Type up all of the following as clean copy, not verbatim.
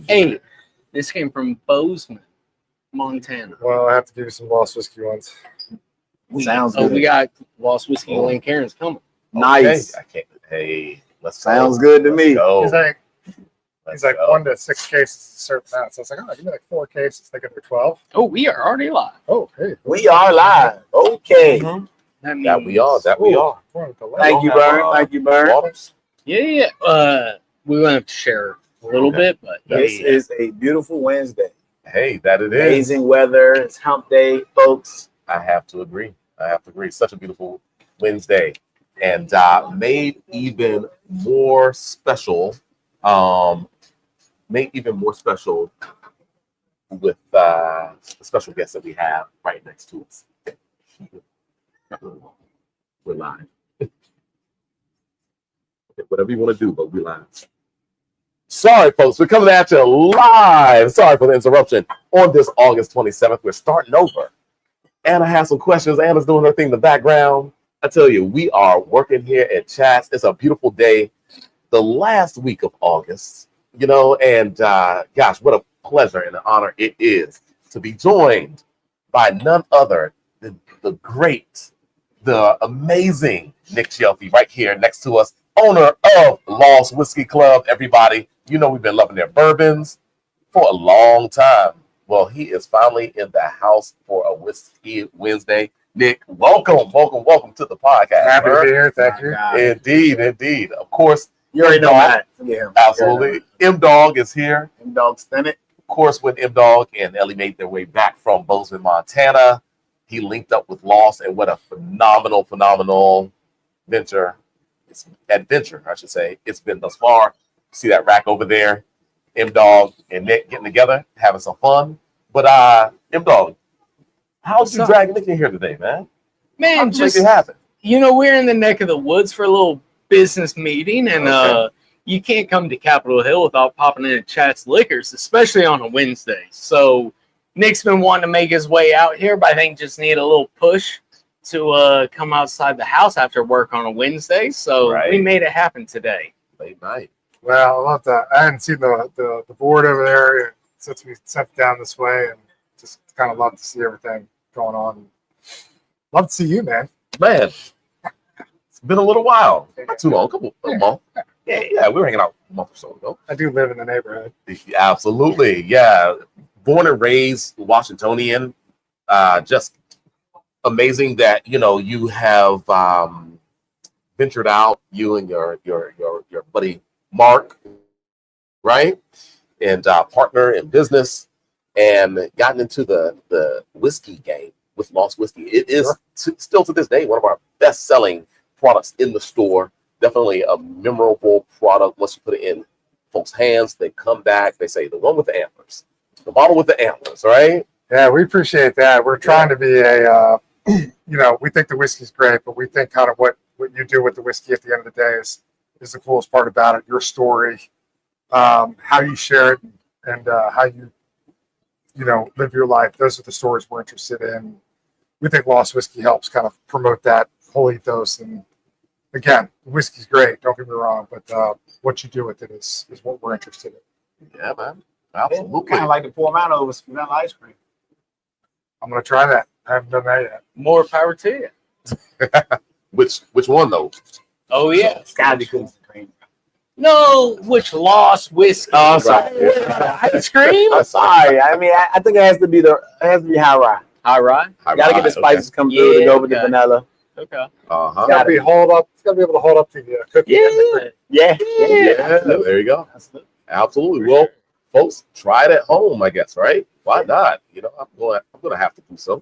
Hey, this came from Bozeman, Montana. Well, I have to give you some Lost Whiskey ones. Sounds good. We got Lost Whiskey Glen Cairns coming. Nice. I can't. Hey, let's Sounds good to me. go. He's like 1 to 6 cases served out. So I was like, oh, give me like 4 cases. They get 12. Oh, we are already live. Oh, hey. We are live. Okay. That means, That we are. Thank you, Burn. Thank you, Burn. Waters? Yeah. We want to share a little bit, but This is a beautiful Wednesday. Hey, that it is. Amazing weather. It's hump day, folks. I have to agree. Such a beautiful Wednesday, and made even more special. With the special guest that we have right next to us. We're live. Whatever you want to do, but we're live. Sorry, folks, we're coming at you live. Sorry for the interruption. On this August 27th, we're starting over. Anna has some questions. Anna's doing her thing in the background. I tell you, we are working here at Chats. It's a beautiful day. The last week of August, and gosh, what a pleasure and an honor it is to be joined by none other than the great, the amazing Nick Cioffi right here next to us, owner of Lost Whiskey Club. Everybody, we've been loving their bourbons for a long time. Well, he is finally in the house for a Whiskey Wednesday. Nick, welcome to the podcast. Happy to be here. Thank you. Indeed. Of course, You already know that. Yeah. Absolutely. M-Dog is here. M-Dog Stennett. Of course, when M-Dog and Ellie made their way back from Bozeman, Montana, he linked up with Lost, and what a phenomenal adventure, I should say. It's been thus far. See that rack over there? M-Dog and Nick getting together, having some fun. But M-Dog, how'd you drag Nick in here today, man? Man, just make it happen. We're in the neck of the woods for a little business meeting, and you can't come to Capitol Hill without popping in at Chat's Liquors, especially on a Wednesday. So Nick's been wanting to make his way out here, but I think just need a little push to come outside the house after work on a Wednesday. So we made it happen today. Late night. Well, I love that. I hadn't seen the board over there since we sent down this way, and just kind of love to see everything going on. Love to see you, man. Man, it's been a little while. Not too long, a month. Yeah, we were hanging out a month or so ago. I do live in the neighborhood. Absolutely, yeah. Born and raised Washingtonian. Just amazing that you have ventured out, you and your buddy Mark, right, and partner in business, and gotten into the whiskey game with Lost Whiskey. It is still to this day one of our best-selling products in the store. Definitely a memorable product. Once you put it in folks' hands, they come back. They say the one with the antlers, the bottle with the antlers, right? Yeah, we appreciate that. We're trying to be we think the whiskey's great, but we think kind of what you do with the whiskey at the end of the day is the coolest part about it. Your story, how you share it, and how you live your life. Those are the stories we're interested in. We think Lost Whiskey helps kind of promote that whole ethos. And again, the whiskey's great, don't get me wrong, but what you do with it is what we're interested in. Yeah, man. Absolutely. Kind of like to pour them out over some vanilla ice cream. I'm going to try that. I haven't done that yet. More power to you. Which one, though? Oh, yeah. It's got to be cookies and cream. No, which Lost Whiskey? Oh, I'm sorry. Ice cream? I'm sorry. I mean, I think it has to be High-Rye. High-Rye? You got to get the spices come through to go with the vanilla. Okay. It's got to be hold up. It's got to be able to hold up to the cookie. Yeah. There you go. Absolutely. Well, folks, try it at home, I guess, right? Why not? I'm gonna have to do so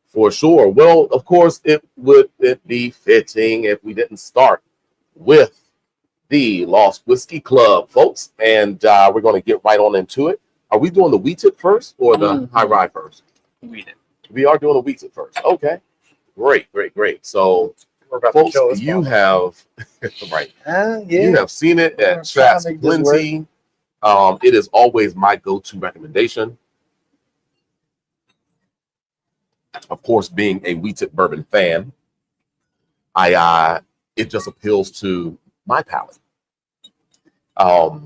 for sure. Well, of course, it would be fitting if we didn't start with the Lost Whiskey Club, folks, and we're going to get right on into it. Are we doing the wheat tip first or the High-Rye first? Wheat tip. We are doing the wheat tip first. Okay, great. So, folks, you have you have seen it at Traps Plenty. It is always my go-to recommendation. Of course, being a wheat tip bourbon fan, it just appeals to my palate. You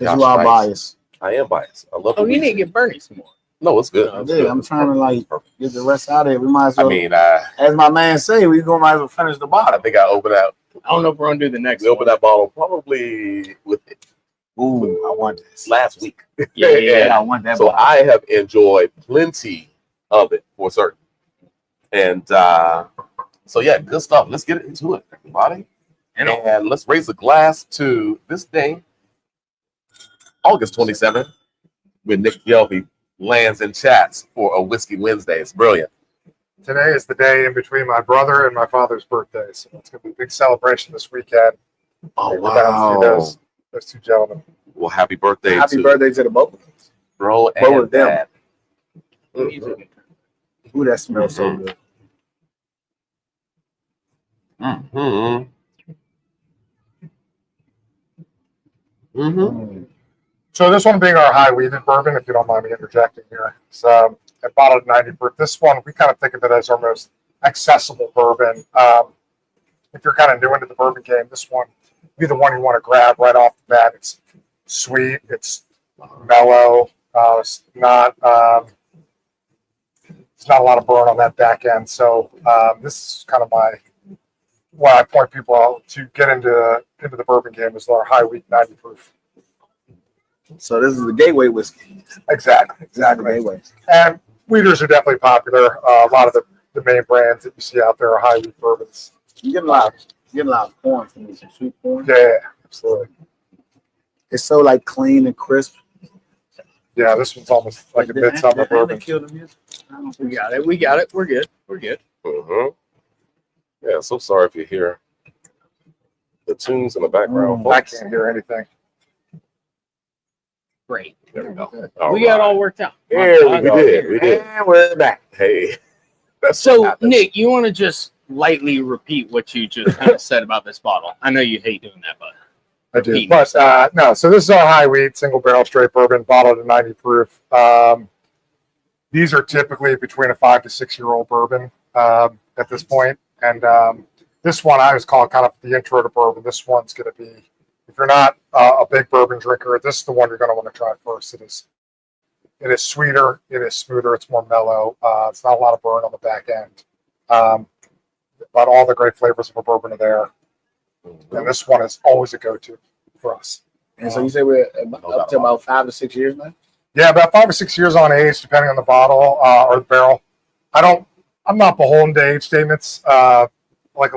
are biased. I am biased. I love. Oh, the you need to whiskey. get Bernie some more. No, it's good. No, It's Yeah, good. I'm It's trying to perfect. like get the rest out of it. We might as well. I mean, as my man say, we might as well finish the I bottle. think I opened that. I don't know if we're gonna do the next We opened one. that bottle probably with Ooh, I want this. last week. Yeah. I want that. So bottle. I have enjoyed plenty of it for certain. And so yeah, good stuff. Let's get into it, everybody. And let's raise a glass to this day, August 27th, when Nick Cioffi lands and chats for a Whiskey Wednesday. It's brilliant. Today is the day in between my brother and my father's birthday, so it's going to be a big celebration this weekend. Oh, We're down to see those two gentlemen. Well, happy birthday Happy to birthday to the both of us. bro Both and of them. dad. Ooh, that smells so good. Mm-hmm. Mm-hmm. So this one being our high wheated bourbon, if you don't mind me interjecting here. So I bought it at 90 proof. This one, we kind of think of it as our most accessible bourbon. If you're kind of new into the bourbon game, this one be the one you want to grab right off the bat. It's sweet, it's mellow, it's not a lot of burn on that back end. So this is kind of why I point people out to get into the bourbon game is our high wheat 90 proof. So this is the gateway whiskey. Exactly. Gateway. And wheaters are definitely popular. A lot of the main brands that you see out there are high wheat bourbons. You get a lot of corn from me, some sweet corn. Yeah, absolutely. It's so like clean and crisp. Yeah, this one's almost like a midsummer bourbon. We got it. We got it. We're good. We're good. Mm-hmm. Yeah, so sorry if you hear the tunes in the background. I Folks. can't hear anything. Great. There we go. We got it all worked out. Here we did. We did. And we're back. Hey. So, Nick, you want to just lightly repeat what you just kind of said about this bottle? I know you hate doing that, but I do. Repeat. But no, so this is our high wheat single barrel straight bourbon, bottled at 90 proof. These are typically between a 5 to 6 year old bourbon at this point. And this one I always call kind of the intro to bourbon. This one's going to be, if you're not a big bourbon drinker, this is the one you're going to want to try first. It is sweeter, it is smoother, it's more mellow. It's not a lot of burn on the back end. But all the great flavors of a bourbon are there. And this one is always a go-to for us. And so you say we're up to about 5 to 6 years now? Yeah, about 5 or 6 years on age, depending on the bottle or the barrel. I'm not beholden to age statements. Like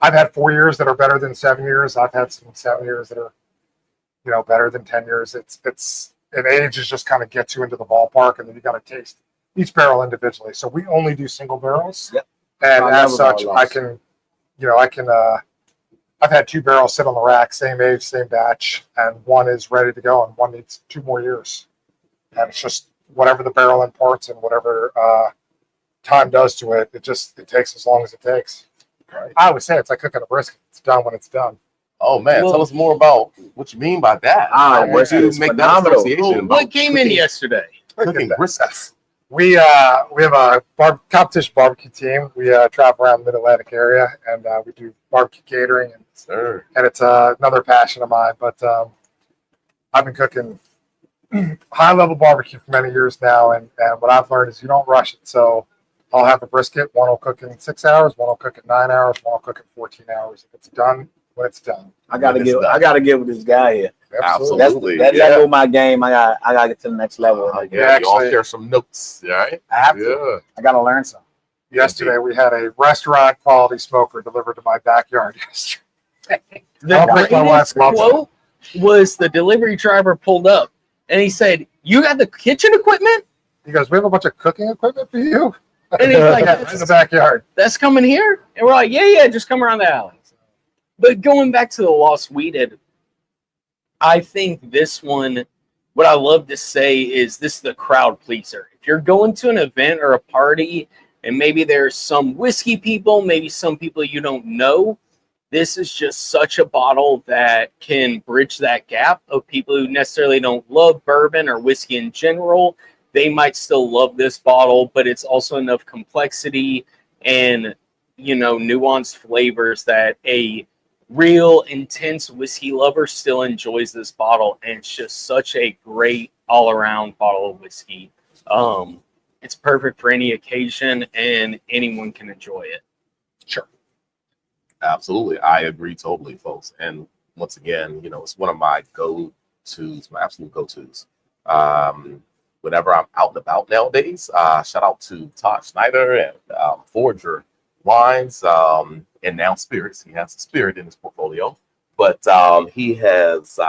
I've had 4 years that are better than 7 years. I've had some 7 years that are, better than 10 years. It's an age is just kind of gets you into the ballpark, and then you got to taste each barrel individually. So we only do single barrels, Yep. And I as never such, bought I lots. can. I've had 2 barrels sit on the rack, same age, same batch, and one is ready to go, and one needs 2 more years. And it's just whatever the barrel imports and whatever time does to it. It takes as long as it takes. Right. I always say it's like cooking a brisket. It's done when it's done. Oh man, Well- tell us more about what you mean by that. Ah, I want you it's to make phenomenal. that association. about what came in cooking- yesterday? Cooking briskets. We have a competition barbecue team. We travel around the Mid-Atlantic area, and we do barbecue catering, Sir. and it's another passion of mine. But I've been cooking high-level barbecue for many years now, and what I've learned is you don't rush it. So I'll have a brisket. One will cook in 6 hours, one will cook in 9 hours, one will cook in 14 hours. If it's done, when it's done. I gotta It's get with this guy here. Absolutely. That's Yeah. gotta my game. I gotta get to the next level. Yeah, you all actually- share some notes, right? I have to. Yeah. I gotta learn something. Yesterday, we had a restaurant quality smoker delivered to my backyard yesterday. The I don't think my wife greatest loves it. quote was the delivery driver pulled up and he said, "You got the kitchen equipment?" He goes, "We have a bunch of cooking equipment for you." And he's like, Yeah, right in the backyard. "That's coming here?" And we're like, "Yeah, just come around the alley." But going back to the Lost Wheated, I think this one, what I love to say is this is the crowd pleaser. If you're going to an event or a party and maybe there's some whiskey people, maybe some people you don't know, this is just such a bottle that can bridge that gap of people who necessarily don't love bourbon or whiskey in general. They might still love this bottle, but it's also enough complexity and, nuanced flavors that a real intense whiskey lover still enjoys this bottle, and it's just such a great all-around bottle of whiskey. It's perfect for any occasion, and anyone can enjoy it. Sure. Absolutely. I agree totally, folks. And once again, it's one of my go-tos, my absolute go-tos. Whenever I'm out and about nowadays, shout out to Todd Schneider and Forger Wines, and now Spirits. He has a spirit in his portfolio, but he has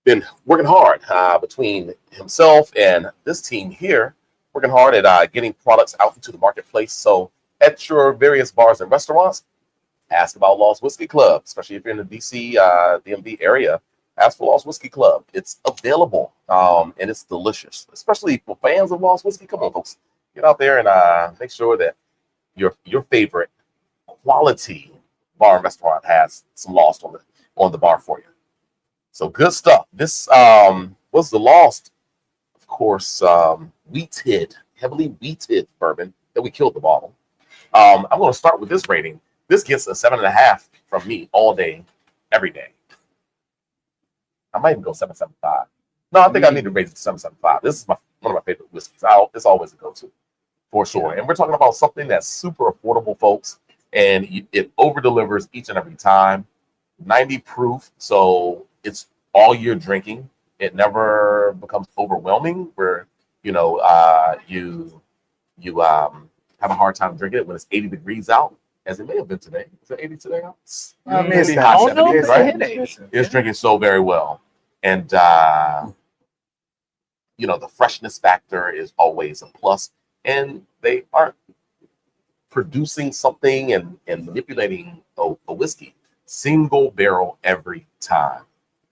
been working hard between himself and this team here, working hard at getting products out into the marketplace. So at your various bars and restaurants, ask about Lost Whiskey Club, especially if you're in the DC, DMV area. Ask for Lost Whiskey Club. It's available, and it's delicious, especially for fans of Lost Whiskey. Come on, folks, get out there and make sure that your favorite quality bar and restaurant has some Lost on the bar for you. So good stuff. This was the Lost, of course, heavily wheated bourbon that we killed the bottle. I'm going to start with this rating. This gets a 7.5 from me all day, every day. I might even go 7.75. No, I think I need to raise it to 7.75. This is one of my favorite whiskeys. It's always a go-to, for sure. And we're talking about something that's super affordable, folks, and it over-delivers each and every time. 90 proof, so it's all year drinking. It never becomes overwhelming where you have a hard time drinking it when it's 80 degrees out, as it may have been today. Is it 80 today? Maybe I don't know. right? It's It's drinking so very well. And, the freshness factor is always a plus. And they aren't producing something and manipulating a whiskey. Single barrel every time.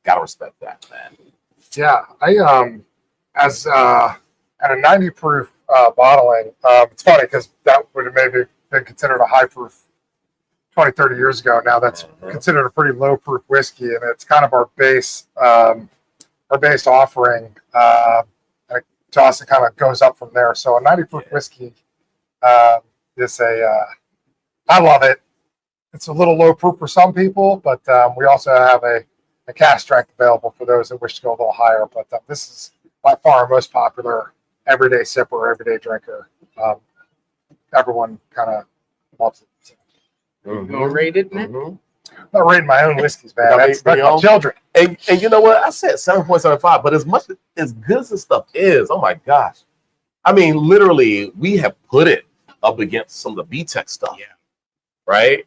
Gotta respect that, man. Yeah, I as at a 90 proof bottling, it's funny because that would have maybe been considered a high proof 20, 30 years ago. Now that's considered a pretty low proof whiskey, and it's kind of our base offering. And to us, it kind of goes up from there. So a 90 proof whiskey is I love it. It's a little low proof for some people, but we also have a cask strength available for those that wish to go a little higher. But this is by far our most popular everyday sipper, everyday drinker. Everyone kind of loves it. You're rated, man. I'm not rating my own whiskeys, man. That's my my children. And you know what? I said 7.75, but as good as this stuff is, oh my gosh. I mean, literally, we have put it up against some of the B-Tech stuff. Yeah. Right?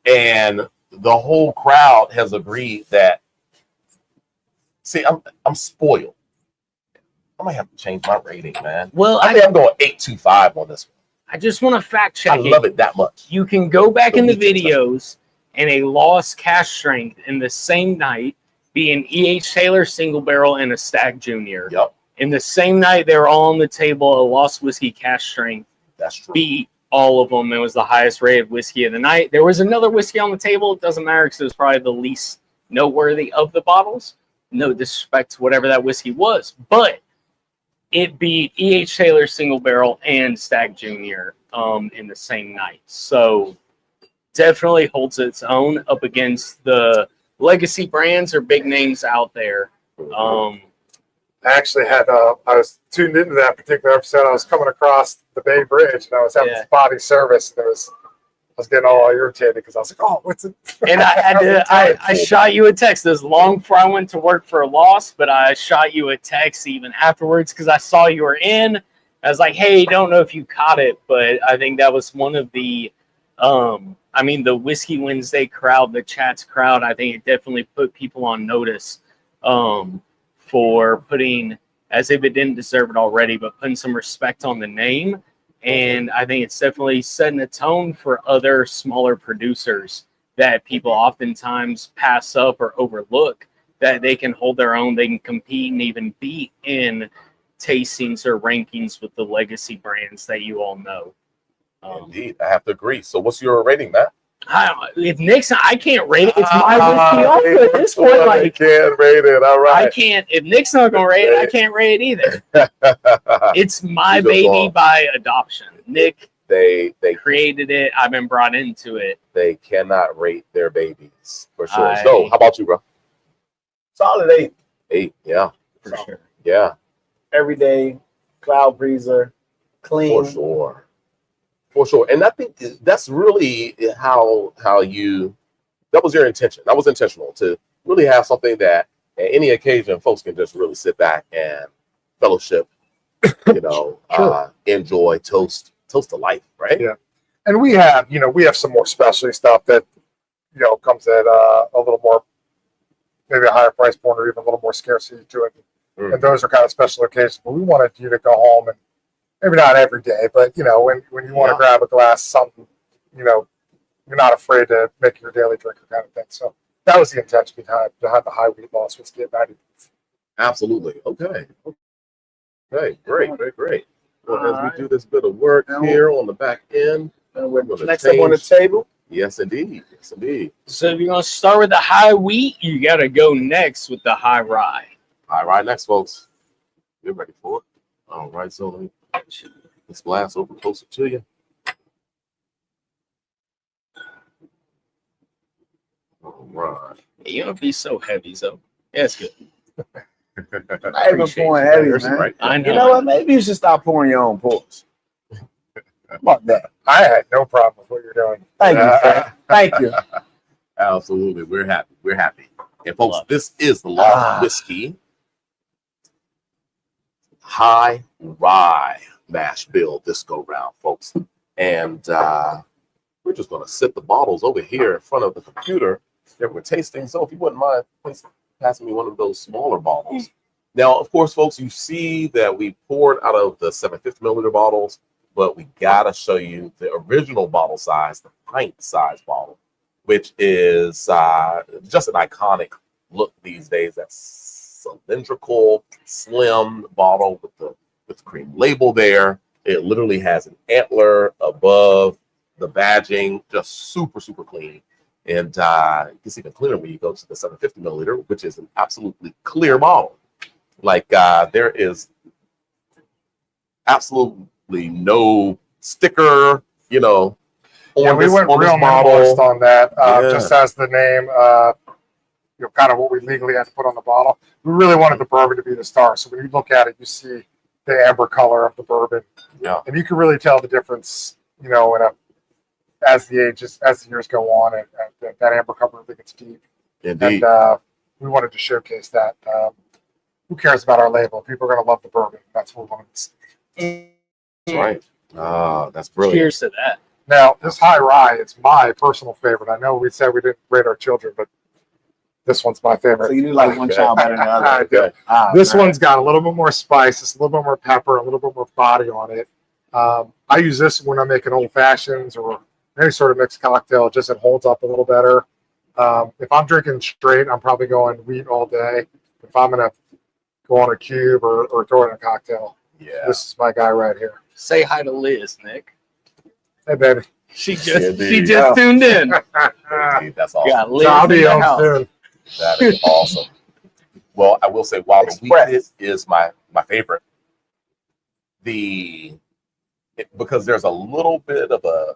And the whole crowd has agreed that, see, I'm spoiled. I might have to change my rating, man. Well, I think I'm going 8.25 on this one. I just want to fact check I love it that much. You can go back in the videos and a Lost cask strength in the same night be an E.H. Taylor single barrel and a Stag Junior. Yep. In the same night, they were all on the table. A Lost Whiskey cask strength That's true. beat all of them. It was the highest rated whiskey of the night. There was another whiskey on the table. It doesn't matter because it was probably the least noteworthy of the bottles. No disrespect to whatever that whiskey was, but it beat E.H. Taylor single barrel and Stag Junior in the same night. So definitely holds its own up against the legacy brands or big names out there. I actually had I was tuned into that particular episode. I was coming across the Bay Bridge and I was having spotty service, and I was getting all irritated because I was like, "Oh, what's it?" And I had to. I shot you a text. This long before I went to work for Lost, but I shot you a text even afterwards because I saw you were in. I was like, "Hey, don't know if you caught it, but I think that was one of the, the Whiskey Wednesday crowd, the chats crowd. I think it definitely put people on notice, for putting, as if it didn't deserve it already, but putting some respect on the name." And I think it's definitely setting a tone for other smaller producers that people oftentimes pass up or overlook, that they can hold their own, they can compete and even beat in tastings or rankings with the legacy brands that you all know. Indeed, I have to agree. So what's your rating, Matt? If Nick's, I can't rate it. It's my whiskey also at this point. I can't rate it. All right. I can't. If Nick's not going to rate it, I can't rate it either. It's my baby by adoption. Nick They created it. I've been brought into it. they cannot rate their babies for sure. So, how about you, bro? Solid 8. 8, yeah, For sure. yeah, Every day, cloud breezer, clean. for sure, for sure. And I think that's really how you. That was your intention. That was intentional to really have something that at any occasion folks can just really sit back and fellowship, Sure. enjoy, toast to life, right? Yeah. And we have some more specialty stuff that, comes at a little more, maybe a higher price point or even a little more scarcity to it. And those are kind of special occasions. But we wanted you to go home and maybe not every day, but, when you want to grab a glass, something, you're not afraid to make your daily drinker kind of thing. So that was the intention behind the high wheat Lost Whiskey at 90. Absolutely. Okay. Great. Well, as Alright. we do this bit of work here on the back end, Next up on the table. yes, indeed. So if you're gonna start with the high wheat, you gotta go next with the High-Rye. All right, next, folks. Get ready for it. All right, so let me push this glass over closer to you. All right. You don't be so heavy, so yeah, it's good. I ain't been pouring heavy, There's man. right. I know. You know what? Maybe you should stop pouring your own pours. How about that? I had no problem with what you're doing. Thank you, Frank. Thank you. Absolutely. We're happy. And folks, Love it. this is the Lost Whiskey High-Rye mash bill this go round, folks. And we're just going to sit the bottles over here in front of the computer that we're tasting. So if you wouldn't mind, please passing me one of those smaller bottles. Now, of course, folks, you see that we poured out of the 750 milliliter bottles, but we got to show you the original bottle size, the pint size bottle, which is just an iconic look these days. That cylindrical, slim bottle with the cream label there. It literally has an antler above the badging, just super, super clean. And it's even cleaner when you go to the 750 milliliter, which is an absolutely clear bottle. Like there is absolutely no sticker, on We this, went on this real bottle. minimalist on that, Yeah. just as the name, kind of what we legally had to put on the bottle. We really wanted the bourbon to be the star. So when you look at it, you see the amber color of the bourbon. Yeah. And you can really tell the difference, as the years go on, and that amber color really gets deep. Indeed. And we wanted to showcase that. Who cares about our label? People are going to love the bourbon. That's what we wanted to see. That's right. That's brilliant. Cheers to that. Now, this High-Rye, it's my personal favorite. I know we said we didn't rate our children, but this one's my favorite. So you do like one child better than the other. I do. Okay. This one's got a little bit more spice, it's a little bit more pepper, a little bit more body on it. I use this when I'm making old fashions or any sort of mixed cocktail. Just it holds up a little better. If I'm drinking straight, I'm probably going wheat all day. If I'm gonna go on a cube or throw it in a cocktail, Yeah. this is my guy right here. Say hi to Liz, Nick. Hey, baby. She Indeed. just tuned in. Indeed. That's awesome. Got Liz I'll in be the on house. soon. That is awesome. Well, I will say, while the wheat is my favorite, because there's a little bit of a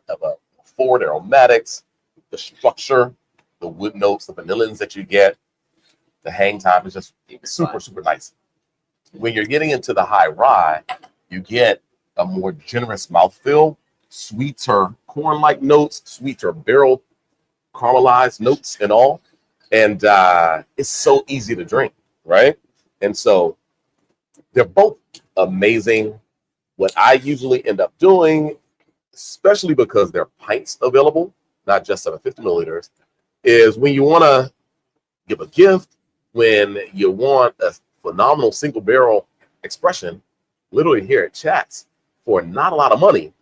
forward aromatics, the structure, the wood notes, the vanillins that you get, the hang time is just super, super nice. When you're getting into the High-Rye, you get a more generous mouthfeel, sweeter corn-like notes, sweeter barrel caramelized notes and all. And it's so easy to drink, right? And so they're both amazing. What I usually end up doing, especially because they're pints available, not just 750 milliliters, is when you want to give a gift, when you want a phenomenal single barrel expression, literally here at Chats, for not a lot of money,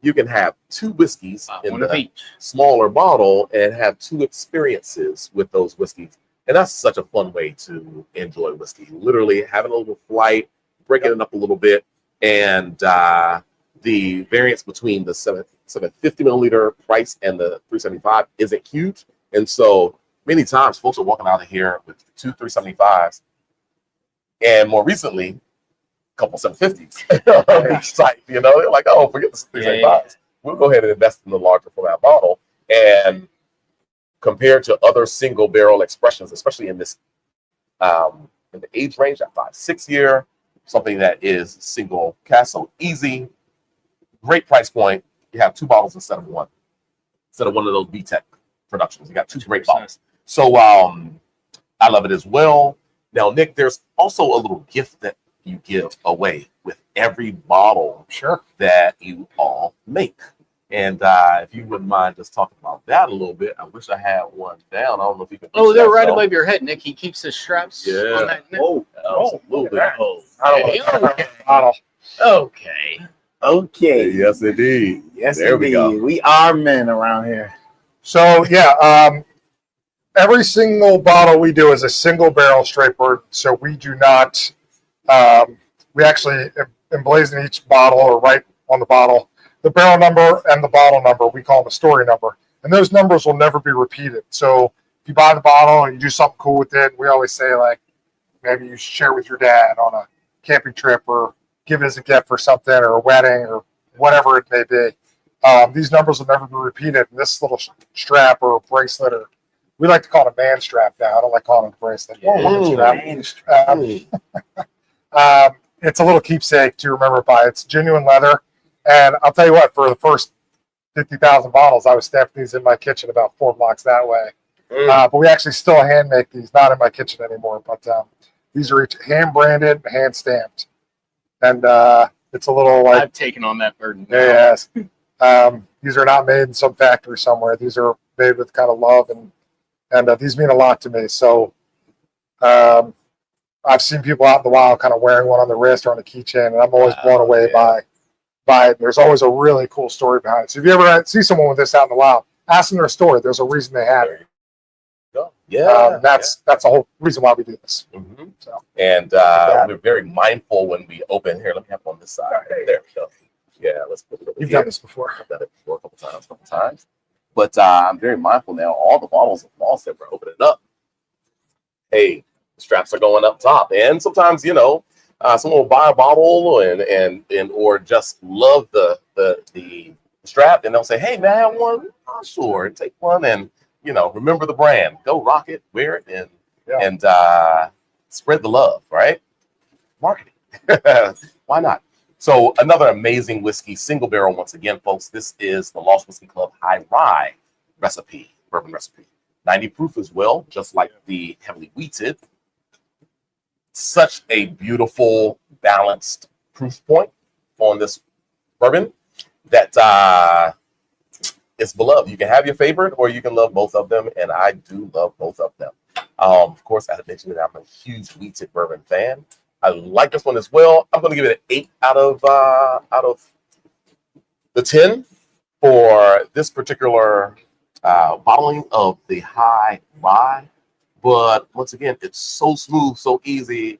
you can have two whiskeys in One of the each. smaller bottle and have two experiences with those whiskeys. And that's such a fun way to enjoy whiskey. Literally having a little flight, breaking it up a little bit. And the variance between the 750 milliliter price and the 375 isn't huge. And so many times folks are walking out of here with two 375s. And more recently, a couple 750s on each site. They're like, oh, forget the 375s. we'll go ahead and invest in the larger format bottle. And compared to other single barrel expressions, especially in this in the age range, that 5-6 year, something that is single cask, so easy, great price point. You have 2 bottles instead of one of those B-Tech productions. You got 2 great bottles. So I love it as well. Now, Nick, there's also a little gift that you give away with every bottle that you all make. And if you wouldn't mind just talking about that a little bit, I wish I had one down. I don't know if you can. Oh, they're right above your head, Nick. He keeps his straps on that. Oh, absolutely. Okay. Yes, indeed. Yes, there indeed. We go. We are men around here. So every single bottle we do is a single barrel straight bourbon. So we do not. We actually emblazon each bottle or write on the bottle the barrel number and the bottle number. We call them a story number, and those numbers will never be repeated. So if you buy the bottle and you do something cool with it, we always say, like, maybe you share with your dad on a camping trip or give it as a gift for something or a wedding or whatever it may be. These numbers will never be repeated. And this little strap or bracelet, or we like to call it a man strap now. I don't like calling it a bracelet. Man strap. It's a little keepsake to remember by. It's genuine leather. And I'll tell you what, for the first 50,000 bottles, I was stamping these in my kitchen about 4 blocks that way. But we actually still hand make these, not in my kitchen anymore. But these are each hand branded, hand stamped. And it's a little like. I've taken on that burden. Yes. These are not made in some factory somewhere. These are made with kind of love. And these mean a lot to me. So I've seen people out in the wild kind of wearing one on the wrist or on the keychain. And I'm always blown away by it. There's always a really cool story behind it. So if you ever see someone with this out in the wild, ask them their story. There's a reason they have it. That's the whole reason why we do this. Mm-hmm. So. And we're very mindful when we open. Here, let me have it on this side. There we go. Yeah, let's put it over You've here. done this before. I've done it before a couple times. But I'm very mindful now. All the bottles of Lost that we're opening up. Hey, the straps are going up top, and sometimes someone will buy a bottle and or just love the strap, and they'll say, "Hey, man, I have one." Oh, sure, take one, and remember the brand. Go rock it, wear it, and spread the love, right? Marketing. Why not? So another amazing whiskey, single barrel once again, folks. This is the Lost Whiskey Club High-Rye recipe, bourbon recipe. 90 proof as well, just like the heavily wheated. Such a beautiful, balanced proof point on this bourbon that is beloved. You can have your favorite or you can love both of them, and I do love both of them. Of course, I mentioned that I'm a huge wheated bourbon fan. I like this one as well. I'm going to give it an 8 out of the 10 for this particular bottling of the High-Rye. But once again, it's so smooth, so easy.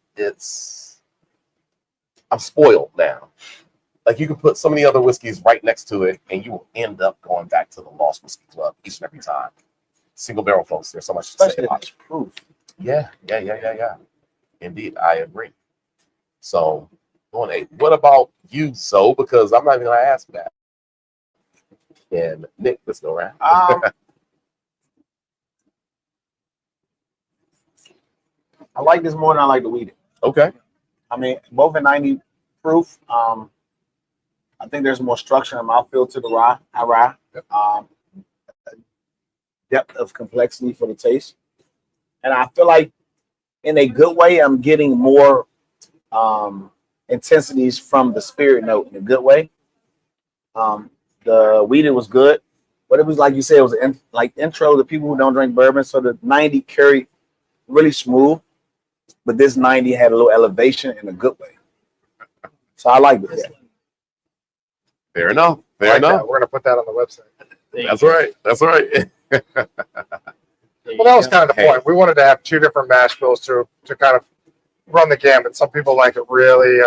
I'm spoiled now. Like, you can put so many other whiskeys right next to it, and you will end up going back to the Lost Whiskey Club each and every time. Single barrel, folks. There's so much to say about it. Proof. Yeah. Indeed, I agree. So, going 8. What about you, Zoe? Because I'm not even going to ask that. And Nick, let's go around. I like this more than I like the wheated. Okay. I mean, both at 90 proof. I think there's more structure and mouthfeel to the High-Rye. Depth of complexity for the taste. And I feel like in a good way, I'm getting more intensities from the spirit note in a good way. The wheated was good, but it was like you said, it was like intro to people who don't drink bourbon. So the 90 carried really smooth, but this 90 had a little elevation in a good way. So I like this. Fair enough. We're going to put that on the website. That's right. Well, that was kind of the point. We wanted to have 2 different mash bills to kind of run the gamut. Some people like it really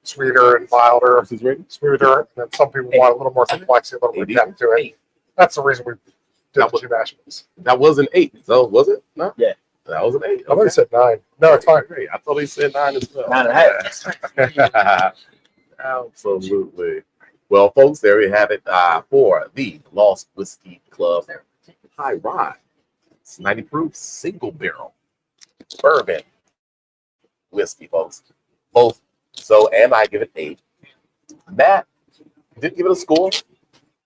sweeter and milder, smoother, and then some people want a little more complexity, a little more depth to it. That's the reason we did the 2 mash bills. That was an 8, so was it? No? Yeah. That was an 8. I thought he said 9. No, it's fine. I thought he said 9 as well. 9.5. Absolutely. Well, folks, there you have it for the Lost Whiskey Club High-Rye. It's 90 proof single barrel bourbon whiskey, folks. Both so and I give it 8. Matt didn't give it a score.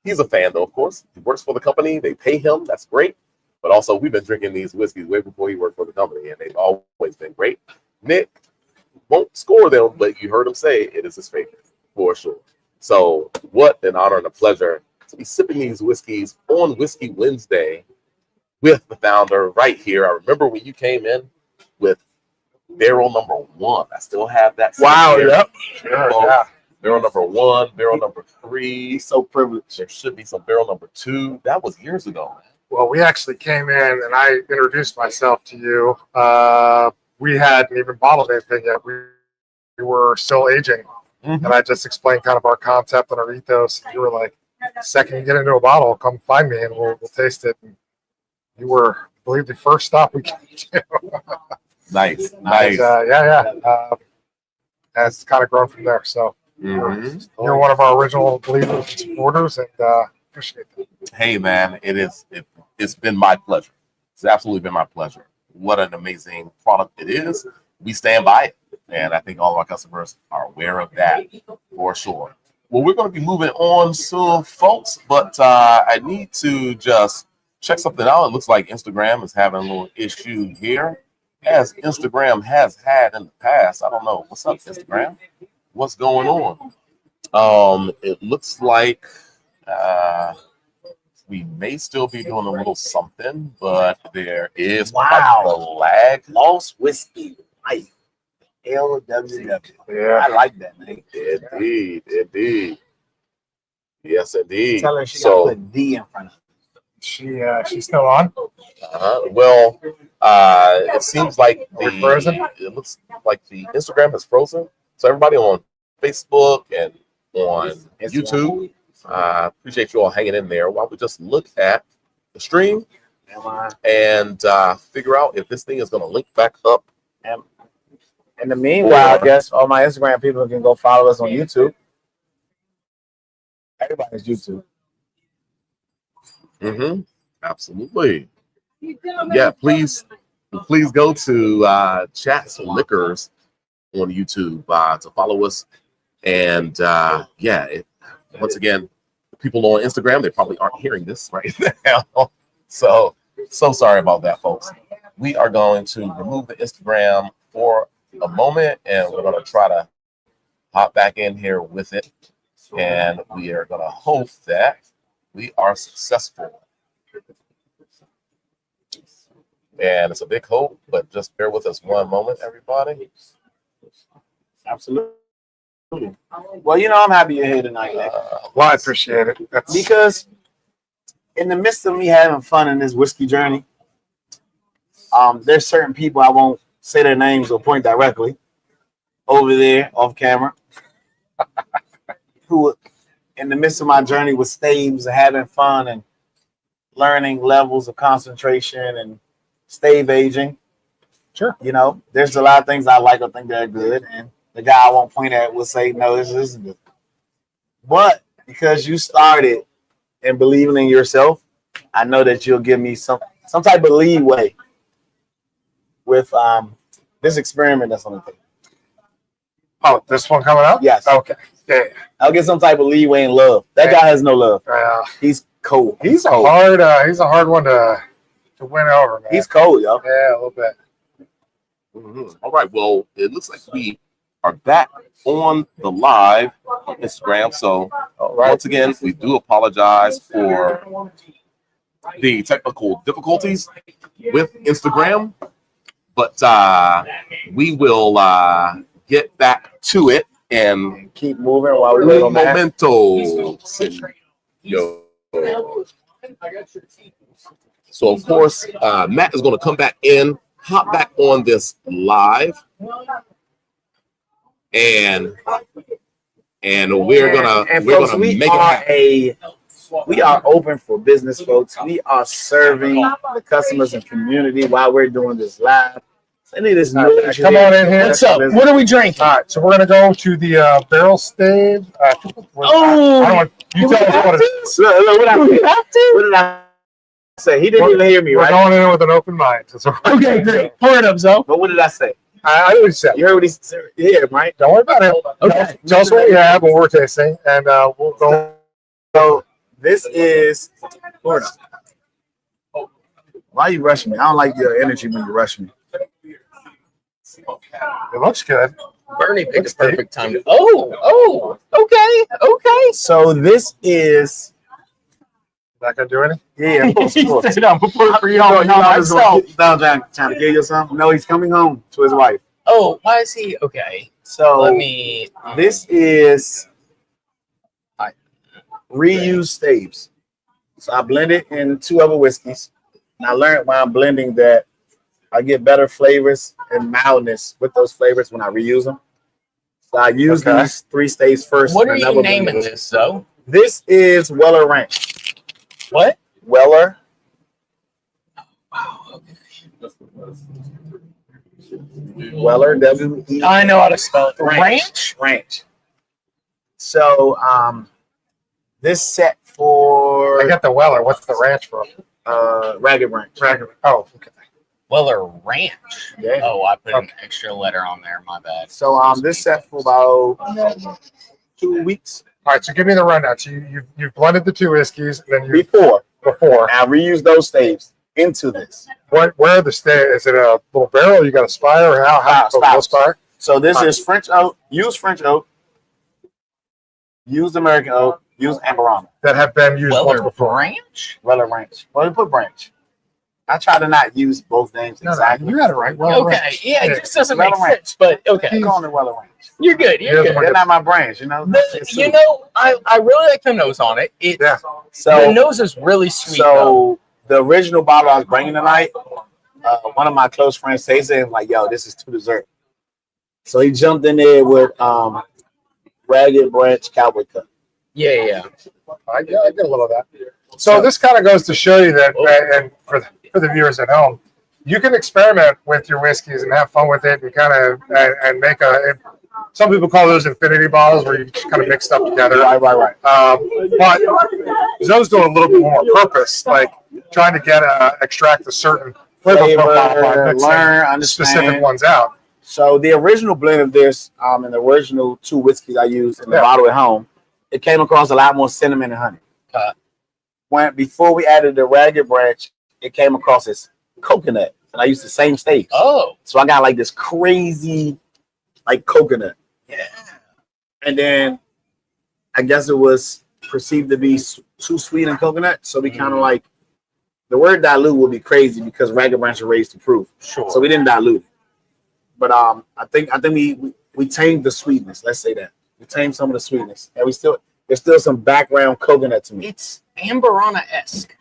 He's a fan, though, of course. He works for the company. They pay him. That's great. But also, we've been drinking these whiskeys way before he worked for the company, and they've always been great. Nick won't score them, but you heard him say it is his favorite, for sure. So what an honor and a pleasure to be sipping these whiskeys on Whiskey Wednesday with the founder right here. I remember when you came in with barrel number 1. I still have that. Wow, here. yep. Sure, yeah. Barrel number 1, barrel number 3. He's so privileged. There should be some barrel number 2. That was years ago, man. Well, we actually came in and I introduced myself to you. We hadn't even bottled anything yet. We were still aging. Mm-hmm. And I just explained kind of our concept and our ethos. You were like, second you get into a bottle, come find me and we'll taste it. And you were, I believe, the first stop we came to. Nice. And it's kind of grown from there. So you're one of our original believers and supporters, and appreciate that. Hey, man, it's been my pleasure. It's absolutely been my pleasure. What an amazing product it is. We stand by it. And I think all of our customers are aware of that for sure. Well, we're going to be moving on soon, folks, but I need to just check something out. It looks like Instagram is having a little issue here, as Instagram has had in the past. I don't know. What's up, Instagram? What's going on? It looks like we may still be doing a little something, but there is quite the lag. Lost Whiskey Life. LWW. Yeah. I like that, man. Indeed. Yes, indeed. Tell her she got to put D in front of her. She's still on? Well, it seems like it looks like the Instagram is frozen. So everybody on Facebook and on YouTube, appreciate you all hanging in there while we just look at the stream and figure out if this thing is going to link back up. In the meanwhile, I guess all my Instagram people can go follow us on YouTube. Everybody's YouTube. Absolutely. Yeah, please go to Chats Liquors on YouTube to follow us. And once again, people on Instagram, they probably aren't hearing this right now. So sorry about that, folks. We are going to remove the Instagram for a moment, and we're going to try to hop back in here with it. And we are going to hope that we are successful. And it's a big hope, but just bear with us one moment, everybody. Absolutely. Well, I'm happy you're here tonight, Nick. Well, I appreciate it. Because in the midst of me having fun in this whiskey journey, there's certain people, I won't say their names or point directly, over there off camera, who in the midst of my journey with staves and having fun and learning levels of concentration and stave aging. Sure. There's a lot of things I like or think they're good, and the guy I won't point at will say, no, this isn't good. But because you started and believing in yourself, I know that you'll give me some type of leeway with this experiment that's on the table. Oh, this one coming up? Yes. Okay. Yeah. I'll get some type of leeway and love. That guy has no love. He's cold. He's a hard one to win over, man. He's cold, yo. Yeah, a little bit. All right. Well, it looks like we are back on the live on Instagram. So once again, we do apologize for the technical difficulties with Instagram, but we will get back to it and keep moving while we wait on that. Memento. Yo. So of course, Matt is going to come back in, hop back on this live, and we're gonna make it happen. We are open for business, folks. We are serving the customers and community while we're doing this live. I need this All new right, come on in here. What's up? What are we drinking? All right, so we're gonna go to the barrel stave. I don't want you tell us what it is. What did I say? He didn't even hear me, We're right? going in with an open mind. Okay, great. Pour it up, Zoe. But what did I say? I know what you said. You heard what he said? Yeah, right? Don't worry about it. Okay. Tell us what you have when we're tasting, and we'll go. So this is Florida. Why you rushing me? I don't like your energy when you rush me. It looks good. Bernie picked a perfect time to. Oh, okay. So this is Not gonna do anything. yeah. Sit down before for you No, don't know myself. trying to kill you something. No, he's coming home to his wife. Oh, why is he? Okay. So Let me. this is reused staves. So I blended in 2 other whiskeys. And I learned while I'm blending that I get better flavors and mildness with those flavors when I reuse them. So I use these 3 staves first. What are and I you never naming blend this, though? This is Weller Ranch. What? Weller. Weller, W-E. I know how to spell it. Ranch? Ranch. So this set for I got the Weller. What's the ranch for? Ragged Ranch. Oh, okay. Weller Ranch. Yeah. Oh, I put an extra letter on there. My bad. So this set for about 2 weeks All right, so give me the rundown. So you've blended the 2 whiskeys, and then you before. before. I reused those staves into this. Where are the stay? Is it a little barrel? You got a spire? Or how Spire. spire? So this is French oak. Use French oak. Use American oak. Use Amberana. That have been used once Weller before. Ranch? Weller Ranch. Well, we put branch. I try to not use both names No, exactly. you got it right. Weller Okay. Ranch. Yeah, it just doesn't make Weller Ranch. sense. But okay. Keep calling it Weller Ranch. You're good. You're Yeah, good. They're not my branch, you know. You know, I really like the nose on it. It Yeah. the So nose is really sweet. though. the original bottle I was bringing tonight, one of my close friends tasted it and like, yo, this is too dessert. So he jumped in there with Ragged Branch Cowboy Cut. Yeah. I get a little of that. So this kind of goes to show you that, and for the viewers at home, you can experiment with your whiskeys and have fun with it, and kind of and make some people call those infinity bottles where you just kind of mix stuff together. Right. But those do a little bit more purpose, like trying to extract a certain flavor profile by mixing learn, understand. specific ones out. So the original blend of this, and the original 2 whiskeys I used in the bottle at home, it came across a lot more cinnamon and honey. Before we added the Ragged Branch, it came across as coconut, and I used the same staves. Oh. So I got like this crazy, like coconut. Yeah. And then I guess it was perceived to be too sweet in coconut, so we kind of like the word dilute would be crazy because Ragged Branch are raised to proof. Sure. So we didn't dilute it. But I think we tamed the sweetness. Let's say that we tamed some of the sweetness, and there's still some background coconut to me. It's Amberana-esque.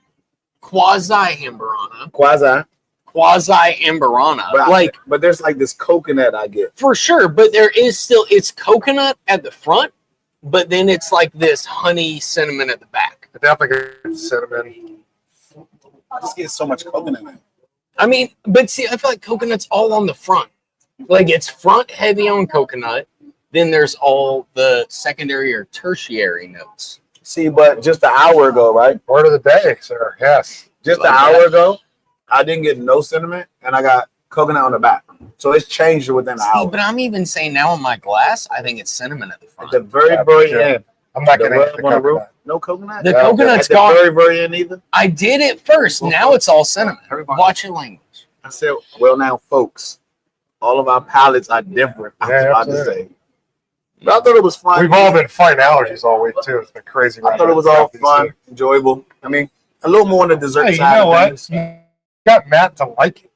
Quasi-Amberana. Quasi-Amberana. But there's like this coconut I get. For sure, but there is still, it's coconut at the front, but then it's like this honey cinnamon at the back. I definitely get cinnamon. I just get so much coconut in it. I mean, but see, I feel like coconut's all on the front. Like it's front heavy on coconut, then there's all the secondary or tertiary notes. See, but just an hour ago, right? Word of the day, sir. Yes. Just an hour ago, I didn't get no cinnamon, and I got coconut on the back. So it's changed within an hour. But I'm even saying now in my glass, I think it's cinnamon at the front. At the very end. I'm not getting rub the on the roof. coconut. No coconut? The coconut's At gone. the very end either? I did it first. Now it's all cinnamon. Watch your language. I said, well, now, folks, all of our palates are different. I was about to say. But I thought it was fun. We've all been fighting allergies all week, too. It's been crazy. I thought it was all fun, enjoyable. I mean, a little more on the dessert Hey, you side. know of what? things. You got Matt to like it.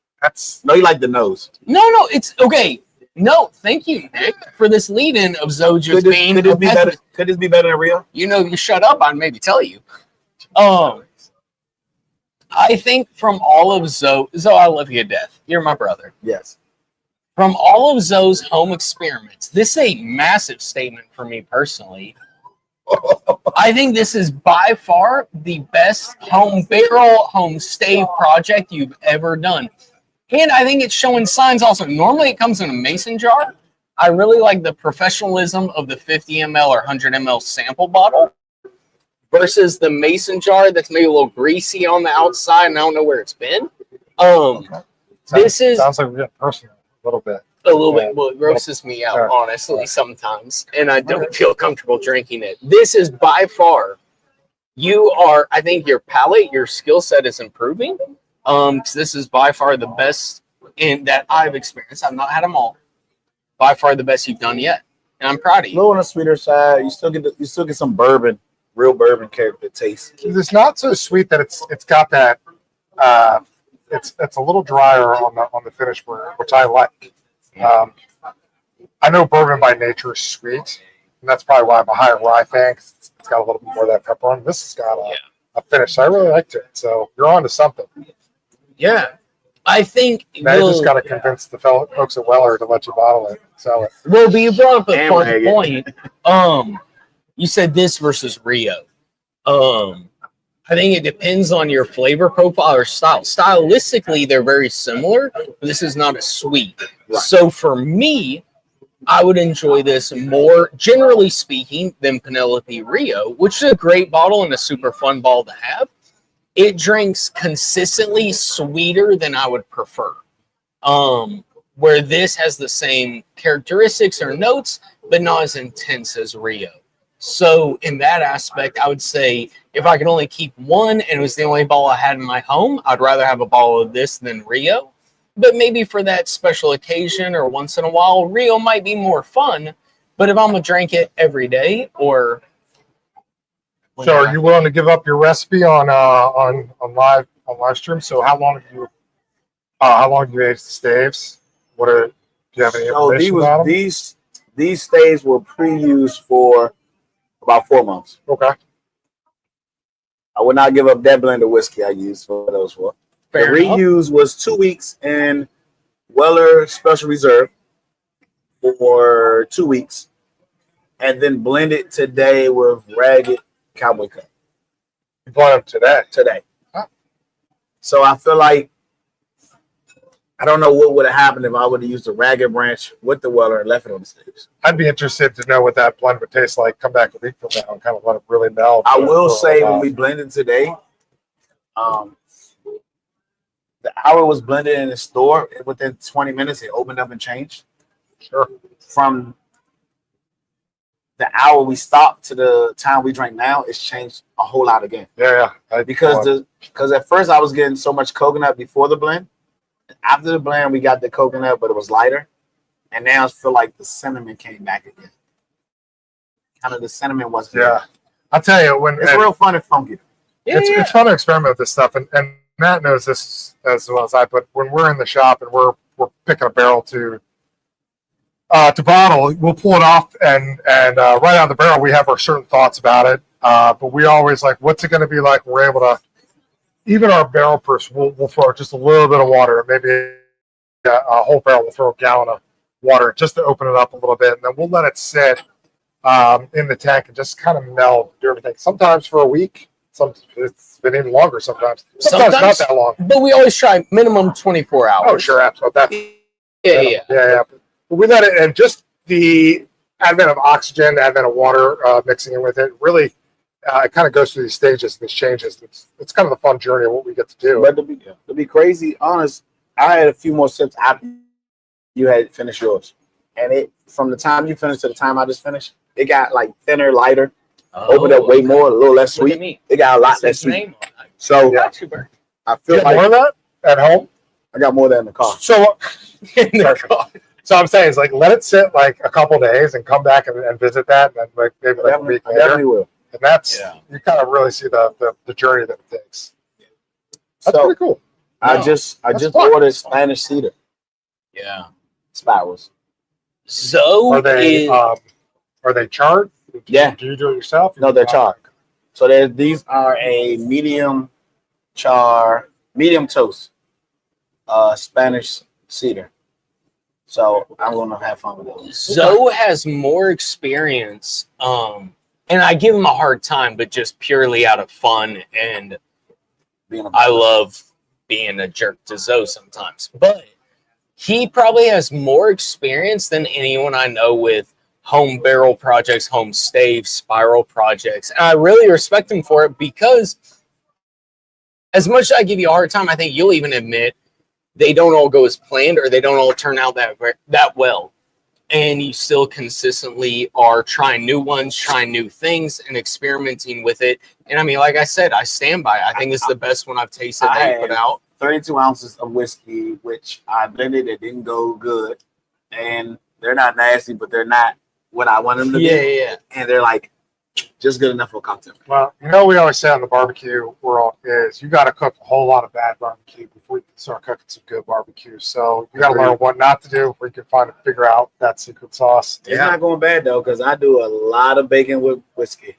No, you like the nose. No, it's okay. No, thank you, Nick, for this lead-in of Zoe just being Could this be better than real? You know, you shut up, I'd maybe tell you. I think from all of Zoe, I love you to death. You're my brother. Yes. From all of Zoe's home experiments, this is a massive statement for me personally. I think this is by far the best home barrel, home stave project you've ever done. And I think it's showing signs also. Normally it comes in a mason jar. I really like the professionalism of the 50 ml or 100 ml sample bottle versus the mason jar that's maybe a little greasy on the outside and I don't know where it's been. This is sounds like we're getting personal a little bit. a little bit. Well, it grosses me out, honestly, sometimes, and I don't feel comfortable drinking it. This is by far, I think your palate, your skill set is improving. 'Cause this is by far the best that I've experienced. I've not had them all. By far the best you've done yet, and I'm proud of A you. little on the sweeter side. You still get some bourbon, real bourbon character taste. It's not so sweet that it's got that. It's a little drier on the finish, which I like. I know bourbon by nature is sweet, and that's probably why I'm a High-Rye fan. 'Cause it's got a little bit more of that pepper on it. This has got a finish. So I really liked it. So you're on to something. Yeah, I think Now you just got to convince the folks at Weller to let you bottle it, sell it. Well, but you brought up a And fun rag it. point. You said this versus Rio. I think it depends on your flavor profile or style. Stylistically, they're very similar, but this is not as sweet. Right. So for me, I would enjoy this more, generally speaking, than Penelope Rio, which is a great bottle and a super fun bottle to have. It drinks consistently sweeter than I would prefer. Where this has the same characteristics or notes, but not as intense as Rio. So in that aspect, I would say if I could only keep one and it was the only bottle I had in my home, I'd rather have a bottle of this than Rio. But maybe for that special occasion or once in a while, Rio might be more fun. But if I'm gonna drink it every day or So are you willing to give up your recipe on live stream? So how long have you aged the staves? Do you have any information about them? These staves were pre-used for about 4 months. Okay. I would not give up that blend of whiskey I used for those 4. Fair the enough. reuse was 2 weeks in Weller Special Reserve for 2 weeks, and then blended today with Ragged Cowboy Cut. You bought them today. Huh. So I feel like I don't know what would have happened if I would have used the Ragged branch with the Weller and left it on the staves. I'd be interested to know what that blend would taste like. Come back a week from now and kind of let it really meld. I will say when we blended today, the hour it was blended in the store, within 20 minutes, it opened up and changed. Sure. From the hour we stopped to the time we drank now, it's changed a whole lot again. Yeah. Because at first I was getting so much coconut before the blend. After the blend, we got the coconut, but it was lighter. And now I feel like the cinnamon came back again. Kind of the cinnamon wasn't there. I'll tell you, It's real fun and funky. It's fun to experiment with this stuff, and Matt knows this as well as I. But when we're in the shop and we're picking a barrel to bottle, we'll pull it off, and right out of the barrel, we have our certain thoughts about it. But we always like, what's it going to be like? We're able to, even our barrel proof, we'll throw just a little bit of water, maybe a whole barrel. We'll throw a gallon of water just to open it up a little bit, and then we'll let it sit in the tank and just kind of meld through everything. Sometimes for a week. It's been even longer sometimes. Sometimes not that long. But we always try minimum 24 hours. Oh, sure, absolutely. Yeah. But we let it, and just the advent of oxygen, the advent of water mixing in with it, really, it kind of goes through these stages, these changes. It's kind of the fun journey of what we get to do. But to be crazy honest, I had a few more sips after you had finished yours, and it from the time you finished to the time I just finished, it got like thinner, lighter. Opened up way more, a little less sweet. It got a lot less sweet. So I feel like more of that at home. I got more than in the car. So I'm saying is like let it sit like a couple days and come back and visit that, and then like maybe like a week later. Definitely will. And that's you kind of really see the journey that it takes. That's pretty cool. I just ordered Spanish cedar. Yeah. Spirals. Zoe are they charred? Yeah. Do you do it yourself? No, they're charred. So these are a medium toast, Spanish cedar. So I'm gonna have fun with those. Zoe has more experience, and I give him a hard time, but just purely out of fun, and I love being a jerk to Zoe sometimes. But he probably has more experience than anyone I know with home barrel projects, home stave, spiral projects. And I really respect him for it because as much as I give you a hard time, I think you'll even admit they don't all go as planned or they don't all turn out that well. And you still consistently are trying new ones, trying new things, and experimenting with it. And I mean, like I said, I stand by it. I think it's the best one I've tasted they put out. 32 ounces of whiskey, which I blended. It didn't go good. And they're not nasty, but they're not what I want them to be. Yeah. And they're like just good enough for a cocktail. Well, you know, we always say on the barbecue world is you got to cook a whole lot of bad barbecue before you can start cooking some good barbecue. So you got to learn what not to do where you can figure out that secret sauce. It's not going bad though, because I do a lot of bacon with whiskey.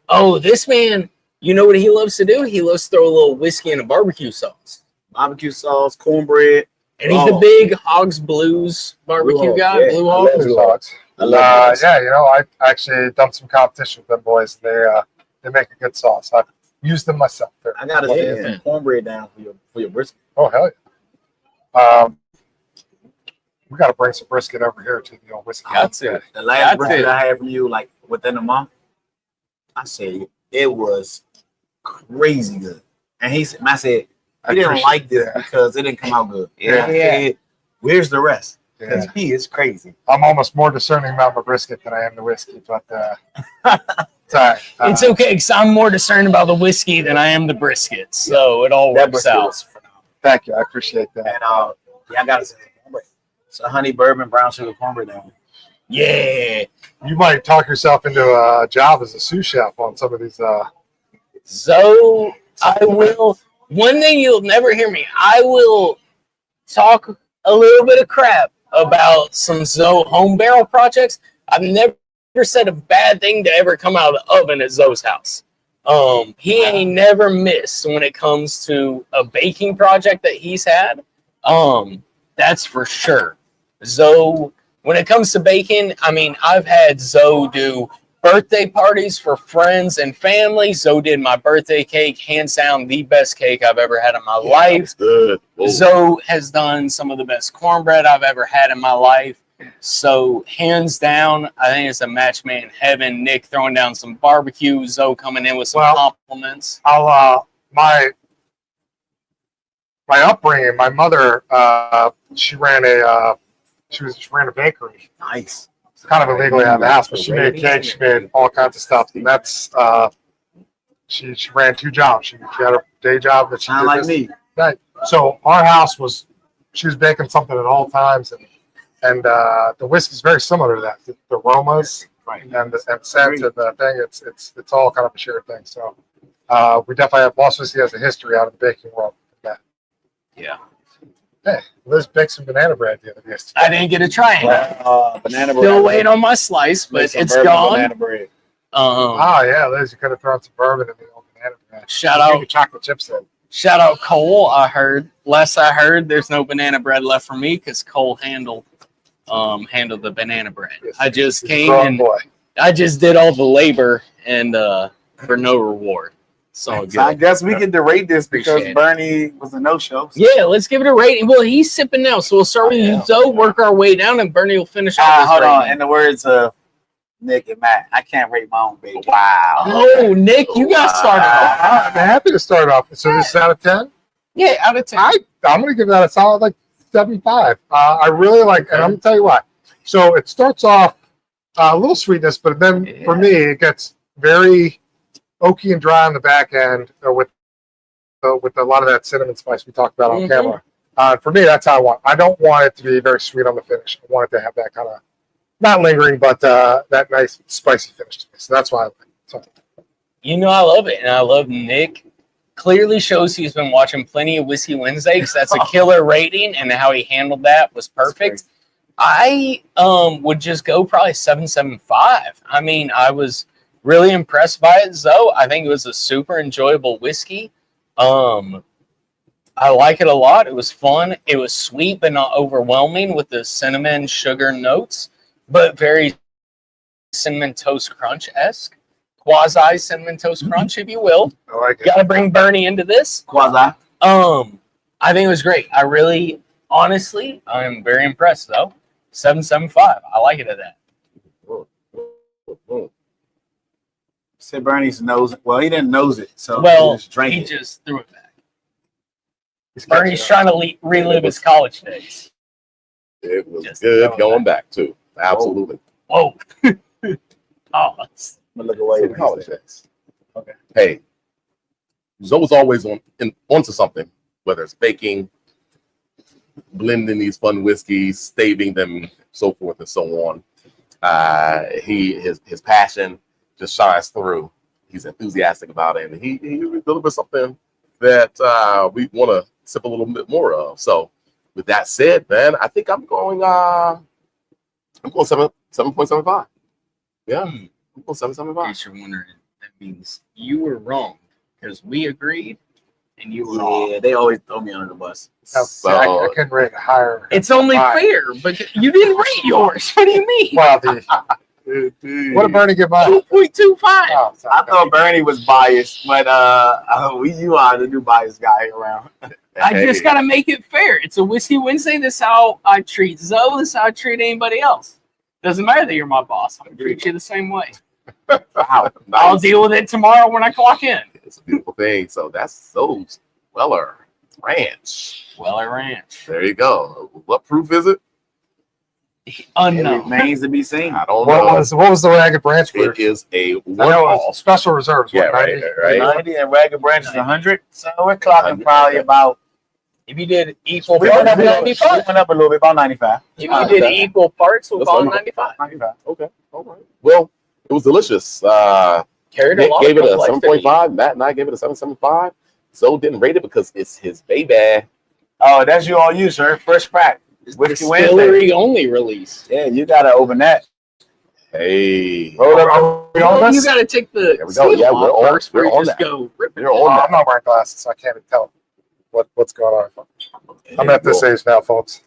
Oh, this man, you know what he loves to do? He loves to throw a little whiskey in a barbecue sauce. Barbecue sauce, cornbread. And he's a big Hogs Blues barbecue guy. Yeah. Blue I Hogs. love Blue Hogs. Yeah, you know, I actually done some competition with them boys. They make a good sauce. I've used them myself. I gotta send some cornbread down for your brisket. Oh hell yeah! We got to bring some brisket over here to the old whiskey. That's it. The last brisket I had from you, like within a month, I said it was crazy good. And I said he didn't like this because it didn't come out good. Yeah. Said, where's the rest? Because Yeah. he is crazy. I'm almost more discerning about my brisket than I am the whiskey, but it's all right. It's okay because I'm more discerning about the whiskey than I am the brisket. So it all That works brisket out. was phenomenal. Thank you. I appreciate that. And I gotta say cornbread. So honey bourbon brown sugar cornbread down. Yeah. You might talk yourself into a job as a sous chef on some of these. So I will. One thing you'll never hear me. I will talk a little bit of crap about some Zoe home barrel projects. I've never said a bad thing to ever come out of the oven at Zoe's house. He ain't never missed when it comes to a baking project that he's had. That's for sure. Zoe, when it comes to baking, I mean, I've had Zoe do birthday parties for friends and family. Zoe did my birthday cake, hands down the best cake I've ever had in my life. Good. Zoe has done some of the best cornbread I've ever had in my life. So hands down, I think it's a match made in heaven. Nick throwing down some barbecue, Zoe coming in with some compliments. My upbringing, my mother, she ran a bakery. Nice. Kind of illegally out of the house, but she made cakes, she made all kinds of stuff. And that's she ran two jobs. She had a day job that she Sound did like this. me. Right. So our house she was baking something at all times, and the whiskey's very similar to that. The aromas and the scent and the thing, it's all kind of a shared thing. So we definitely have Lost Whiskey has a history out of the baking world. Yeah. Hey, Liz baked some banana bread the other day. I didn't get to try it. Banana bread. Still waiting on my slice, but it's gone. Banana bread. Yeah, Liz, you could have thrown some bourbon in the old banana bread. Shout out. Maybe chocolate chips in. Shout out Cole. I heard. Last I heard, there's no banana bread left for me because Cole handled the banana bread. Yes, I just he's a came grown and boy. I just did all the labor and for no reward. So I guess we can derate this because Appreciate it. Bernie was a no-show. Yeah, let's give it a rating. Well, he's sipping now, so we'll start with you, Zoe, work our way down, and Bernie will finish off his Hold on. rating. In the words of Nick and Matt, I can't rate my own baby. Wow. Oh, Nick, you got started off. I'm happy to start off. So this is out of 10? Yeah, out of 10. I'm going to give that a solid 7.5. I really like, and I'm going to tell you why. So it starts off a little sweetness, but then for me, it gets very oaky and dry on the back end with a lot of that cinnamon spice we talked about on camera. For me, that's how I want. I don't want it to be very sweet on the finish. I want it to have that kind of not lingering, but that nice spicy finish to me. So that's why I like it. So, You know I love it, and I love Nick. Clearly shows he's been watching plenty of Whiskey Wednesday because that's a killer rating, and how he handled that was perfect. I would just go probably 7.75. I mean, I was really impressed by it, Zoe. I think it was a super enjoyable whiskey. I like it a lot. It was fun. It was sweet but not overwhelming with the cinnamon sugar notes, but very cinnamon toast crunch-esque. Quasi cinnamon toast crunch, if you will. I like it. Got to bring Bernie into this. Quasi. I think it was great. I really, honestly, I'm very impressed though. 7.75. I like it at that. Said Bernie's nose. Well, he didn't nose it, so Well, he just drank he it. just threw it back. Bernie's trying to relive his college days. It was Just good throw it going back too. Absolutely. Whoa. Oh, I'm gonna look away. Some college days. Okay. Hey, Zoe's always onto something, whether it's baking, blending these fun whiskeys, staving them, so forth and so on. His passion just shines through. He's enthusiastic about it, and he delivers something that we want to sip a little bit more of. So, with that said, man, I think I'm going 7.75. Yeah, I'm going 7.75. in case you're wondering, that means you were wrong because we agreed and you were wrong. Yeah, they always throw me under the bus. So, I couldn't rate it higher. It's only Fine. fair, but you didn't rate yours. What do you mean? Well, what did Bernie give mine? 2.25. Oh, I thought Bernie was biased, but you are the new biased guy around. I just got to make it fair. It's a Whiskey Wednesday. This is how I treat Zoe. This is how I treat anybody else. Doesn't matter that you're my boss. I'm going to treat you the same way. Wow, I'll nice. deal with it tomorrow when I clock in. It's a beautiful thing. So that's Zoe's Weller Ranch. Weller Ranch. There you go. What proof is it? It Unknown. remains to be seen. I don't What know. was the Ragged Branch proof? It is a I know one it was special reserves. Yeah, what, right, 90? right. 90 and Ragged Branch is 100. So we're clocking 100, probably okay. about. If you did equal We parts, went, up a little, we 95. went up a little bit, about 95. If you did equal parts, we'll That's call it fine. 95. 95. Okay. All right. Well, it was delicious. Carried a Nick lot gave of it a complexity. 7.5. Matt and I gave it a 7.75. Zoe didn't rate it because it's his baby. Oh, that's you all you, sir. First crack. Whiskey Wednesday. Distillery only release. Yeah, you gotta open that. Hey. Roll up. Are we on Well, you this? got to take the There we go. seal Yeah, off we're on- first. we're We're on just that. go rip it. You're on I'm that. not wearing glasses, so I can't even tell what's going on. I'm at this age now, folks.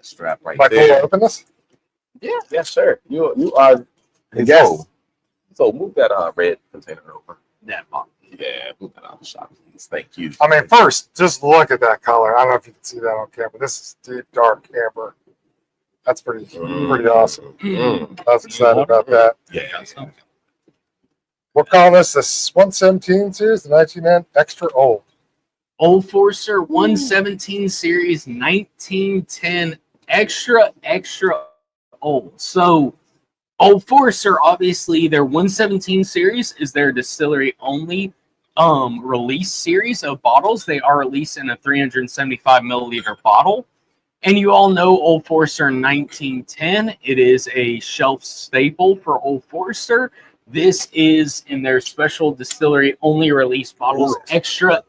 Strap right Am I cool to there. open this? Yes, sir. You are the And guest. so move that red container over. That box. Yeah, move that out of the shop, please. Thank you. I mean, first, just look at that color. I don't know if you can see that on camera. This is deep, dark amber. That's pretty awesome. I was excited about that. Yeah. We're calling this the 117 series, the 1910 Extra Old. Old Forester 117 series 1910 extra old. So Old Forester, obviously their 117 series is their distillery only release series of bottles. They are released in a 375 milliliter bottle. And you all know Old Forester 1910. It is a shelf staple for Old Forester. This is in their special distillery only release bottles, extra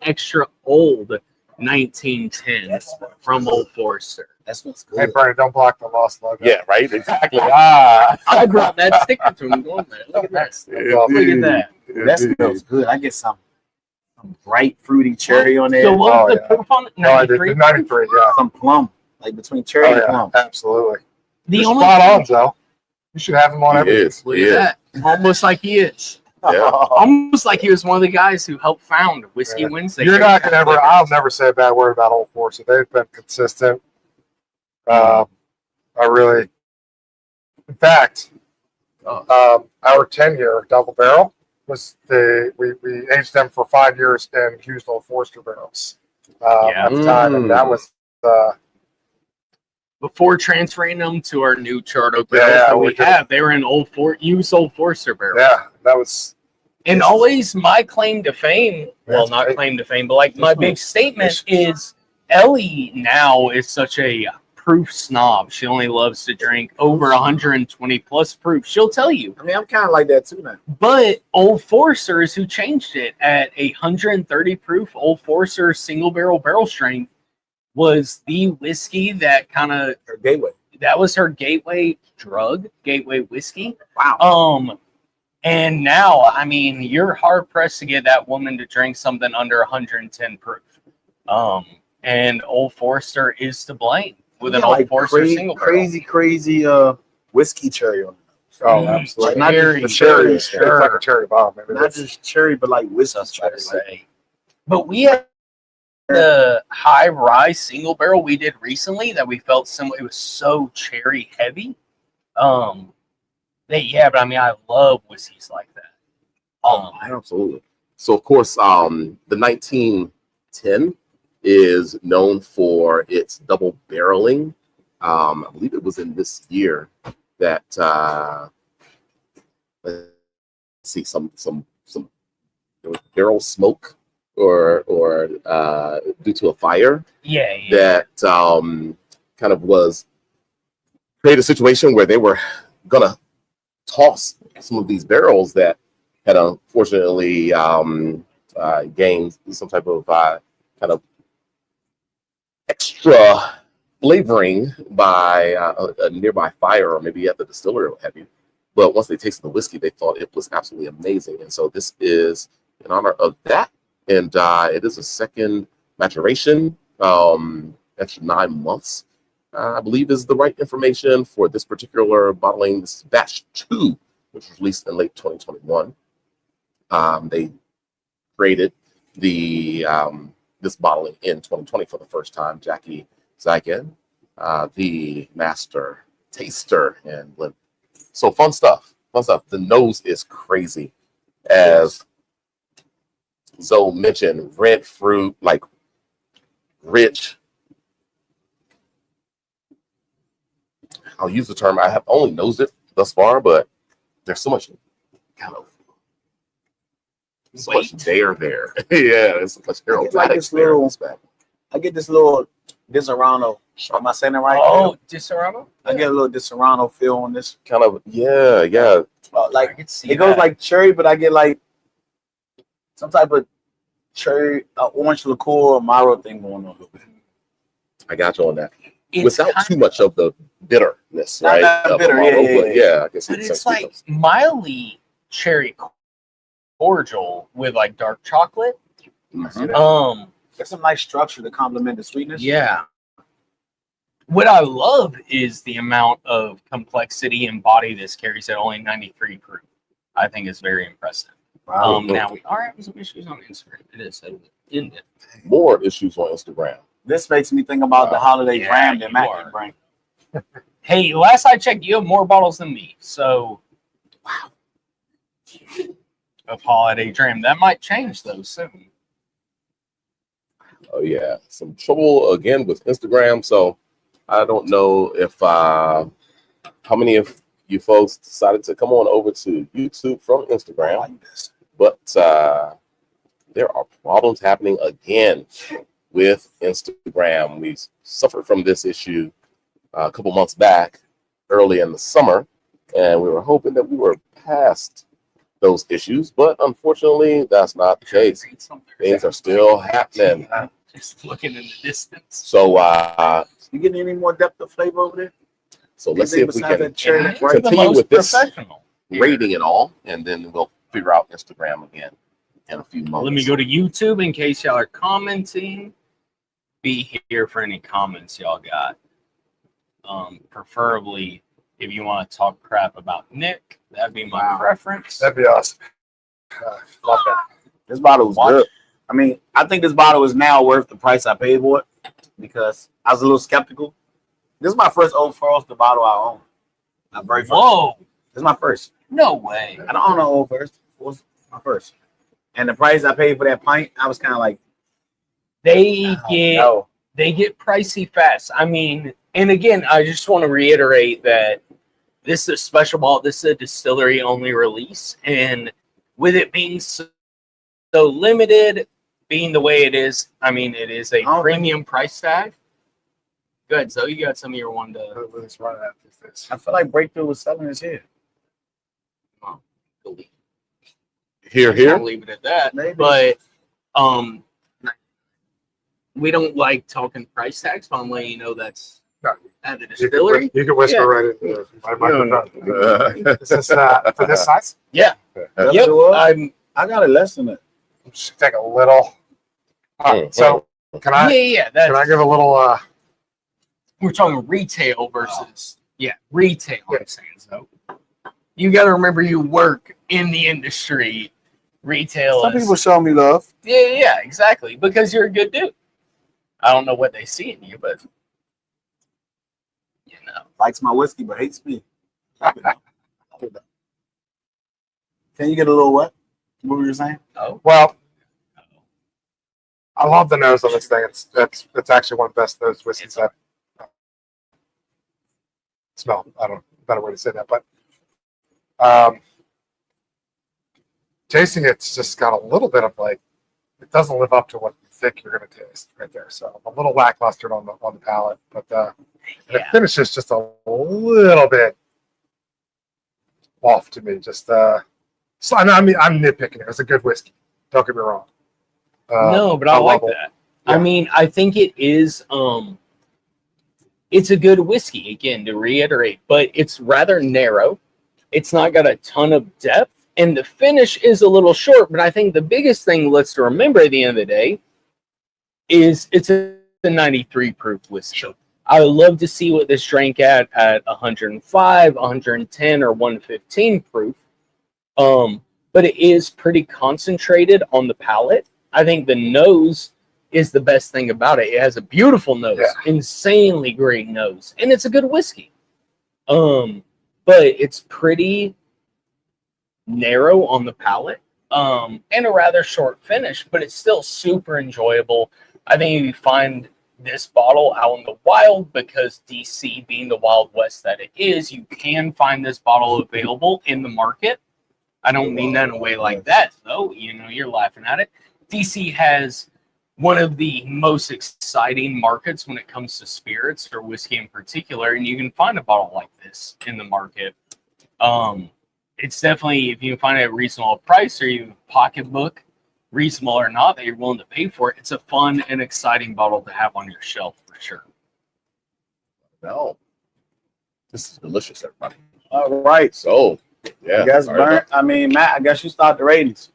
old 1910 from Old Forester. That's what's Hey, good. Bernie, don't block the Lost logo. Yeah, right? Exactly. I brought that sticker to him going there. Look at that. Look at that. That smells good. I get some bright fruity cherry on there. So what Oh, was the yeah. proof on it? No, I did. 93? 93, yeah. Some plum, like between cherry Oh, and yeah, plum. absolutely. The You're only spot on, Zoe. You should have him on He every. is. Look He at is. that. Almost like he is. Yeah. Almost like he was one of the guys who helped found Whiskey Yeah. Wednesday. You're not gonna ever. I'll never say a bad word about Old Forester. They've been consistent. I really, in fact, our 10-year double barrel was we aged them for 5 years in used Old Forester barrels Yeah. at the time, and that was Before transferring them to our new Chardo Yeah, barrels that we we did. have, they were in used Old Forester barrels. yeah, that was And always my claim to fame, well, That's not great. claim to fame, but like my big statement is Ellie now is such a proof snob. She only loves to drink over 120 plus proof. She'll tell you. I mean, I'm kind of like that too now. But Old Forester is who changed it at 130 proof. Old Forester single barrel strength was the whiskey that kind of Her gateway. that was her gateway drug, gateway whiskey. Wow. And now, I mean, you're hard pressed to get that woman to drink something under 110 proof. And Old Forester is to blame with an Yeah, Old like Forester single barrel. crazy whiskey cherry on it. oh, absolutely. Not just Cherry, the Cherry, cherry, it's like a cherry bomb. Maybe not just cherry, but like whiskey That's what I cherry. Like, say. But we have The High-Rye single barrel we did recently that we felt similar. It was so cherry heavy. But I mean, I love whiskeys like that. Absolutely. So of course, the 1910 is known for its double barreling. I believe it was in this year that let's see some there was barrel smoke or due to a fire. Yeah. That kind of was create a situation where they were gonna toss some of these barrels that had unfortunately gained some type of kind of extra flavoring by a nearby fire or maybe at the distillery or what have you. But once they tasted the whiskey, they thought it was absolutely amazing. And so this is in honor of that. And it is a second maturation, extra 9 months, I believe is the right information for this particular bottling. This is batch 2, which was released in late 2021. They created the this bottling in 2020 for the first time. Jackie Zykan, the master taster and blend. So fun stuff. The nose is crazy, as Zoe mentioned. Red fruit, like rich. I'll use the term. I have only nosed it thus far, but there's so much kind of much there. Yeah, there's so much aromatics there. I get this little Disaronno. Am I saying it right? Oh, Disaronno? I get a little Disaronno feel on this. Kind of, yeah. Like I could see it goes that. like cherry, but I get like some type of cherry, orange liqueur, or Maro thing going on a little bit. I got you on that. It's Without too much of the bitterness, Not right? that bitter, Yeah, I guess But it's like mildly cherry cordial with like dark chocolate. Mhm. There's some nice structure to complement the sweetness. Yeah. What I love is the amount of complexity and body this carries at only 93 proof. I think it's very impressive. Wow. Now we are having some issues on Instagram. It is in it. More issues on Instagram. This makes me think about the holiday yeah, dram that you Matt are. can bring. Hey, last I checked, you have more bottles than me. So, wow. Of holiday dram. That might change though soon. Oh yeah, some trouble again with Instagram. So I don't know if how many of you folks decided to come on over to YouTube from Instagram, but there are problems happening again with Instagram. We suffered from this issue a couple months back, early in the summer, and we were hoping that we were past those issues, but unfortunately, that's not the case. Things are still happening. Just looking in the distance. So, You getting any more depth of flavor over there? so let's see if we can Yeah, continue with this professional. rating and all, and then we'll figure out Instagram again in a few moments. Let me go to YouTube in case y'all are commenting. Be here for any comments y'all got. Preferably, if you want to talk crap about Nick, that'd be my preference. That'd be awesome. Love that. This bottle was good. I mean, I think this bottle is now worth the price I paid for it because I was a little skeptical. This is my first Old Forester bottle I own. My very first. Whoa! This is my first. No way. I don't own no Old Forester. It was my first. And the price I paid for that pint, I was kind of like, They get pricey fast. I mean, and again, I just want to reiterate that this is a special malt. This is a distillery only release, and with it being so limited, being the way it is, I mean, it is a premium price tag. Good. So you got some of your one to. I feel like Breakthrough was selling this here. Here. I'll leave it at that. Maybe. But we don't like talking price tags, but I'm letting you know that's at the distillery. You can whisper right into my microphone. Is this for this size? Yeah. That's Yep. what it was? I got it less than that. Just take a little. So can I? Yeah. Can I give a little? We're talking retail versus retail. I'm saying so. You got to remember, you work in the industry. Retail. Some people show me love. Yeah, exactly. Because you're a good dude. I don't know what they see in you, but you know. Likes my whiskey but hates me. Can you get a little what? What were you saying? Oh, Well, I love the nose on this thing. It's actually one of the best nose whiskeys I've smelled. I don't know a better way to say that, but tasting it's just got a little bit of like it doesn't live up to what you think you're going to taste right there. So a little lackluster on the palate, but the finish is just a little bit off to me. Just so, I mean, I'm nitpicking it. It's a good whiskey. Don't get me wrong. no, but I like that. Yeah. I mean, I think it is. It's a good whiskey, again, to reiterate, but it's rather narrow. It's not got a ton of depth, and the finish is a little short. But I think the biggest thing let's remember at the end of the day is it's a 93 proof whiskey. Sure. I would love to see what this drank at 105, 110, or 115 proof. But it is pretty concentrated on the palate. I think the nose is the best thing about it. It has a beautiful nose, insanely great nose, and it's a good whiskey. But it's pretty narrow on the palate, and a rather short finish, but it's still super enjoyable. I think if you find this bottle out in the wild, because DC being the Wild West that it is, you can find this bottle available in the market. I don't mean that in a way like that, though. You know, you're laughing at it. DC has one of the most exciting markets when it comes to spirits or whiskey in particular, and you can find a bottle like this in the market. It's definitely, if you can find it at a reasonable price or you pocketbook, reasonable or not, that you're willing to pay for it, it's a fun and exciting bottle to have on your shelf for sure. No, this is delicious, everybody. All right. So, yeah. You guys burnt. I mean, Matt, I guess you start the ratings.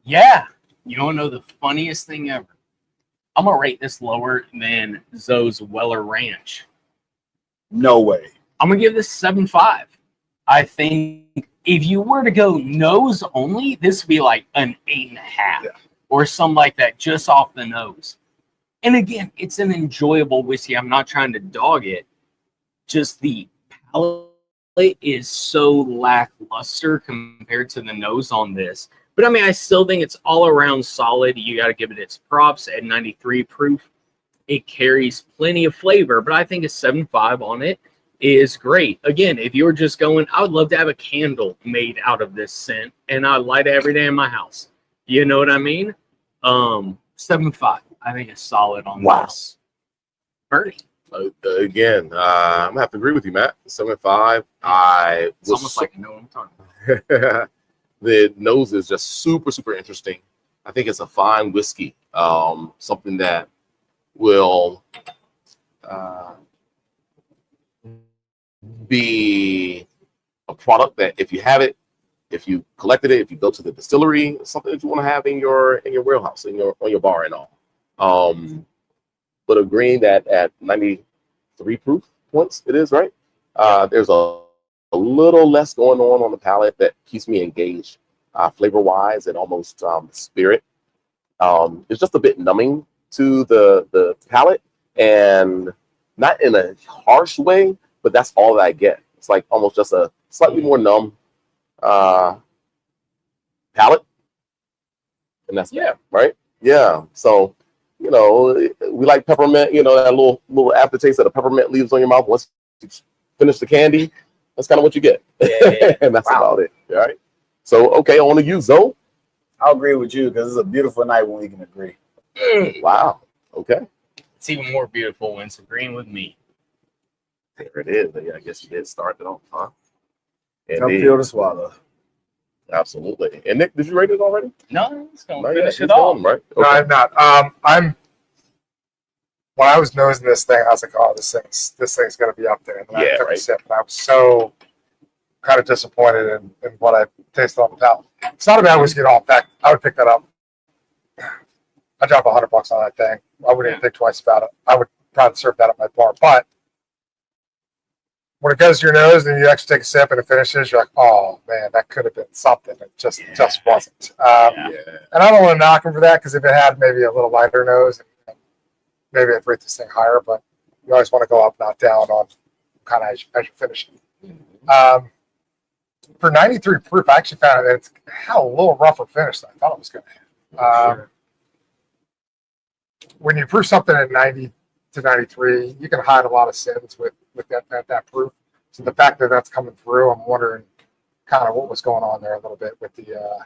Yeah. You want to know the funniest thing ever? I'm going to rate this lower than Zoe's Weller Ranch. No way. I'm going to give this 7.5. I think if you were to go nose only, this would be like an 8.5 or something like that, just off the nose. And again, it's an enjoyable whiskey. I'm not trying to dog it. Just the palate is so lackluster compared to the nose on this. But I mean, I still think it's all around solid. You got to give it its props at 93 proof. It carries plenty of flavor, but I think a 7.5 on it is great. Again, if you were just going, I would love to have a candle made out of this scent, and I light it every day in my house. You know what I mean? 7.5. I think it's solid on this. Bernie. Again, I'm gonna have to agree with you, Matt. 7.5. It's almost like I know what I'm talking about. The nose is just super, super interesting. I think it's a fine whiskey. Something that will be a product that if you have it, if you collected it, if you go to the distillery, it's something that you want to have in your warehouse, on your bar and all. But agreeing that at 93 proof points, it is right. There's a little less going on the palate that keeps me engaged, flavor wise and almost spirit. It's just a bit numbing to the palate, and not in a harsh way, but that's all that I get. It's like almost just a slightly more numb palate, and that's right. Yeah. So, you know, we like peppermint. You know, that little aftertaste that the peppermint leaves on your mouth once you finish the candy. That's kind of what you get, and that's about it. All right. So, okay, on to you, Zoe. I'll agree with you because it's a beautiful night when we can agree. Wow. Okay. It's even more beautiful when it's agreeing with me. There it is. Yeah, I guess you did start it off, huh? Don't feel to swallow. Absolutely. And Nick, did you rate it already? No, it's going to finish it off. Right? Okay. No, I'm not. When I was nosing this thing, I was like, "Oh, this thing's going to be up there." And then I took a sip, and I was so kind of disappointed in what I tasted on the palate. It's not a bad whiskey at all. In fact, I would pick that up. I'd drop $100 on that thing. I wouldn't even think twice about it. I would probably serve that at my bar. But when it goes to your nose and you actually take a sip and it finishes, you're like, oh man, that could have been something. It just wasn't. Yeah. And I don't want to knock him for that, because if it had maybe a little lighter nose, maybe I'd rate this thing higher. But you always want to go up, not down on kind of as you're finishing. For 93 proof, I actually found that it's had a little rougher finish than I thought it was going to have. When you proof something at 90 to 93, you can hide a lot of sins with that proof. So the fact that that's coming through, I'm wondering kind of what was going on there a little bit with the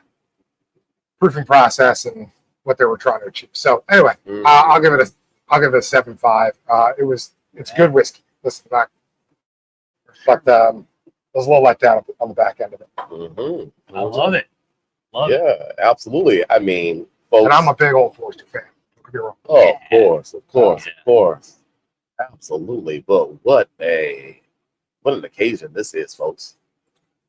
proofing process and what they were trying to achieve. So anyway, I'll give it a 7.5. It's good whiskey. Listen back, but I was a little let down on the back end of it. Mm-hmm. I love it. Yeah, absolutely. I mean, folks, And I'm a big Old Forester fan. Don't get me wrong. oh, of course. Absolutely. But what an occasion this is, folks.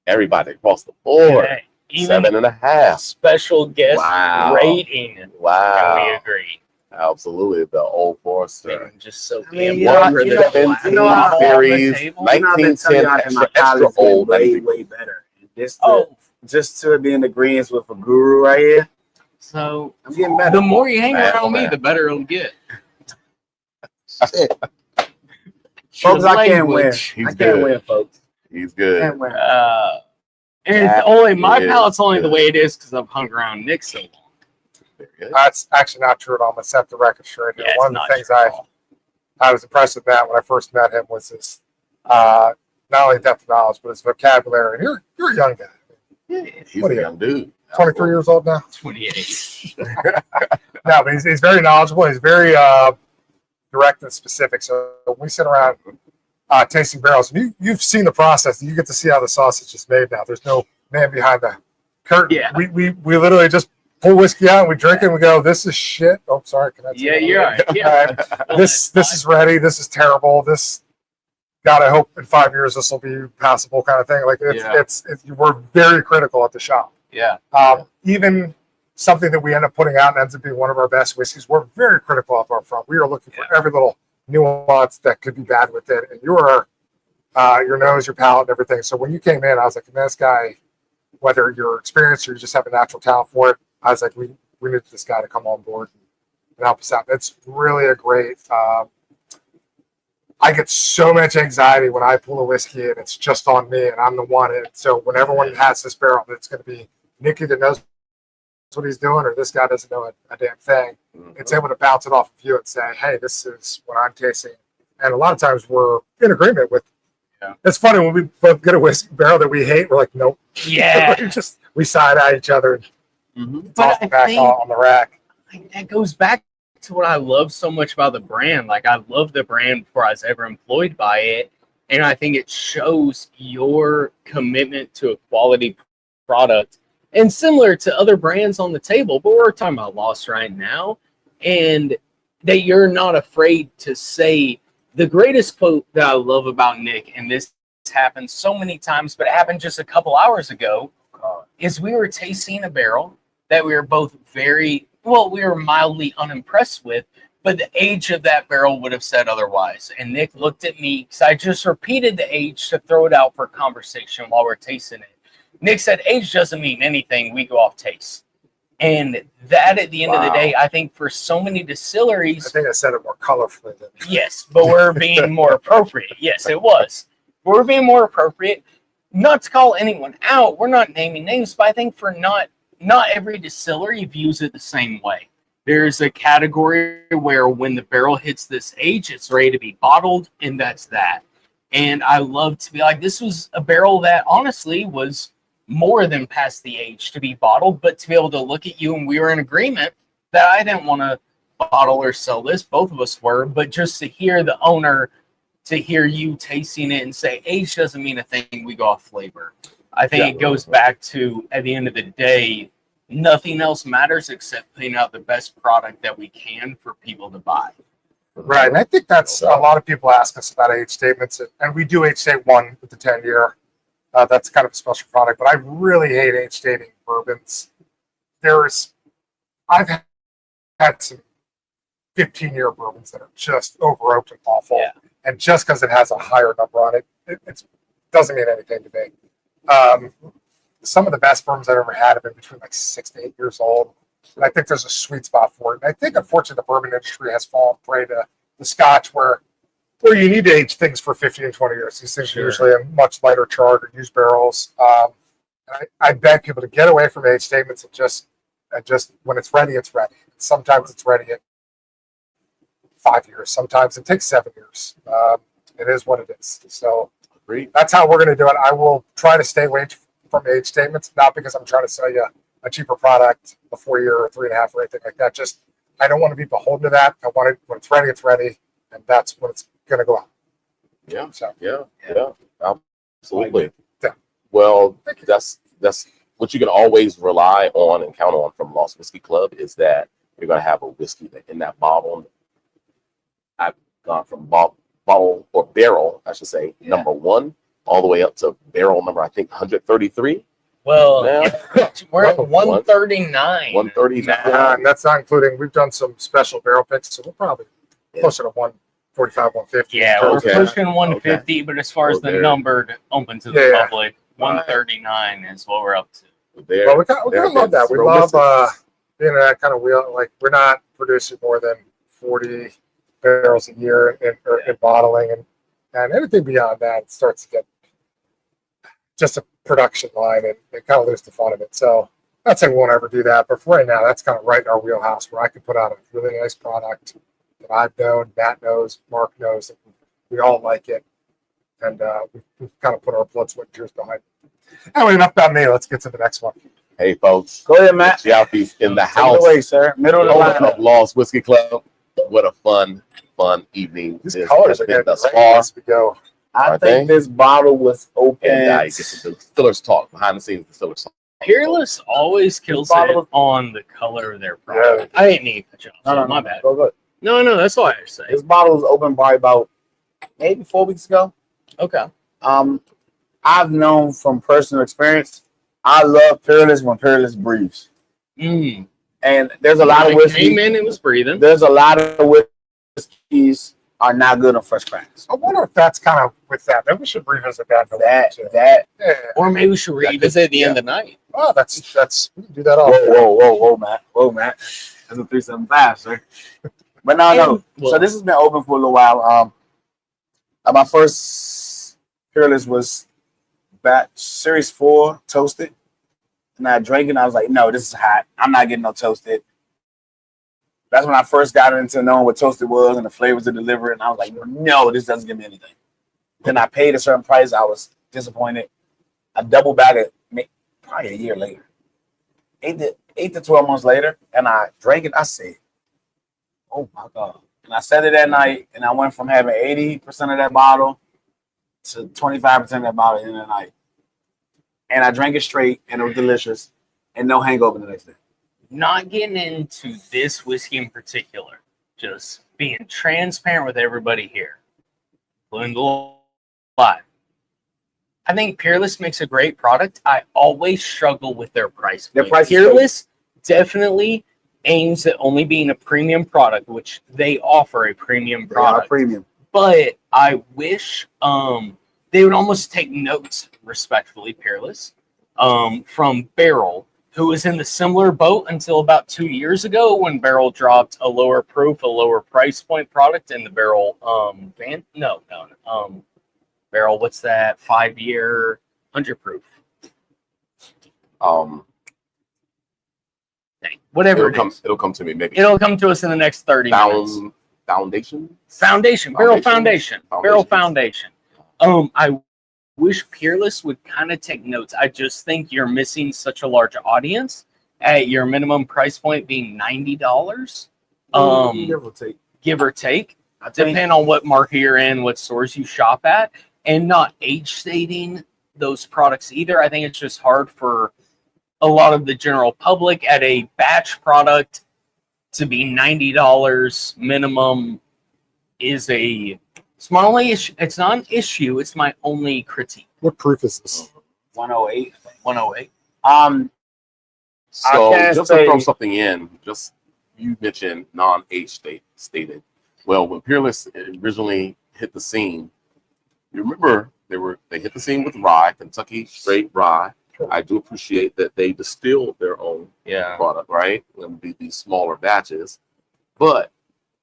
Everybody across the board. Yeah, even 7.5. special guest Wow. rating. Wow. And we agree. Absolutely. The Old Forester. And just so I mean, One you for the know, you know, I- series, I've been telling 1910 y'all that my extra palate's old. getting way better. Just to, Oh, just to be in agreement with a guru right here, so I'm getting better. the more you hang Man, around me, man. the better it'll get. Shit. Folks, I can't win. Language. He's I can't good. win, folks. He's good. Can't win. And it's That only my is palate's only the good. way it is because I've hung around Nick so long. Very good. That's actually not true at all. I'm going to set the record straight here. Yeah, One of the things I was impressed with Matt when I first met him was his not only depth of knowledge, but his vocabulary. And you're a young guy. He's What are a you? young dude. 23 years old now? 28. No, but he's very knowledgeable. He's very direct and specific. So when we sit around tasting barrels, and you've seen the process. You get to see how the sausage is made now. There's no man behind the curtain. Yeah. We literally just pull whiskey out and we drink it and we go, this is shit. Oh, sorry. Can I Yeah, you're right. Yeah. This is ready. This is terrible. This, God, I hope in 5 years this will be passable, kind of thing. Like it's we're very critical at the shop. Yeah. Even something that we end up putting out and ends up being one of our best whiskeys, we're very critical of our front. We are looking for every little nuance that could be bad with it, and your nose, your palate, and everything. So when you came in, I was like, man, this guy, whether you're experienced or you just have a natural talent for it, I was like, we need this guy to come on board and help us out. It's really a great. I get so much anxiety when I pull a whiskey and it's just on me and I'm the one. And so when everyone has this barrel, it's going to be Nicky that knows what he's doing, or this guy doesn't know a damn thing. It's able to bounce it off of you and say, hey, this is what I'm tasting. And a lot of times we're in agreement with. Yeah. It's funny when we both get a whiskey barrel that we hate. We're like, nope. Yeah. we side eye each other and toss But it back on the rack. that goes back to what I love so much about the brand. Like, I love the brand before I was ever employed by it. And I think it shows your commitment to a quality product. And similar to other brands on the table, but we're talking about Lost right now. And that you're not afraid to say the greatest quote that I love about Nick, and this happened so many times, but it happened just a couple hours ago, is we were tasting a barrel that we were both we were mildly unimpressed with, but the age of that barrel would have said otherwise. And Nick looked at me, because I just repeated the age to throw it out for conversation while we're tasting it. Nick said, age doesn't mean anything. We go off taste. And that, at the end of the day, I think for so many distilleries. I think I said it more colorfully than. Yes, but we're being more appropriate. Yes, it was. We're being more appropriate. Not to call anyone out. We're not naming names, but I think for not every distillery views it the same way. There's a category where when the barrel hits this age, it's ready to be bottled, and that's that. And I love to be like, this was a barrel that honestly was more than past the age to be bottled, but to be able to look at you and we were in agreement that I didn't want to bottle or sell this. Both of us were, but just to hear the owner, to hear you tasting it and say age doesn't mean a thing, we go off flavor. I think it goes back to, at the end of the day, nothing else matters except putting out the best product that we can for people to buy. Right, and I think that's a lot of people ask us about age statements, and we do age state one with the 10-year. That's kind of a special product, but I really hate age stating bourbons. I've had some 15-year bourbons that are just over oaked and awful, and just because it has a higher number on it it doesn't mean anything to me. Some of the best bourbons I've ever had have been between like 6 to 8 years old. And I think there's a sweet spot for it. And I think, unfortunately, the bourbon industry has fallen prey to the Scotch where you need to age things for 15 and 20 years. These things are usually a much lighter charred or used barrels. And I beg people to get away from age statements and just when it's ready, it's ready. Sometimes it's ready at 5 years. Sometimes it takes 7 years. It is what it is. So that's how we're going to do it. I will try to stay away from age statements, not because I'm trying to sell you a cheaper product, a 4 year or 3.5 or anything like that. Just, I don't want to be beholden to that. I want it when it's ready, it's ready. And that's when it's going to go out. Yeah. So, Yeah. Absolutely. Yeah. Well, that's what you can always rely on and count on from Lost Whiskey Club is that you're going to have a whiskey that in that bottle. I've gone from bottle or barrel, I should say, number 1 all the way up to barrel number, I think, 133. Well, Now, we're at 139. 139. yeah, and that's not including, we've done some special barrel picks, so we're probably closer to 145, 150. Yeah, Okay. we're pushing 150, but as far as the numbered open to the public, 139 is what we're up to. Well, we kind of love that. We love being in that kind of wheel. Like, we're not producing more than 40 barrels a year in bottling, and anything beyond that starts to get just a production line, and it kind of loses the fun of it. So, not saying we won't ever do that, but for right now, that's kind of right in our wheelhouse where I can put out a really nice product that I've known, Matt knows, Mark knows, that we all like it, and we've kind of put our blood, sweat, and tears behind it. Anyway, enough about me. Let's get to the next one. Hey, folks. Go ahead, Matt. Cioffi's in the Take it house. away, sir. Middle of the line. Of Lost Whiskey Club. What a fun evening These this colors has are been getting thus great far. as we go. I think this bottle was open. And I get to the distillers talk behind the scenes. Distillers talk. Peerless always kills it on the color of their product. I didn't need to cut you off, so my bad. Go good. No, that's all I have to say. This bottle was opened by about maybe 4 weeks ago. Okay. I've known from personal experience, I love Peerless when Peerless breathes. And there's a lot of whiskey. Came in, it was breathing. There's a lot of whiskeys are not good on fresh cracks. I wonder if that's kind of with that. Maybe we should revisit that. Yeah. Or maybe we should revisit at the end of the night. Oh, that's we can do that all. Whoa, Matt. That's a 375, sir. But no. So this has been open for a little while. My first Peerless was batch Series 4 toasted. And I drank it and I was like, no, this is hot. I'm not getting no toasted. That's when I first got into knowing what toasted was and the flavors it delivered. And I was like, no, this doesn't give me anything. Then I paid a certain price. I was disappointed. I double bagged it probably a year later. 8 to 12 months later. And I drank it. I said, oh my God. And I said it that night. And I went from having 80% of that bottle to 25% of that bottle in the night. And I drank it straight and it was delicious and no hangover the next day. Not getting into this whiskey in particular, just being transparent with everybody here, including the live. I think Peerless makes a great product. I always struggle with their price. Peerless definitely aims at only being a premium product, which they offer a premium product. Premium. But I wish they would almost take notes, respectfully, Peerless, from Barrel, who was in the similar boat until about 2 years ago when Barrel dropped a lower proof, a lower price point product in the Barrel Barrel, what's that? 5-year 100 proof. Whatever it'll come to me. Maybe it'll come to us in the next 30 minutes. Barrel Foundation. I wish Peerless would kind of take notes. I just think you're missing such a large audience at your minimum price point being $90. Give or take. Depending on what market you're in, what stores you shop at, and not age stating those products either. I think it's just hard for a lot of the general public at a batch product to be $90 minimum is it's my only issue. It's not an issue. It's my only critique. What proof is this? 108. 108. So just to throw something in, you mentioned non-age stated. Well, when Peerless originally hit the scene, you remember they hit the scene with rye, Kentucky straight rye. I do appreciate that they distilled their own product, right? And these smaller batches, but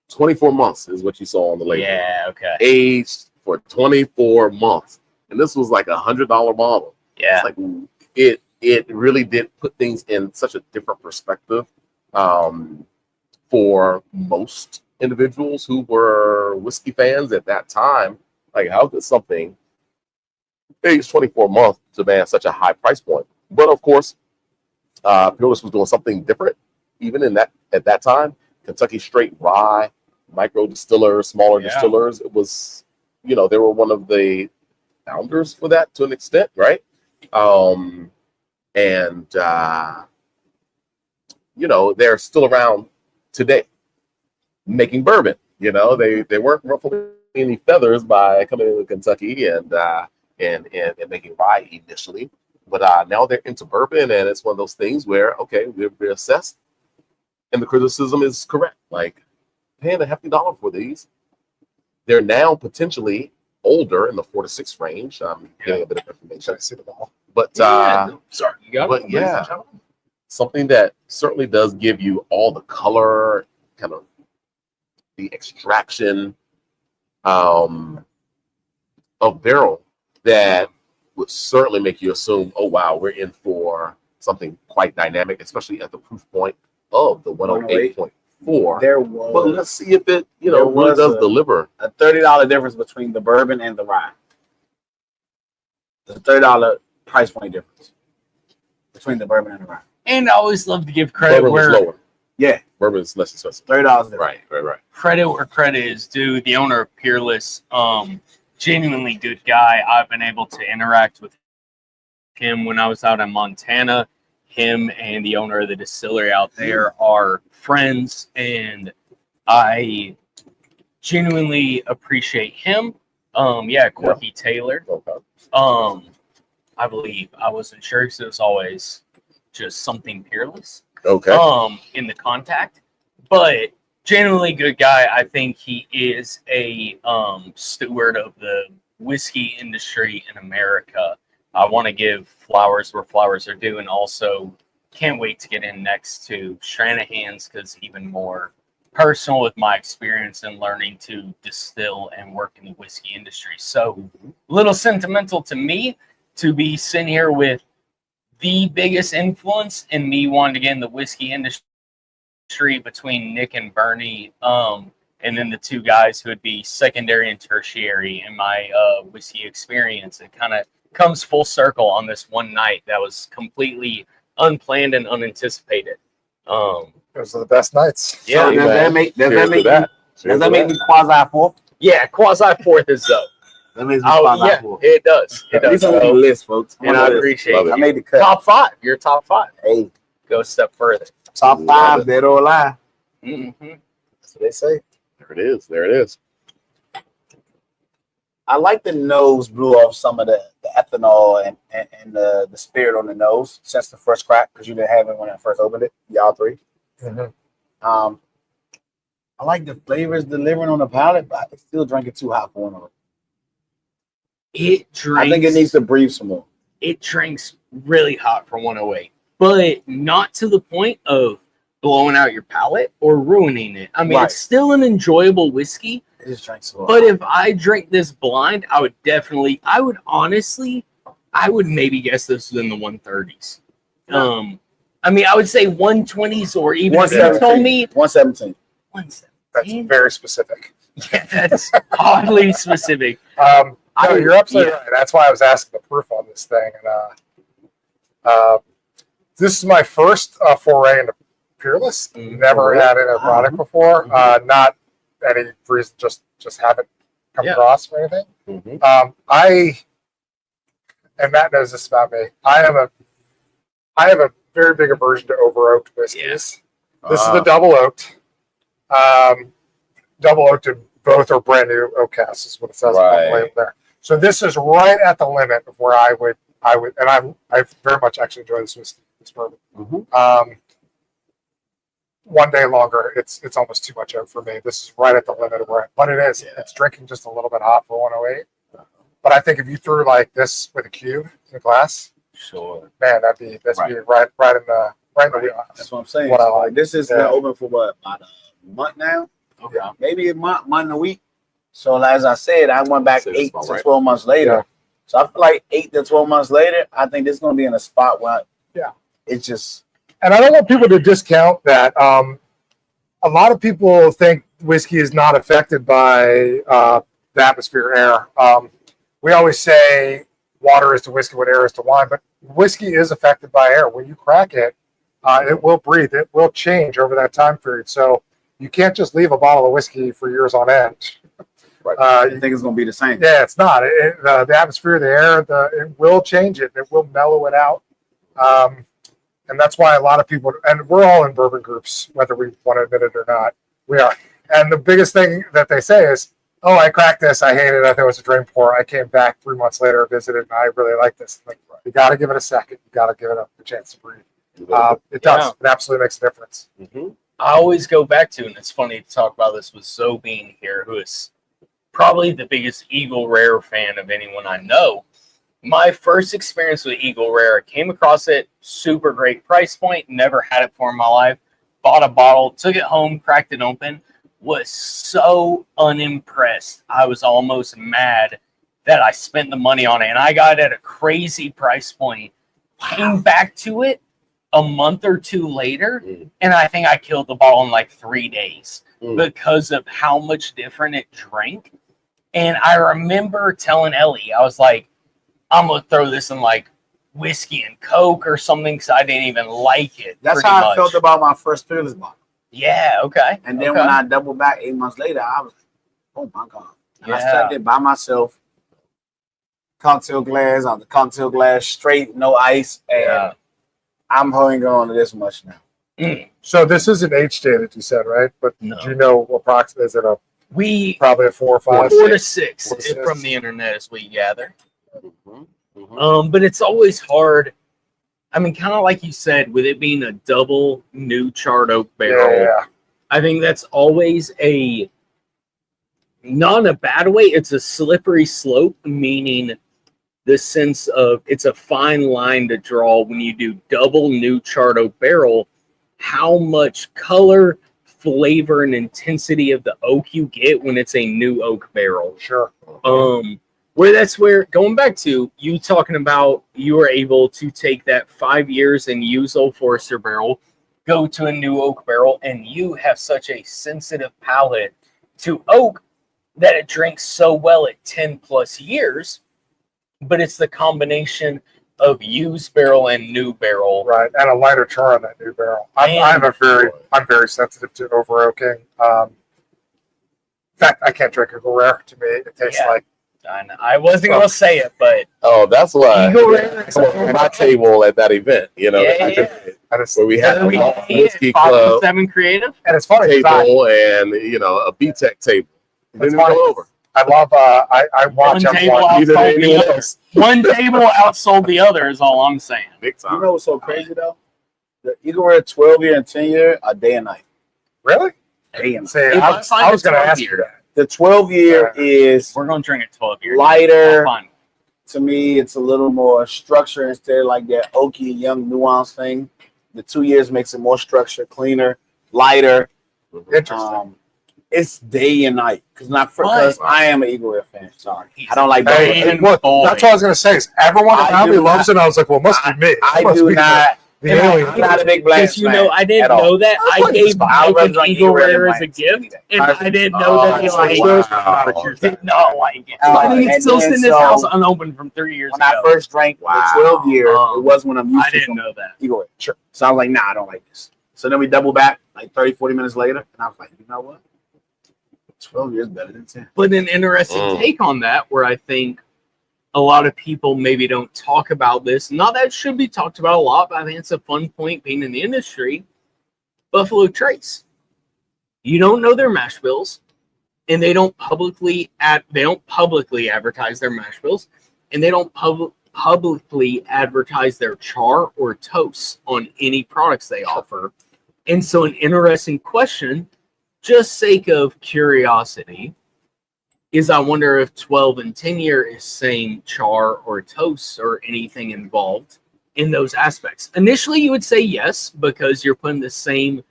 24 months is what you saw on the label. Yeah, okay. Aged for 24 months, and this was like $100 bottle. Yeah, It's like it really did put things in such a different perspective for most individuals who were whiskey fans at that time. Like, how could something aged 24 months demand such a high price point? But of course, Peerless was doing something different even at that time. Kentucky straight rye, micro distillers, smaller distillers. It was, they were one of the founders for that to an extent, right? They're still around today making bourbon. They weren't ruffling any feathers by coming into Kentucky and making rye initially, but now they're into bourbon, and it's one of those things where we're assessed, and the criticism is correct. Like, paying a hefty dollar for these, they're now potentially older in the 4 to 6 range. I'm getting a bit of information. I see them all, but sorry, you got it. Yeah, something that certainly does give you all the color, kind of the extraction of barrel that would certainly make you assume, oh wow, we're in for something quite dynamic, especially at the proof point of the 108.4. There was, but let's see if it really does deliver. A $30 difference between the bourbon and the rye. The $30 price point difference between the bourbon and the rye. And I always love to give credit Bourbon was where lower. Yeah, Bourbon is less expensive. $30. Right. credit where credit is due. The owner of Peerless, genuinely good guy. I've been able to interact with him when I was out in Montana. Him and the owner of the distillery out there are friends, and I genuinely appreciate him. Corky Taylor. Okay. I believe, I wasn't sure because it was always just something Peerless. Okay. In the contact, but genuinely good guy. I think he is a steward of the whiskey industry in America. I want to give flowers where flowers are due, and also can't wait to get in next to Stranahan's because even more personal with my experience in learning to distill and work in the whiskey industry. So a little sentimental to me to be sitting here with the biggest influence in me wanting to get in the whiskey industry between Nick and Bernie, and then the two guys who would be secondary and tertiary in my whiskey experience. It kind of comes full circle on this one night that was completely unplanned and unanticipated. Those are the best nights. Yeah, So does that make me quasi fourth? yeah, quasi fourth is though. That makes me quasi fourth. It does. It At least does. I'm on the list, folks. And I appreciate Love it. I made the cut. Top 5. You're top 5. Hey, Go a step further. top 5, dead or alive. Mm-hmm. That's what they say. There it is. I like the nose blew off some of the ethanol and the spirit on the nose since the first crack, because you didn't have it when I first opened it, y'all three. Mm-hmm. I like the flavors delivering on the palate, but I still drink it too hot for one of them. It drinks. I think it needs to breathe some more. It drinks really hot for 108, but not to the point of blowing out your palate or ruining it. I mean, Right. It's still an enjoyable whiskey, It just drinks so but hot. if I drink this blind, I would maybe guess this was in the 130s. I would say 120s, or even if you told me 117. 117. That's very specific. Yeah, that's oddly specific. No, you're absolutely right. That's why I was asking the proof on this thing. And this is my first foray into Peerless. Never had it in a product before. Not any reason, just haven't come across or anything. Mm-hmm. And Matt knows this about me. I have a very big aversion to over oaked whiskeys. This is the double oaked. Double oaked, and both are brand new oak casks, is what it says on the label there. So this is right at the limit of where I would, and I very much actually enjoy this whiskey, this bourbon. Mm-hmm. One day longer, it's almost too much oak for me. This is right at the limit of where, but it is. It's drinking just a little bit hot for 108. But I think if you threw like this with a cube in a glass, Sure. man, that'd be right in the wheelhouse. That's what I'm saying. What I So, like. this has been open for what, about a month now? Okay. Maybe a month and a week. So as I said, I went back So that's 8 about to right. 12 months later. Yeah. So I feel like 8 to 12 months later, I think this is going to be in a spot where it's just. And I don't want people to discount that. A lot of people think whiskey is not affected by the atmosphere, air. We always say water is to whiskey what air is to wine, but whiskey is affected by air. When you crack it, it will breathe. It will change over that time period. So you can't just leave a bottle of whiskey for years on end. Right. I think it's going to be the same. Yeah, it's not. The atmosphere, the air, it will change it. It will mellow it out. And that's why a lot of people, and we're all in bourbon groups, whether we want to admit it or not, we are. And the biggest thing that they say is, oh, I cracked this. I hated it. I thought it was a drain pour. I came back 3 months later, visited, and I really like this. Like, you got to give it a second. You got to give it a chance to breathe. It does. Yeah. It absolutely makes a difference. Mm-hmm. I always go back to, and it's funny to talk about this with Zoe being here, who is probably the biggest Eagle Rare fan of anyone I know. My first experience with Eagle Rare, came across it, super great price point, never had it before in my life, bought a bottle, took it home, cracked it open, was so unimpressed. I was almost mad that I spent the money on it, and I got it at a crazy price point. Came back to it a month or two later, and I think I killed the bottle in like 3 days because of how much different it drank. And I remember telling Ellie, I was like, I'm going to throw this in like whiskey and Coke or something because I didn't even like it. That's how I felt about my first Peerless bottle. Yeah, okay. And then when I doubled back 8 months later, I was like, oh my God. And I sat there by myself, cocktail glass on the cocktail glass, straight, no ice. And I'm holding on to this much now. So this isn't age dated, you said, right? But do you know approximately, is it probably a 4 or 5? 4 to 6 from the internet as we gather. But it's always hard. I mean, kind of like you said, with it being a double new charred oak barrel, I think that's always not in a bad way. It's a slippery slope, meaning the sense of it's a fine line to draw when you do double new charred oak barrel, how much color, flavor, and intensity of the oak you get when it's a new oak barrel. Sure. Where going back to you talking about you were able to take that 5 years and use Old Forester barrel, go to a new oak barrel, and you have such a sensitive palate to oak that it drinks so well at 10 plus years, but it's the combination of used barrel and new barrel. Right, and a lighter char on that new barrel. I'm very sensitive to over oaking. In fact, I can't drink Eagle Rare. To me, it tastes like. I wasn't going to say it, but that's why Eagle Rare is on my table at that event, where we had the Lost Whiskey Club 7 creative, and it's funny table and a B-Tech table. Didn't go over. I love. I watch one table outsold the other. One table outsold the other is all I'm saying. You know what's so crazy though? The Eagle Rare 12-year and 10-year are day and night. Really? Day and night. See, I was going to ask you that. The 12-year is we're going to drink a 12-year lighter. To me, it's a little more structure instead of like that oaky young nuance thing. The 2 years makes it more structured, cleaner, lighter. Interesting. It's day and night because I am an Eagle Rare fan. Sorry, I don't like. That's what I was going to say. Is everyone around me loves it? And I was like, well, it must be me. I do not. I'm not a big Blast fan. I didn't know that. I gave Mike an Eagle Rare as a gift, and I didn't know that he did not like it. I think it's still sitting in his house unopened from 3 years ago. When I first drank the 12-year, it was when I'm used I didn't know that. Eagle Rare. Sure. So I was like, nah, I don't like this. So then we double back like 30, 40 minutes later, and I was like, you know what? 12 years better than 10. But an interesting take on that, where I think a lot of people maybe don't talk about this. Not that it should be talked about a lot, but I think it's a fun point being in the industry. Buffalo Trace. You don't know their mash bills, and they don't publicly advertise their mash bills, and they don't publicly advertise their char or toast on any products they offer. And so an interesting question, just sake of curiosity, is I wonder if 12 and 10 year is same char or toast or anything involved in those aspects. Initially, you would say yes, because you're putting the same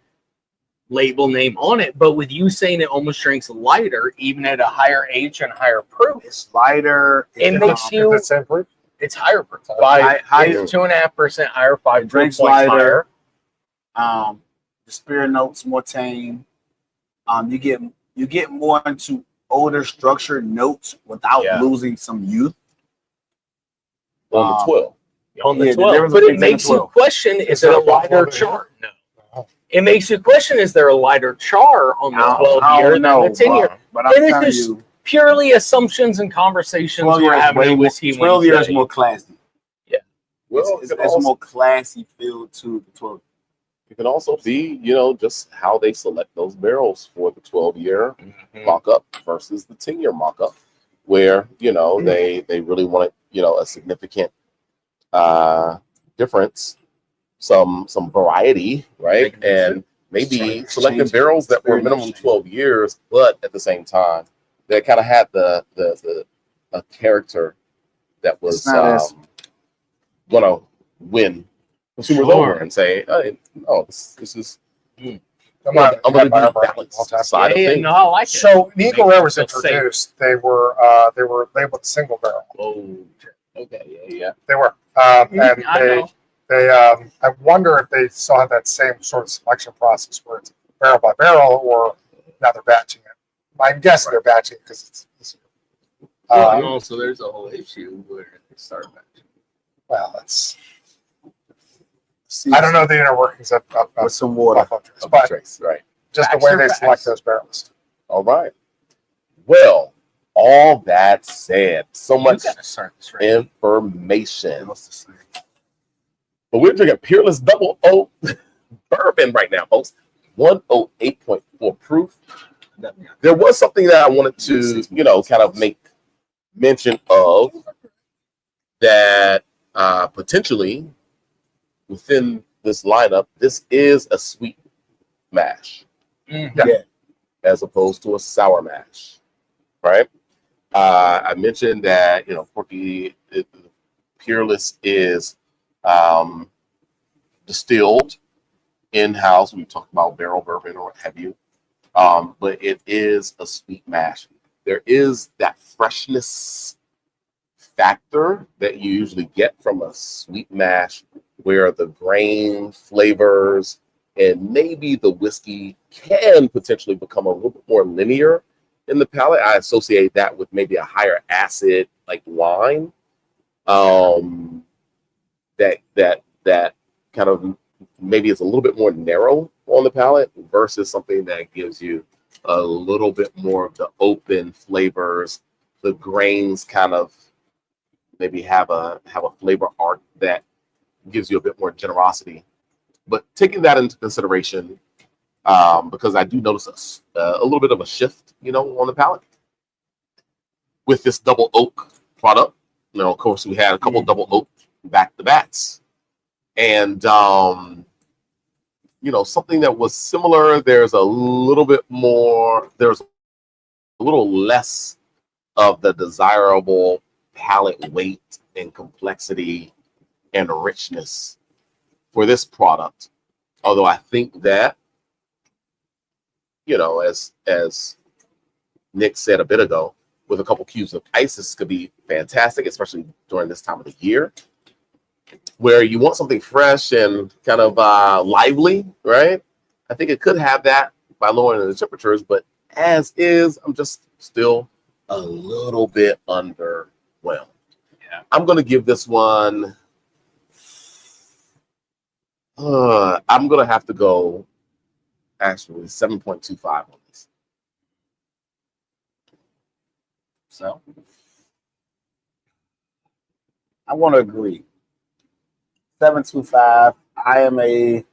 label name on it. But with you saying it almost drinks lighter, even at a higher age and higher proof, It's lighter. It makes you- If it's same proof. it's higher proof. High- It's 2.5% higher, 5 It drinks points lighter. higher. The spirit notes more tame. You get more into older structured notes without Yeah. losing some youth. On the 12. On the Yeah, the 12. difference But between it 10 and makes you 12. question, is Is it there a a bottle lighter of it? char? No. Oh. It makes you question, is there a lighter char on the 12 I year don't than know, the 10 year? but I'm And it's telling just you, purely assumptions and conversations 12 we're years having way in more, Whiskey 12 years Wednesday. more classy. Well, It's a more classy feel to the 12. it can also be, just how they select those barrels for the 12-year Mhm. mock-up versus the 10-year mock-up, where, they really wanted, a significant difference, some variety, right? And maybe Change- selecting change- barrels that were experience minimum change. 12 years, but at the same time, that kind of had a character that was It's not as- gonna win consumers Sure. over and say, hey, no, this is I'm I'm not- gonna do the I'm not- balance side of Yeah, things. no, I like it. So when Eagle Makes Rare me was feel safe. introduced, they were labeled single barrel. Oh, okay, yeah. They were, and I know. they I wonder if they still have that same sort of selection process where it's barrel by barrel, or now they're batching it. I'm guessing they're batching it because it's easier. Well, and also there's a whole issue where they start back. Well, that's I don't know the inner workings of With some water. Buffalo Trace, Of the but trace, right. just the Facts way are they facts. select those barrels. All right. Well, all that said, so much You gotta start this right. information. But we're drinking Peerless Double Oak Bourbon right now, folks. 108.4 proof. There was something that I wanted to, kind of make mention of that potentially within this lineup, this is a sweet mash Mhm. as opposed to a sour mash, right? I mentioned that, Peerless is distilled in-house. We talked about barrel bourbon or what have you. But it is a sweet mash. There is that freshness factor that you usually get from a sweet mash, where the grain flavors and maybe the whiskey can potentially become a little bit more linear in the palate. I associate that with maybe a higher acid like wine. That kind of maybe is a little bit more narrow on the palate versus something that gives you a little bit more of the open flavors. The grains kind of maybe have a flavor arc that gives you a bit more generosity. But taking that into consideration, because I do notice a little bit of a shift, on the palate with this double oak product. Of course, we had a couple double oak back to backs, and something that was similar. There's a little bit more. There's a little less of the desirable palate weight and complexity and richness for this product. Although I think that, as Nick said a bit ago, with a couple cubes of ice, this could be fantastic, especially during this time of the year, where you want something fresh and kind of lively, right? I think it could have that by lowering the temperatures, but as is, I'm just still a little bit underwhelmed. Yeah. I'm going to give this one, I'm going to have to go actually 7.25 on this. So I want to agree. 725. I am a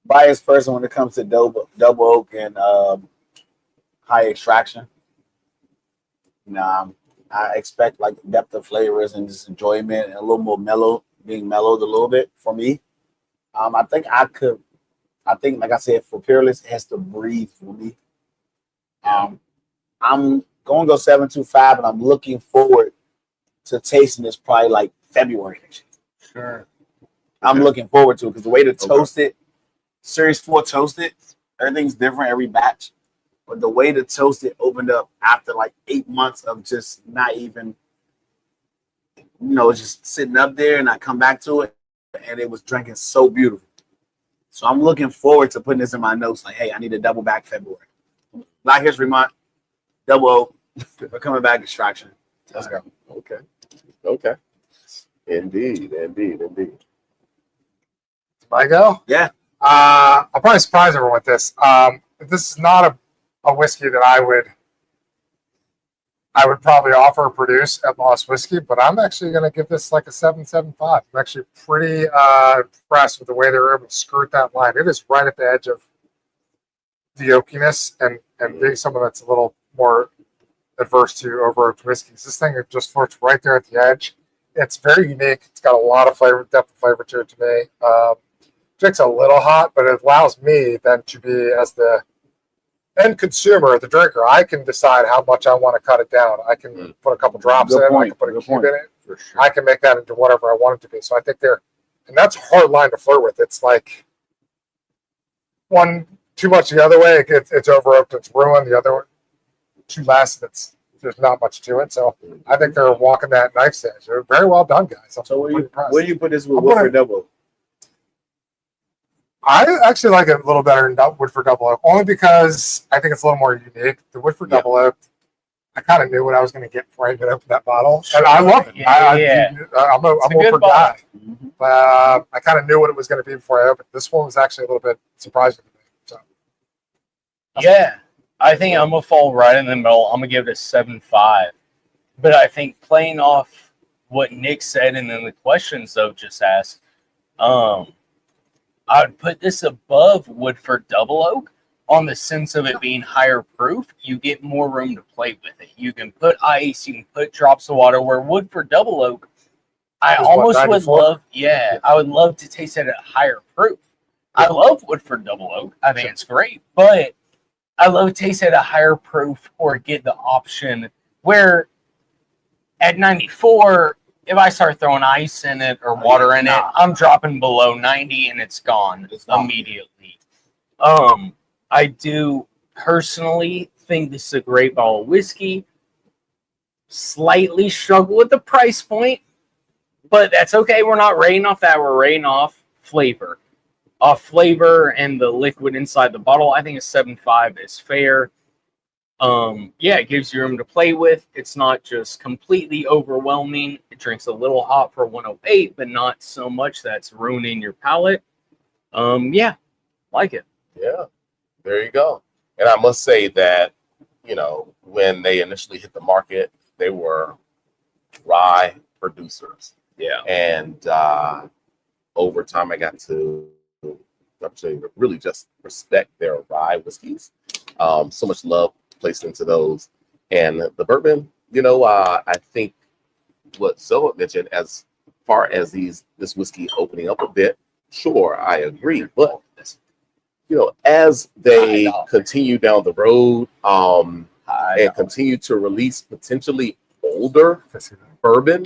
biased person when it comes to double oak and high extraction. I expect like depth of flavors and just enjoyment and a little more mellow, being mellowed a little bit for me. I think like I said, for Peerless, it has to breathe for me. I'm going to go 725, and I'm looking forward to tasting this probably like February. Sure. I'm looking forward to it because the way to toast it, Series 4 toasted, everything's different every batch. But the way to toast it opened up after like 8 months of just not even, just sitting up there, and I come back to it, and it was drinking so beautiful. So I'm looking forward to putting this in my notes. Like, hey, I need a double back February. Black History Month, double oak. We're coming back extraction. Let's go. Okay. Indeed. I go? Yeah. I'll probably surprise everyone with this. This is not a whiskey that I would probably offer or produce at Lost Whiskey, but I'm actually going to give this like a 7.75. I'm actually pretty impressed with the way they were able to skirt that line. It is right at the edge of the oakiness and being someone that's a little more adverse to over-oaked whiskeys. This thing just floats right there at the edge. It's very unique. It's got a lot of flavor, depth of flavor to it to me. Drinks a little hot, but it allows me then to be, as the end consumer, the drinker, I can decide how much I want to cut it down. I can put a couple drops in. I can put a cube in it. For sure. I can make that into whatever I want it to be. So I think and that's a hard line to flirt with. It's like one too much the other way, it's over-oaked, it's ruined. The other one too less, there's not much to it. So I think they're walking that knife's edge. They're very well done, guys. I'm So pretty impressed. where do you put this with Woodford Double? I actually like it a little better than Woodford Double Oak, only because I think it's a little more unique. The Woodford Double Oak, I kind of knew what I was going to get before I even opened that bottle, and I love it. I'm a Woodford guy, but I kind of knew what it was going to be before I opened. This one was actually a little bit surprising to me. So, yeah, I think I'm gonna fall right in the middle. I'm gonna give it a 7.5, but I think playing off what Nick said and then the questions though just asked, I would put this above Woodford Double Oak on the sense of it being higher proof. You get more room to play with it. You can put ice, you can put drops of water, where Woodford Double Oak, I would love to taste it at a higher proof. I love Woodford Double Oak. I think it's great, but I love to taste it at a higher proof or get the option where at 94, if I start throwing ice in it or water in it, I'm dropping below 90 and it's gone immediately. I do personally think this is a great bottle of whiskey. Slightly struggle with the price point, but that's okay. We're not rating off that. We're rating off flavor. Off flavor and the liquid inside the bottle, I think a 7.5 is fair. It gives you room to play with. It's not just completely overwhelming. It drinks a little hot for 108, but not so much that's ruining your palate. Like it. Yeah, there you go. And I must say that, when they initially hit the market, they were rye producers. Yeah. And over time, I got to really just respect their rye whiskeys. So much love placed into those. And the bourbon, I think what Zoe mentioned as far as this whiskey opening up a bit, sure, I agree. But, as they continue down the road and continue to release potentially older bourbon,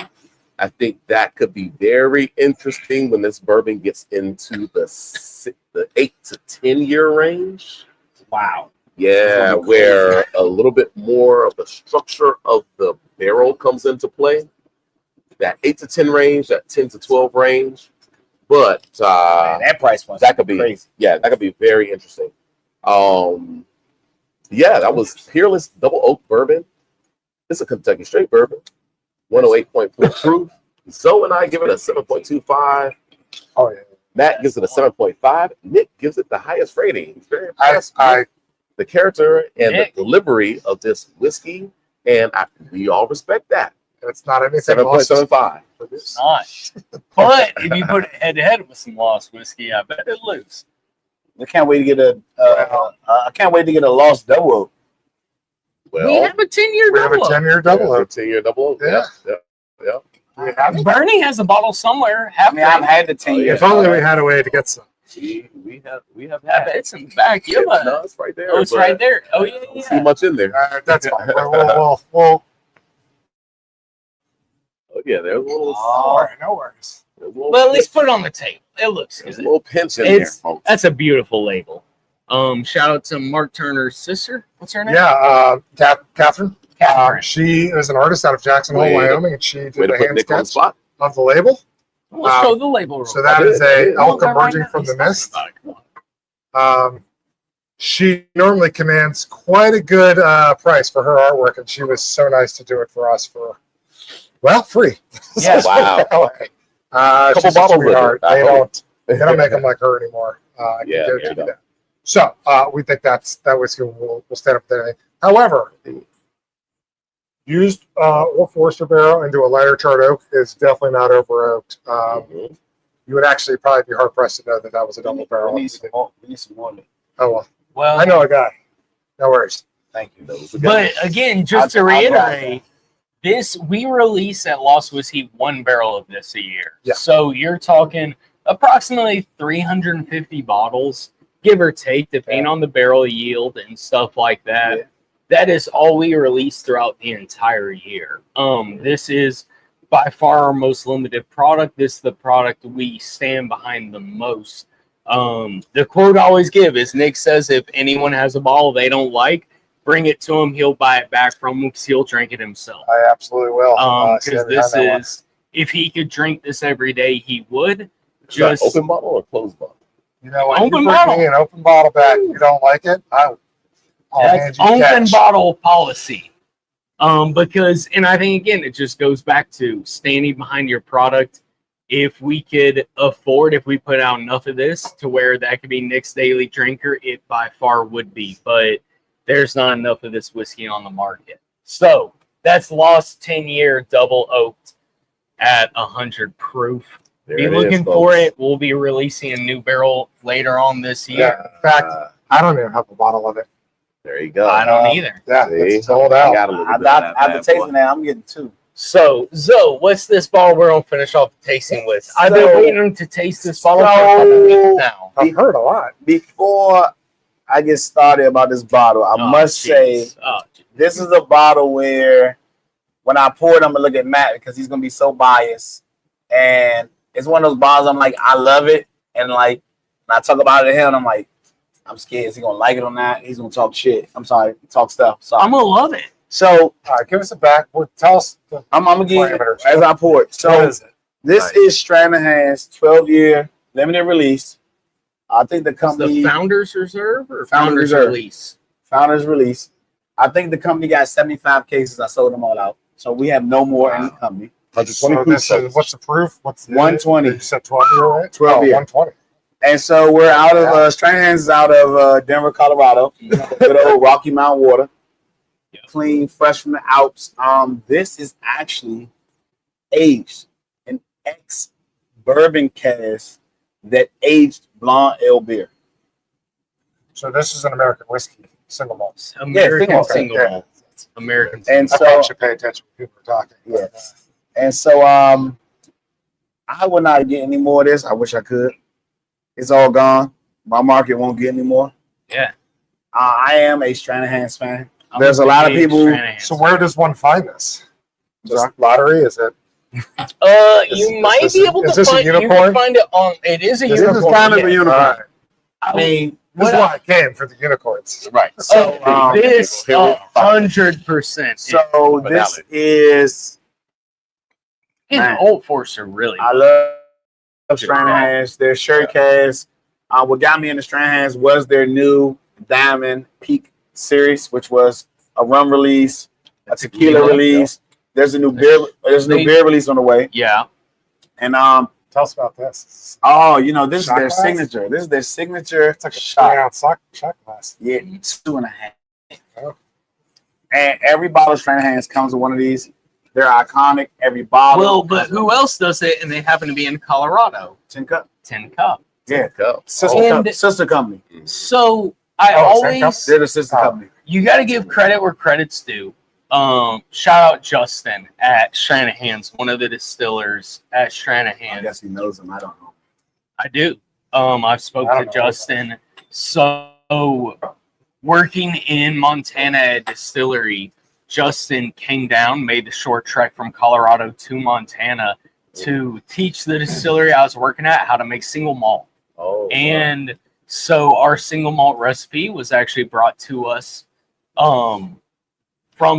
I think that could be very interesting when this bourbon gets into the 8 to 10 year range. Wow. Yeah, where a little bit more of the structure of the barrel comes into play. That 8 to 10 range, that 10 to 12 range. But that price point, that could be crazy. Yeah, that could be very interesting. That was Peerless Double Oak Bourbon. It's a Kentucky straight bourbon, 108.4 proof. Zoe and I give it a 7.25. Oh yeah. Matt gives it a 7.5. Nick gives it the highest rating. He's very impressed with the character and the delivery of this whiskey, and we all respect that. It's not anything 7.75. It's not. But if you put it head to head with some Lost Whiskey, I bet it lose. I can't wait to get a Lost Double Oak. Well, we have a 10-year We have a 10-year double oak. 10-year double oak. Yeah. Bernie has a bottle somewhere. I've had the 10 years. If only we had a way to get some. We We have I bet it's in the back. You have No, a, it's right there. oh, it's but right there. Oh, yeah, I don't yeah. see much in there. That's fine. Oh, yeah, there's a little. All right, no worries. There's a little Well, at least pinch- put it on the table. It looks there's a good. little pinch in there, It's folks. That's a beautiful label. Shout out to Mark Turner's sister. What's her name? Yeah, Catherine. Catherine. She is an artist out of Jackson Hole, Way to- Wyoming, and she did Way to the put hand Nick on the sketch spot. of the label. Let's show the label. Real So quick. that is a Well, elk emerging from the He's mist. talking about it. Come on. She normally commands quite a good price for her artwork, and she was so nice to do it for us for, well, free. Yeah. Wow. She's Couple a bottles with sweetheart. it, I hope. They don't make them like her anymore. I can Yeah, guarantee there you you go. that. So we think that whiskey will stand up with anything. However, used Old Forester barrel into a lighter charred oak is definitely not over oaked. Mhm. You would actually probably be hard pressed to know that that was a double barrel. We need some more. We need some more. Oh well, Well, I know a guy. No worries. Thank you. That was the guy. but again, just to I'll buy reiterate, this we release at Lost Whiskey 1 barrel of this a year. Yeah. So you're talking approximately 350 bottles, give or take, depending on the barrel yield and stuff like that. Yeah. That is all we release throughout the entire year. This is by far our most limited product. This is the product we stand behind the most. The quote I always give is Nick says if anyone has a bottle they don't like, bring it to him. He'll buy it back from him because he'll drink it himself. I absolutely will. Because this is, if he could drink this every day, he would. Is that Just open bottle or closed bottle? You know what? Open You bring bottle. me an open bottle back. You don't like it? I'll hand that's you open cash. bottle policy. Because, and I think again, it just goes back to standing behind your product. If we could afford, if we put out enough of this to where that could be Nick's daily drinker, it by far would be. But there's not enough of this whiskey on the market. So that's Lost 10-year double oaked at 100 proof. There Be it looking is, for folks. it. We'll be releasing a new barrel later on this year. Yeah. In fact, I don't even have a bottle of it. There you go. I don't either. Yeah, See? it's sold I out. got a little bit of After that bad tasting boy. that, I'm getting two. So, Zoe, what's this bottle we're gonna finish off the tasting with? I've So- been waiting to taste this bottle for a couple weeks now. I've heard a lot. Before I get started about this bottle, I Oh, must say jeez. Oh, this is a bottle where when I pour it, I'm gonna look at Matt because he's gonna be so biased. And it's one of those bottles I'm like, I love it. And like when I talk about it to him, I'm like, I'm scared. Is he gonna like it or not? He's gonna talk shit. I'm sorry, talk stuff. Sorry. I'm gonna love it. So All right, give us a back. Tell us the I'm gonna give you parameters. as I pour it. What So is it? this Nice. is Stranahan's 12-year limited release. I think the Is company the Founders Reserve or Founders Founders Reserve. Release? founders release. I think the company got 75 cases. I sold them all out. So we have no more in the company. 120 So proof, this folks. is, what's the proof? What's the 120. You said 12 year, right? 12 year. 120. And so we're out of Stranahan's is out of Denver, Colorado. Good old Rocky Mountain water. Yeah. Clean, fresh from the Alps. This is actually aged an ex-bourbon cask that aged blonde ale beer. So this is an American whiskey, single malt. American single malt. single Yeah. malt. American And I so probably should pay attention when people are talking. Yes. And so I will not get any more of this. I wish I could. It's all gone. My market won't get any more. Yeah. I am a Stranahan's fan. I'm There's a lot of big people- Stranahan. So where does one find this? Just- Lottery? Is it? You might is be this- able is to this a find. You unicorn? can find it on. It is a This is unicorn. kind of a yeah. unicorn. All right. I mean, This is What why I came for the unicorns. Right. So this Here we are. 100%. so this is And man. Old Forester really. I love Stranahan's. Their sherry cast. What got me into Stranahan's was their new Diamond Peak series, which was a rum release, a tequila Tequila, release. There's a new beer. There's a new beer release on the way. Yeah. And Tell us about this. oh, you know, this is Shot their glass? signature. This is their signature. It's like a shot. 3-ounce shot glass. Yeah, 2.5. Oh. And every bottle of Stranahan's comes with one of these. They're iconic. Every bottle. Well, but who else does it? And they happen to be in Colorado. 10 Cup. 10 Cup. Yeah. Go. Sister And- cup. Sister company. So I Oh, 10 Cup? always, They're the sister Oh. company. you got to give credit where credit's due. Shout out Justin at Stranahan's, one of the distillers at I Stranahan. guess he knows them. I don't know. I do. I've spoke to Justin. So working in Montana at distillery, Justin came down, made the short trek from Colorado to Montana to teach the distillery I was working at how to make single malt. Oh, And so our single malt recipe was actually brought to us from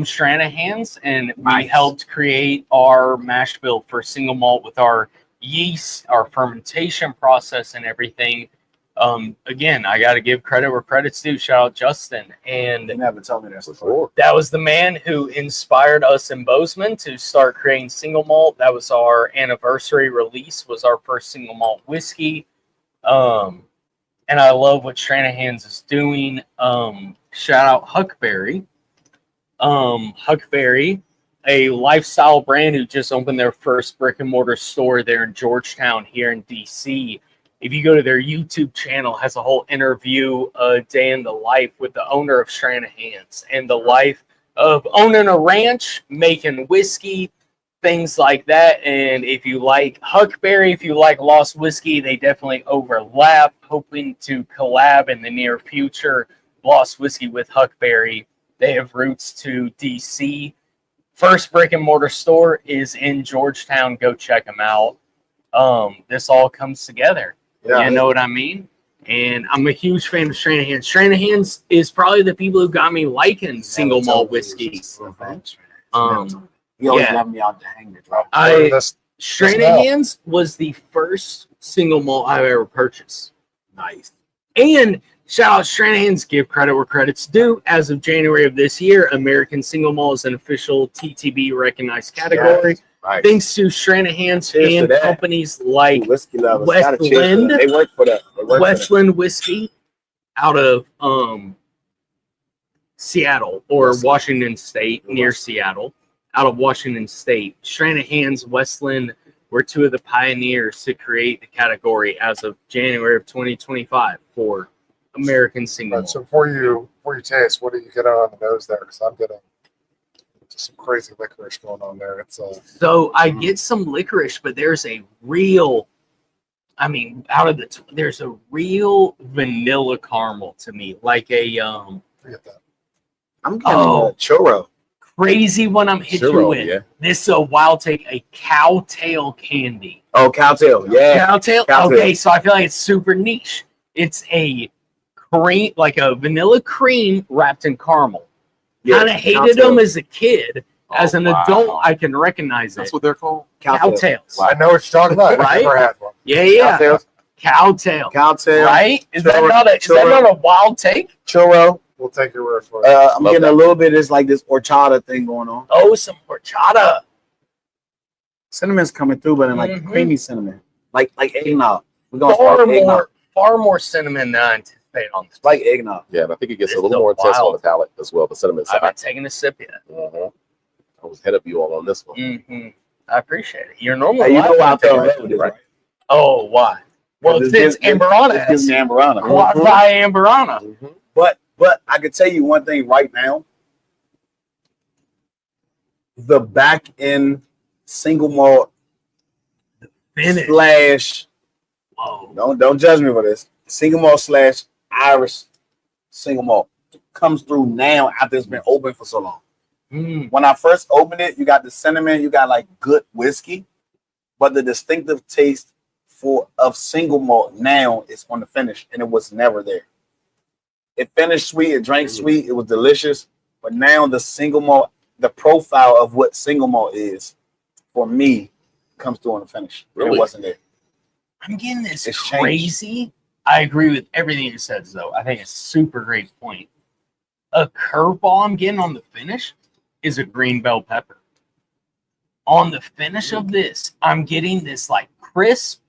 Stranahan's, and we helped create our mash bill for single malt with our yeast, our fermentation process, and everything. Again, I got to give credit where credit's due. Shout out Justin. And You never told me that. sure. that was the man who inspired us in Bozeman to start creating single malt. That was our anniversary release, was our first single malt whiskey. And I love what Stranahan's is doing. Shout out Huckberry. Huckberry, a lifestyle brand who just opened their first brick and mortar store there in Georgetown here in DC. If you go to their YouTube channel, has a whole interview, a day in the life with the owner of Stranahan's and the life of owning a ranch, making whiskey, things like that. And if you like Huckberry, if you like Lost Whiskey, they definitely overlap. Hoping to collab in the near future. Lost Whiskey with Huckberry. They have roots to DC. First brick and mortar store is in Georgetown. Go check them out. This all comes together. Yeah. You know what I mean? And I'm a huge fan of Stranahan. Stranahan's is probably the people who got me liking single malt whiskeys. He always Yeah. left me out to hang the drop. Stranahan's was the first single malt I've ever purchased. Nice. And shout out Stranahan's, give credit where credit's due. As of January of this year, American single malt is an official TTB recognized category. Right. Thanks to Stranahan's Cheers to and that. companies like Whiskey lovers. Gotta cheers to Westland. that. They work for that. They work for that. Westland Whiskey out of Seattle or Washington State, near Seattle, out of Washington State. Stranahan's, Westland were two of the pioneers to create the category as of January of 2025 for American single malt. So before you taste, what do you get on the nose there? Because I'm getting just some crazy licorice going on there. It's So I get some licorice, but there's a real, I mean, there's a real vanilla caramel to me, like a forget that. I'm getting a churro. crazy one I'm hitting you Churro, with. yeah. This is a wild take, a cowtail candy. Oh, cowtail. Yeah. Cowtail? Cowtail. Okay, so I feel like it's super niche. It's a cream, like a vanilla cream wrapped in caramel. Yeah, Kind of hated cowtail. them as a kid. As an wow. adult, I can recognize That's it. what they're called? Cowtails. I know what you're talking about. Right? I've never had one. Yeah. Cowtails. Cowtail. Cowtail. Right? Is that Churro. not a wild take? Churro. We'll take your word for it. I'm Love getting that. a little bit of this like this horchata thing going on. Oh, some horchata. Cinnamon's coming through, but in like Mhm. creamy cinnamon, like eggnog. We're gonna start eggnog. Far more cinnamon than I anticipated on this. It's like eggnog. Yeah, and I think it gets It's a little still more intense on wild. the palate as well. The cinnamon I side. haven't taken a sip yet. Mhm. I was ahead of you all on this one. Mm-hmm. I appreciate it. You're normally Hey, you know laughing why I'm at the feeling right- bad with this, right? right? Oh, why? Well, This it's gives- Amberana. This gives me Amberana. Quasi Amberana. Mhm. But I can tell you one thing right now. The back end single malt Finish. slash Whoa. don't judge me for this. Single malt slash Irish single malt comes through now after it's been open for so long. Mm. When I first opened it, you got the cinnamon, you got like good whiskey, but the distinctive taste of single malt now is on the finish, and it was never there. It finished sweet, it drank sweet, it was delicious, but now the single malt, the profile of what single malt is for me comes through on the finish. Really? It wasn't there. I'm getting this It's changed. crazy. I agree with everything you said, though. I think it's a super great point. A curveball I'm getting on the finish is a green bell pepper. On the finish of this, I'm getting this like crisp,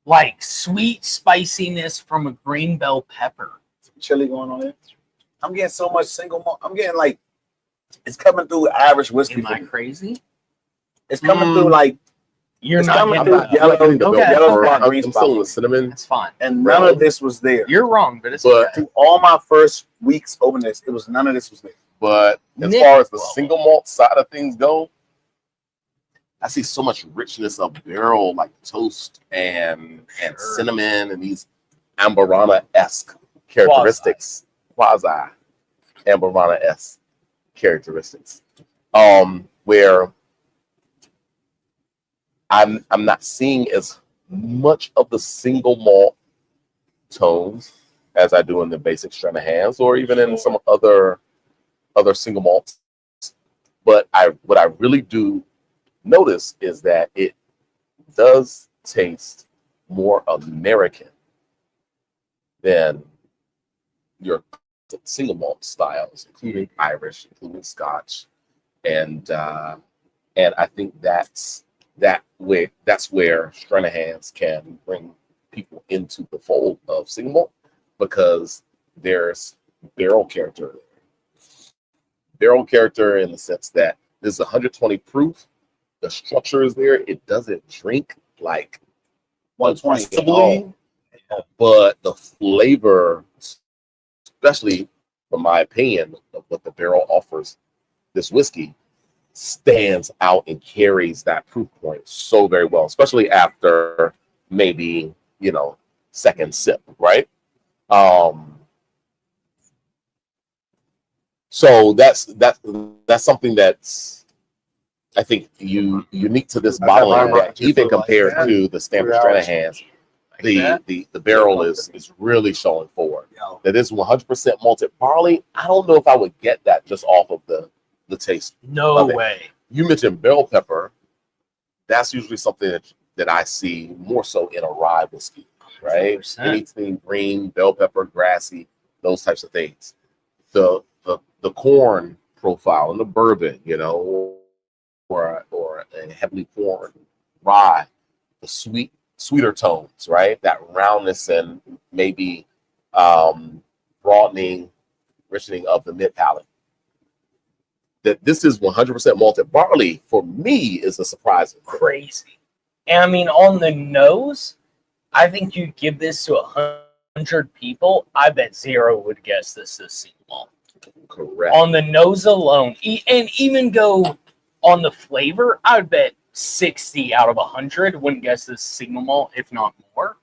like sweet spiciness from a green bell pepper. Some chili going on there. I'm getting so much single malt. I'm getting like it's coming through Irish whiskey. Am for I me. crazy? It's coming through like You're It's not coming getting through that. yellow. I'm getting the Okay. milk Yellow pepper. spot, green I'm spot. still in the cinnamon. That's fine. and none of this was there. You're wrong, but it's But- okay. Through all my first weeks opening this, it was none of this was there. But as Nick- far as the single malt side of things go, I see so much richness of barrel, like toast and cinnamon and these Amberana-esque characteristics, quasi Amberana-esque characteristics, where I'm not seeing as much of the single malt tones as I do in the basic Stranahans or even in some other single malts. But what I really do notice is that it does taste more American than your single malt styles, including Irish, including Scotch, and I think that's where Stranahans can bring people into the fold of single malt because there's barrel character in the sense that this is 120 proof. The structure is there. It doesn't drink like 120, but the flavor, especially from my opinion, of what the barrel offers this whiskey, stands out and carries that proof point so very well, especially after maybe, second sip, right? So that's something that's, I think, unique to this bottling that even compared to the standard Stranahans, the barrel is really showing forward. That is 100% malted barley. I don't know if I would get that just off of the taste. No way. You mentioned bell pepper. That's usually something that I see more so in a rye whiskey, right? 100%. Anything green, bell pepper, grassy, those types of things. The corn profile in the bourbon, or a heavily corn rye, the sweeter tones, right? That roundness and maybe broadening, richening of the mid palate. That this is 100% malted barley for me is a surprise. Crazy. And I mean, on the nose, I think you give this to 100 people, I bet 0 would guess this is single malt. Correct. On the nose alone, and even go on the flavor, I would bet 60 out of 100 wouldn't guess this single malt, if not more.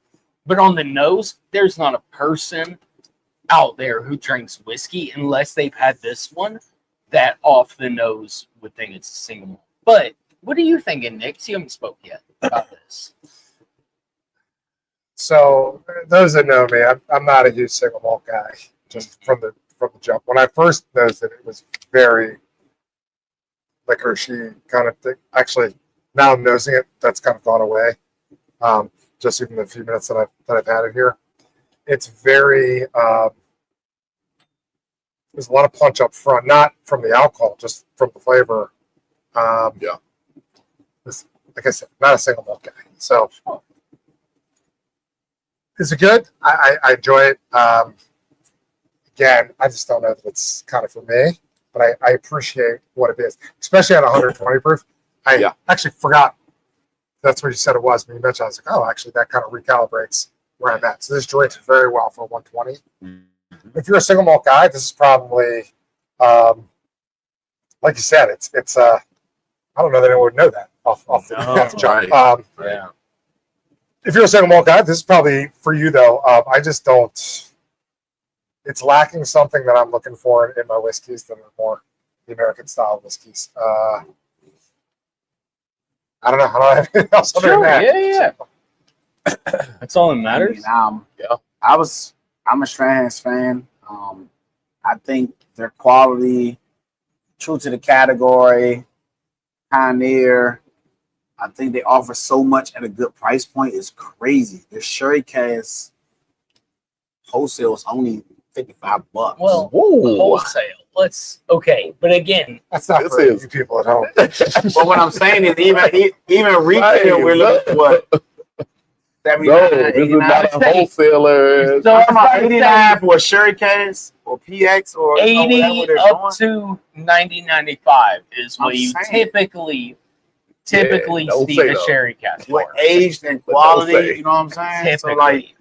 But on the nose, there's not a person out there who drinks whiskey unless they've had this one that off the nose would think it's a single malt. But what are you thinking, Nick? You haven't spoke yet about this. So those that know me, I'm not a huge single malt guy, just from the jump. When I first noticed it was very licoricey kind of thing. Actually, now I'm nosing it, that's kind of gone away. Just even the few minutes that I've had it here, it's very. There's a lot of punch up front, not from the alcohol, just from the flavor. Like I said, not a single malt guy. So, is it good? I enjoy it. Again, I just don't know that it's kind of for me, but I appreciate what it is, especially at 120 proof. I actually forgot that's what you said it was when you mentioned. I was like, oh, actually, that kind of recalibrates where I'm at. So this drinks very well for 120. Mm-hmm. If you're a single malt guy, this is probably, like you said, it's I don't know that anyone would know that off the jump. Yeah. If you're a single malt guy, this is probably for you though. I just don't. It's lacking something that I'm looking for in my whiskeys that are more the American style whiskeys. I don't know. I don't have anything else other than that. Yeah. That's all that matters. I'm a Stranahan's fan. I think their quality, true to the category, pioneer. I think they offer so much at a good price point. It's crazy. Their sherry cask wholesale is only $55. Well, wholesale. But again, that's not for you people at home. But what I'm saying is, even retail, we're looking at what? This is not a wholesaler. So I'm 89 for a sherry case or PX or 80 up to 90.95 is what you typically see the sherry cask. What aged and quality, you know what I'm saying? Typically. So like,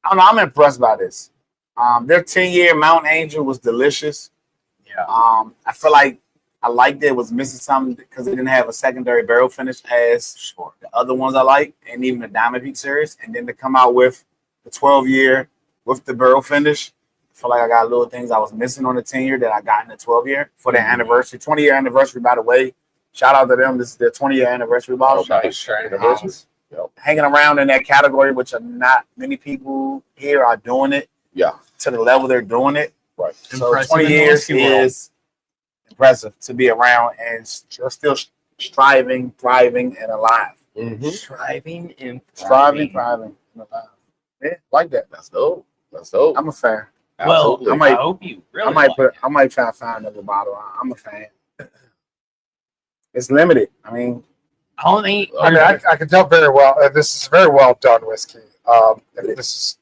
I don't know. I'm impressed by this. Their 10-year Mount Angel was delicious. Yeah. I feel like I liked it. It was missing something because it didn't have a secondary barrel finish as the other ones I like, and even the Diamond Peak series. And then to come out with the 12-year with the barrel finish, I feel like I got little things I was missing on the 10-year that I got in the 12-year for their anniversary, 20-year anniversary. By the way, shout out to them. This is their 20-year anniversary bottle. Hanging around in that category, which are not many people here are doing it. Yeah, to the level they're doing it. Right. So 20 years is impressive to be around and still striving, thriving, and alive. Striving, thriving, and alive. Yeah, like that. That's dope. That's dope. I'm a fan. Well, Absolutely. I hope you really. I might try to find another bottle. I'm a fan. It's limited. I mean, I can tell very well. This is very well done whiskey. If this is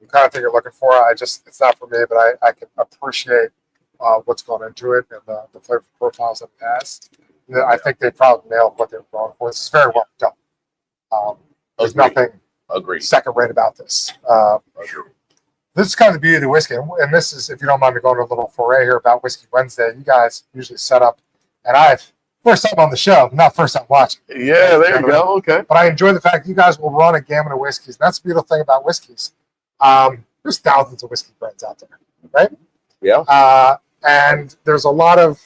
the kind of thing you're looking for, it's not for me, but I can appreciate what's going into it and the flavor profiles that it has. I think they probably nailed what they were going for. This is very well done. There's nothing second rate about this. This is kind of the beauty of the whiskey, and this is, if you don't mind me going to a little foray here about Whiskey Wednesday. You guys usually set up, and I've first time on the show, not first time watching. Yeah, there you go. Okay. But I enjoy the fact you guys will run a gamut of whiskeys. And that's the beautiful thing about whiskeys. There's thousands of whiskey brands out there, right? Yeah. And there's a lot of,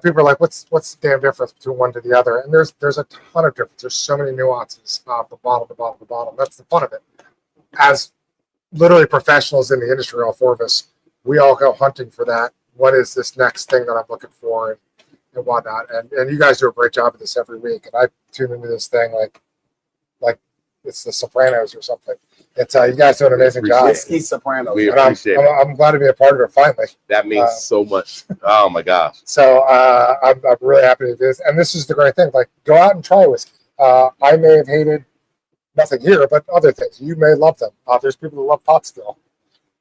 people are like, what's the damn difference between one to the other? And there's a ton of difference. There's so many nuances from bottle to bottle to bottle. That's the fun of it. As literally professionals in the industry, all four of us, we all go hunting for that. What is this next thing that I'm looking for and whatnot? And you guys do a great job of this every week. And I tune into this thing like it's the Sopranos or something. It's you guys do an amazing job. Whiskey Sopranos. We appreciate it. I'm glad to be a part of it finally. That means so much. Oh my gosh. So I'm really happy to do this. And this is the great thing. Like, go out and try whiskey. I may have hated nothing here, but other things. You may love them. There's people who love pot still.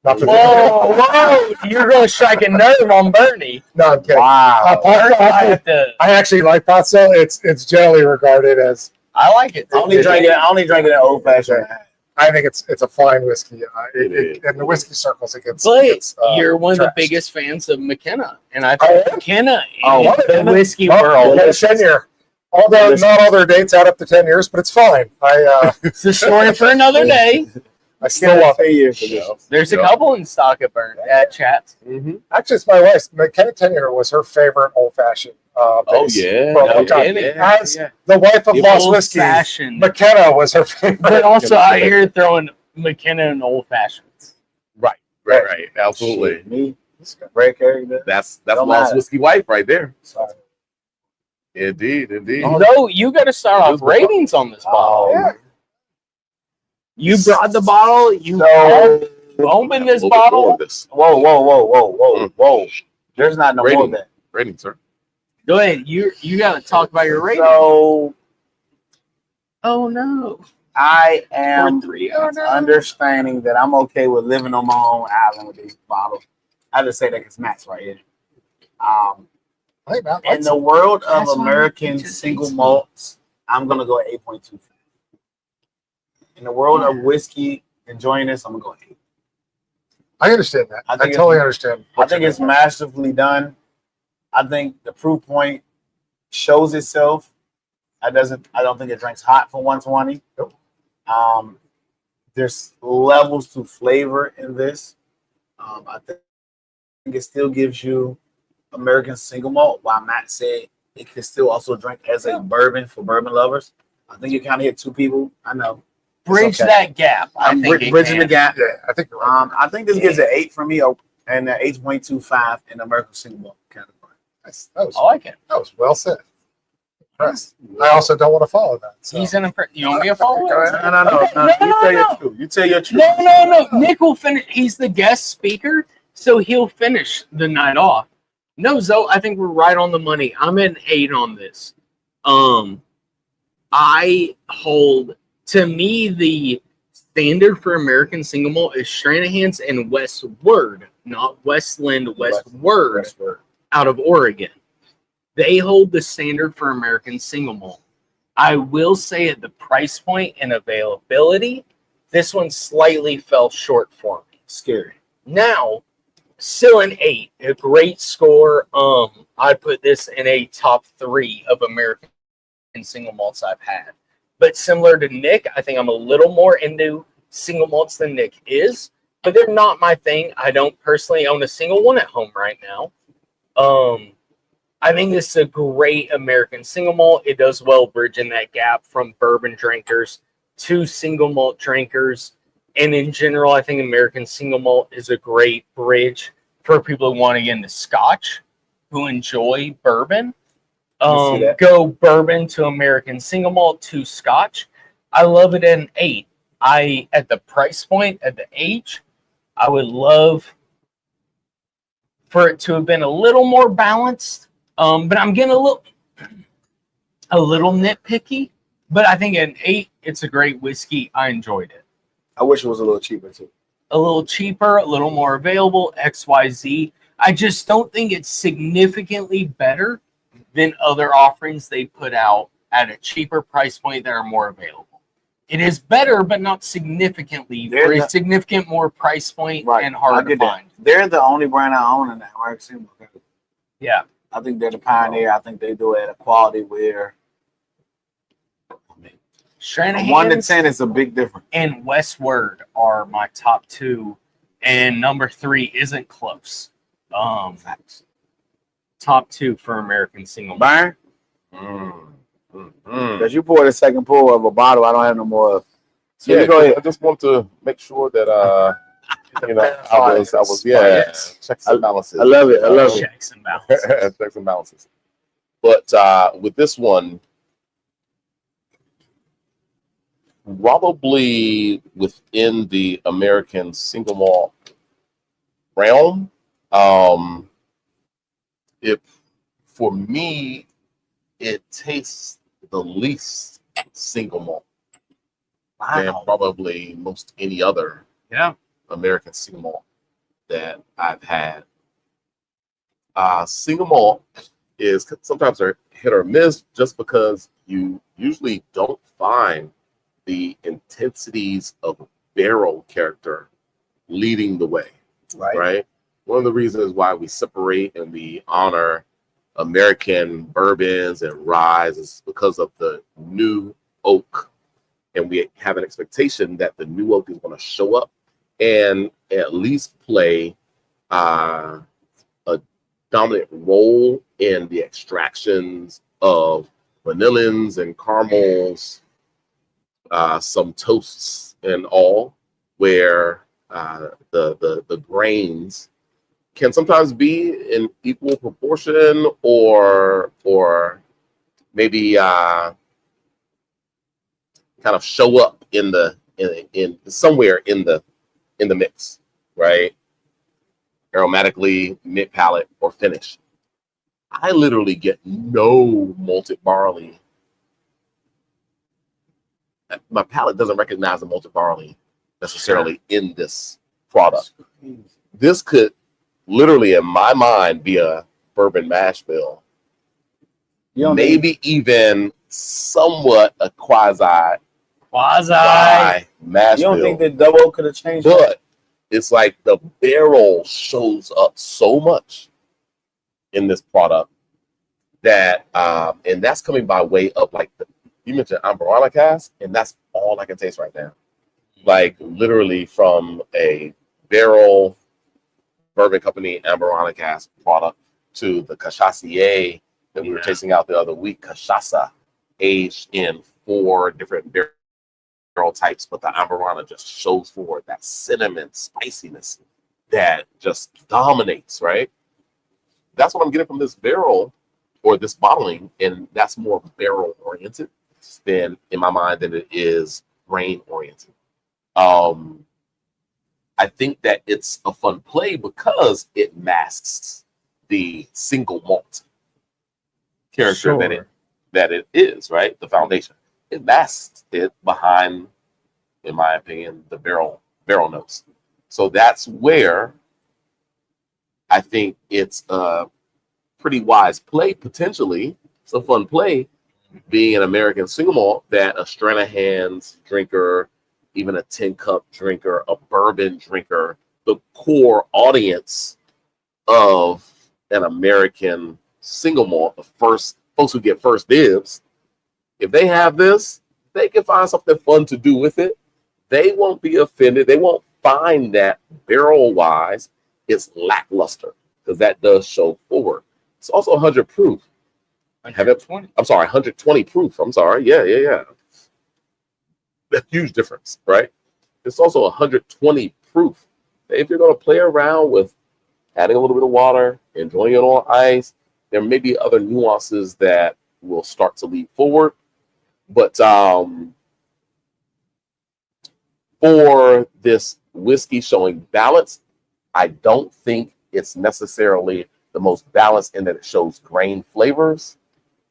Whoa! You're going to strike a nerve on Bernie. No, I'm kidding. Wow. I actually like pot still. It's generally regarded as. I like it. I only drink it in old fashioned. I think it's a fine whiskey. In the whiskey circles, it gets. But you're one of the biggest fans of McKenna, and I think McKenna in the whiskey world. 10 year. Although not all their dates add up to 10 years, but it's fine. It's a story for another day. I still love it. Years ago. There's a couple in stock at Chats. Actually, it's my wife's. McKenna 10-year was her favorite old-fashioned. The wife of Lost Whiskey, McKenna was her favorite. But also out here throwing McKenna and old fashions. Right. Absolutely. Me, great character. That's Lost Whiskey wife right there. Sorry. Indeed. No, you got to start off ratings on this bottle. Yeah. You brought the bottle. You opened this bottle. Whoa. There's not no more than that. Rating, sir. Go ahead. You got to talk about your rating. So, oh no. I am understanding that I'm okay with living on my own island with these bottles. I just say that it's Max right here. In the world of American single malts, I'm gonna go 8.25. In the world of whiskey, enjoying this, I'm gonna go 8. I understand that. I totally understand. I think it's masterfully done. I think the proof point shows itself. I don't think it drinks hot for 120. Nope. There's levels to flavor in this. I think it still gives you American single malt, while Matt said it can still also drink as a bourbon for bourbon lovers. I think you kind of hit two people. I know. Bridge that gap. I'm bridging the gap. Yeah, I think you're right. I think this gives an 8 for me, and an 8.25 in the American single malt category. I like it. That was well said. Impressed. I also don't want to follow that. So. He's an You want me to follow? No. You tell your truth. No. Nick will finish. He's the guest speaker, so he'll finish the night off. No, Zoe, I think we're right on the money. I'm at an 8 on this. I hold, to me, the standard for American single malt is Stranahan's and Westward, not Westland, Westward, out of Oregon. They hold the standard for American single malt. I will say at the price point and availability, this one slightly fell short for me. Scary. Now, Still an 8, a great score. I put this in a top 3 of American single malts I've had. But similar to Nick, I think I'm a little more into single malts than Nick is, but they're not my thing. I don't personally own a single one at home right now. I think this is a great American single malt. It does well bridging that gap from bourbon drinkers to single malt drinkers. And in general, I think American single malt is a great bridge for people who want to get into Scotch, who enjoy bourbon. Go bourbon to American single malt to Scotch. I love it at an 8. At the price point, at the age, I would love for it to have been a little more balanced. But I'm getting a little nitpicky. But I think at an 8, it's a great whiskey. I enjoyed it. I wish it was a little cheaper too. A little cheaper, a little more available, XYZ. I just don't think it's significantly better than other offerings they put out at a cheaper price point that are more available. It is better, but not significantly. For a significant more price point and hard to find. They're the only brand I own in that American. Yeah. I think they're the pioneer. I think they do it at a quality where Stranahan 1 to 10 is a big difference. And Westward are my top 2, and number 3 isn't close. Top 2 for American single malt. Burn. Because you poured a second pour of a bottle, I don't have no more. So Yeah, go ahead. I just want to make sure that I was checks and balances. I love it. Checks and balances. Checks and balances. But with this one, probably within the American single malt realm, for me, it tastes the least single malt than probably most any other American single malt that I've had. Single malt is sometimes a hit or miss just because you usually don't find the intensities of barrel character leading the way, right? One of the reasons why we separate and we honor American bourbons and ryes is because of the new oak, and we have an expectation that the new oak is going to show up and at least play a dominant role in the extractions of vanillins and caramels, some toasts and all, where the grains can sometimes be in equal proportion or maybe kind of show up in somewhere in the mix, right? Aromatically, mid palate, or finish. I literally get no malted barley. My palate doesn't recognize the malted barley necessarily in this product. This could literally, in my mind, be a bourbon mash bill. Maybe even somewhat a quasi mash bill. You don't think that double could have changed? But it's like the barrel shows up so much in this product that, and that's coming by way of like you mentioned Amberana cask, and that's all I can taste right now. Like literally from a barrel bourbon company Amberana cask product to the Cachassier that we were tasting out the other week, Cachaça, aged in 4 different barrel types, but the Amberana just shows forward that cinnamon spiciness that just dominates, right? That's what I'm getting from this barrel or this bottling, and that's more barrel oriented than, in my mind, than it is grain oriented. I think that it's a fun play because it masks the single malt character that it is, right? The foundation. It masks it behind, in my opinion, the barrel notes. So that's where I think it's a pretty wise play, potentially. It's a fun play, being an American single malt that a Stranahan's drinker, even a 10-cup drinker, a bourbon drinker, the core audience of an American single malt, the first folks who get first dibs, if they have this, they can find something fun to do with it. They won't be offended. They won't find that barrel-wise it's lackluster, because that does show forward. It's also 100 proof. 120. I'm sorry, 120 proof. I'm sorry. Yeah. A huge difference, right? It's also 120 proof. If you're going to play around with adding a little bit of water, enjoying it on ice, there may be other nuances that will start to lead forward. But for this whiskey showing balance, I don't think it's necessarily the most balanced in that it shows grain flavors.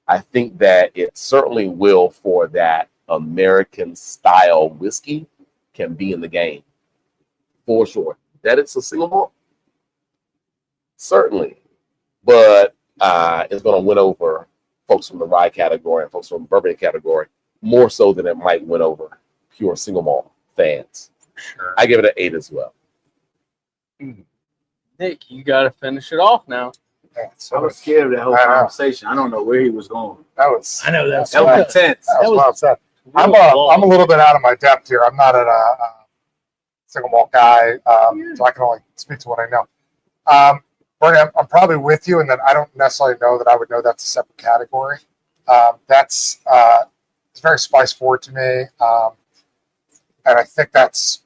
I think that it certainly will, for that American style whiskey, can be in the game for sure. That it's a single malt, certainly, but it's going to win over folks from the rye category and folks from the bourbon category more so than it might win over pure single malt fans. Sure. I give it an 8 as well. Nick, you got to finish it off now. Yeah, I so was scared of that whole conversation. I don't know where he was going. that was I know that's That was intense. that was was- well said. I'm a little bit out of my depth here. I'm not a single malt guy, so I can only speak to what I know. Bernie, I'm probably with you in that I don't necessarily know that I would know that's a separate category. It's very spice forward to me, and I think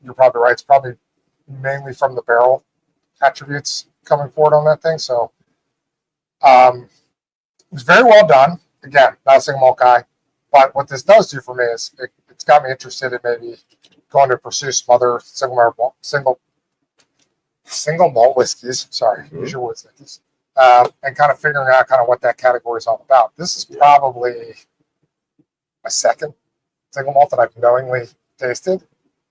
you're probably right. It's probably mainly from the barrel attributes coming forward on that thing. So it was very well done. Again, not a single malt guy. But what this does do for me is it's got me interested in maybe going to pursue some other single malt whiskeys. Sorry, use your words, Nickies. And kind of figuring out kind of what that category is all about. This is probably my second single malt that I've knowingly tasted.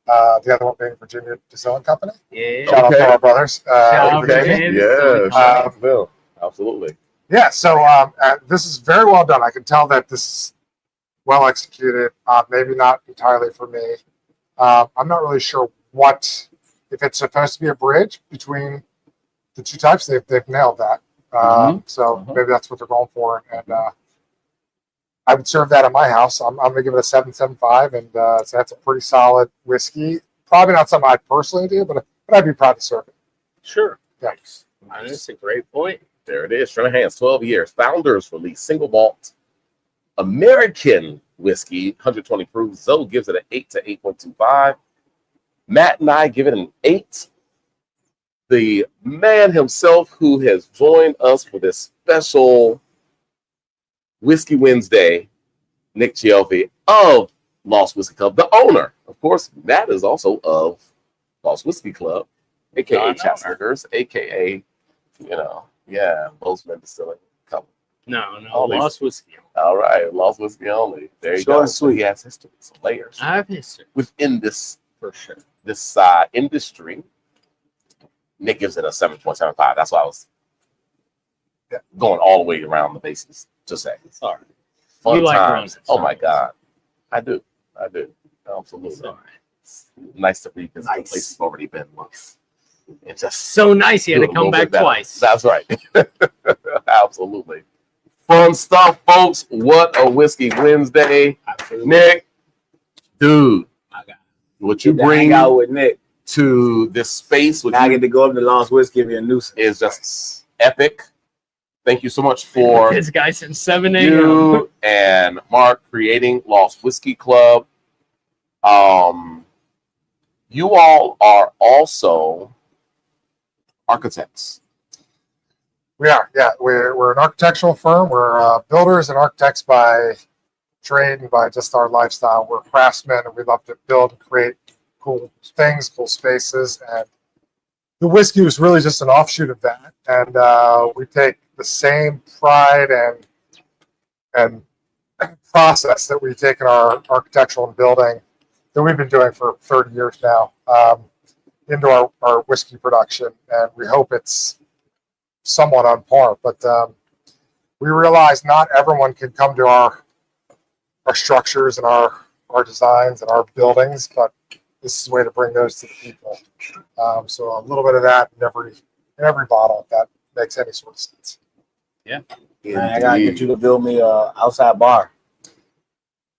The other one being Virginia Distilling Company. Yeah. Shout out to our brothers. out to Virginia. them. Yeah, shout out to Bill. Absolutely. Yeah, so this is very well done. I can tell that this is well executed. Maybe not entirely for me. I'm not really sure if it's supposed to be a bridge between the two types. They've nailed that. So maybe that's what they're going for. And I would serve that at my house. I'm going to give it a 7.75, and so that's a pretty solid whiskey. Probably not something I'd personally do, but I'd be proud to serve it. Sure. Yeah. That's a great point. There it is. Stranahan's 12 years. Founders release single malt American whiskey, 120 proof. Zoe gives it an 8 to 8.25. Matt and I give it an 8. The man himself who has joined us for this special Whiskey Wednesday, Nick Cioffi of Lost Whiskey Club, the owner. Of course, Matt is also of Lost Whiskey Club, aka Chatstickers, aka, Bozeman Distilling Company. No, All these- Lost Whiskey. All right, Lost Whiskey only. There you Short go. and So sweet. he has history, some layers I have history. within this For sure. industry. Nick gives it a 7.75. That's why I was going all the way around the bases to say. Sorry. Fun You like times. running, Oh my sorry. God. I do. Absolutely. Sorry. It's nice to revisit the place you've already been once. It's just So nice. You had do to it a come little back bit better. twice. That's right. Absolutely. Fun stuff, folks. What a Whiskey Wednesday. Absolutely. Nick, dude, My God. what you Get to hang bring out with Nick. to this space Now I get to go up to Lost Whiskey, give you a nuisance. is just epic. Thank you so much for This guy since 7 a.m. you and Mark creating Lost Whiskey Club. You all are also architects. We are, yeah. We're an architectural firm. We're builders and architects by trade and by just our lifestyle. We're craftsmen, and we love to build and create cool things, cool spaces. And the whiskey was really just an offshoot of that. And we take the same pride and process that we take in our architectural and building that we've been doing for 30 years now into our whiskey production. And we hope it's somewhat on par, but we realize not everyone can come to our structures and our designs and our buildings, but this is a way to bring those to the people. So a little bit of that in every bottle, if that makes any sort of sense. Man, I gotta get you to build me a outside bar.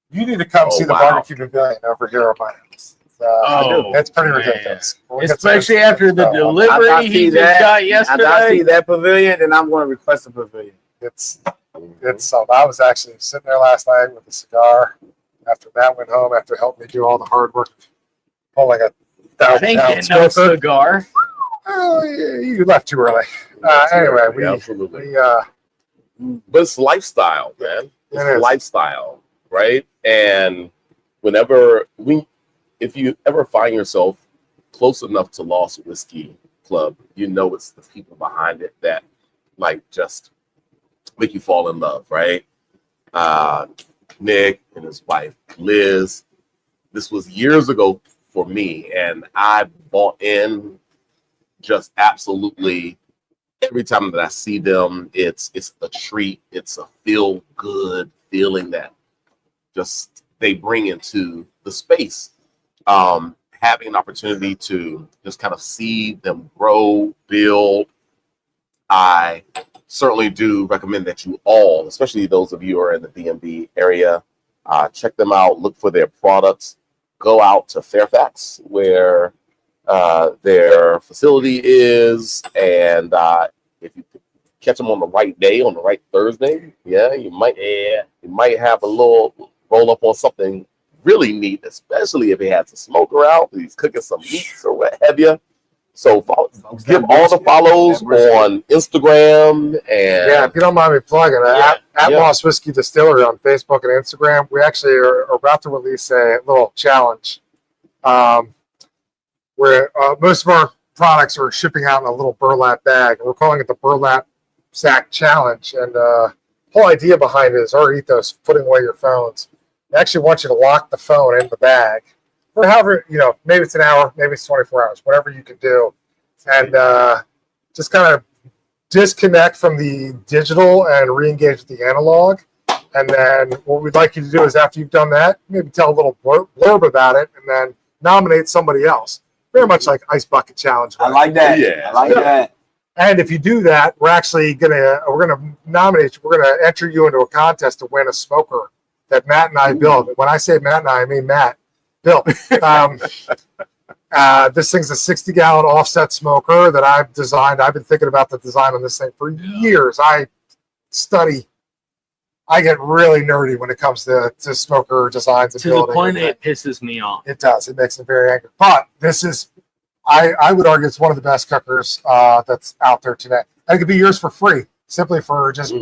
You need to come see the wow. barbecue pavilion over here at my house. Oh, It's pretty man. ridiculous. We'll get Especially some- after the After I delivery see he just that- got I yesterday. see that pavilion, and I'm going to request a pavilion. It's I was actually sitting there last night with a cigar after Matt went home after helping me do all the hard work of pulling a I 1,000 ain't pound getting no smoker. cigar. Oh, yeah, you left too early. Anyway, we absolutely. we But it's lifestyle, man. It's It is. lifestyle, right? And if you ever find yourself close enough to Lost Whiskey Club, you know it's the people behind it that like just make you fall in love, right? Nick and his wife Liz. This was years ago for me, and I bought in just absolutely every time that I see them. It's a treat. It's a feel good feeling that just they bring into the space. Having an opportunity to just kind of see them grow, build. I certainly do recommend that you all, especially those of you who are in the DMV area, check them out, look for their products, go out to Fairfax where their facility is, and if you catch them on the right day, on the right Thursday, you might have a little roll up on something really neat, especially if he has a smoker out, he's cooking some meats or what have you. So give all the follows on Instagram and if you don't mind me plugging at Lost Whiskey Distillery on Facebook and Instagram, we actually are about to release a little challenge where most of our products are shipping out in a little burlap bag. We're calling it the Burlap Sack Challenge, and the whole idea behind it is our ethos, putting away your phones. I actually want you to lock the phone in the bag for however, maybe it's an hour, maybe it's 24 hours, whatever you can do. And just kind of disconnect from the digital and re-engage with the analog. And then what we'd like you to do is after you've done that, maybe tell a little blurb about it and then nominate somebody else. Very much like Ice Bucket Challenge. I like that. Yeah. I like that. And if you do that, we're gonna nominate you. We're gonna enter you into a contest to win a smoker that Matt and I built. When I say Matt and I mean Matt built. This thing's a 60-gallon offset smoker that I've designed. I've been thinking about the design on this thing for years. I get really nerdy when it comes to smoker designs and To the building. point it pisses me off. It does. It makes me very angry. But this is, I would argue, it's one of the best cookers that's out there today. And it could be yours for free, simply for just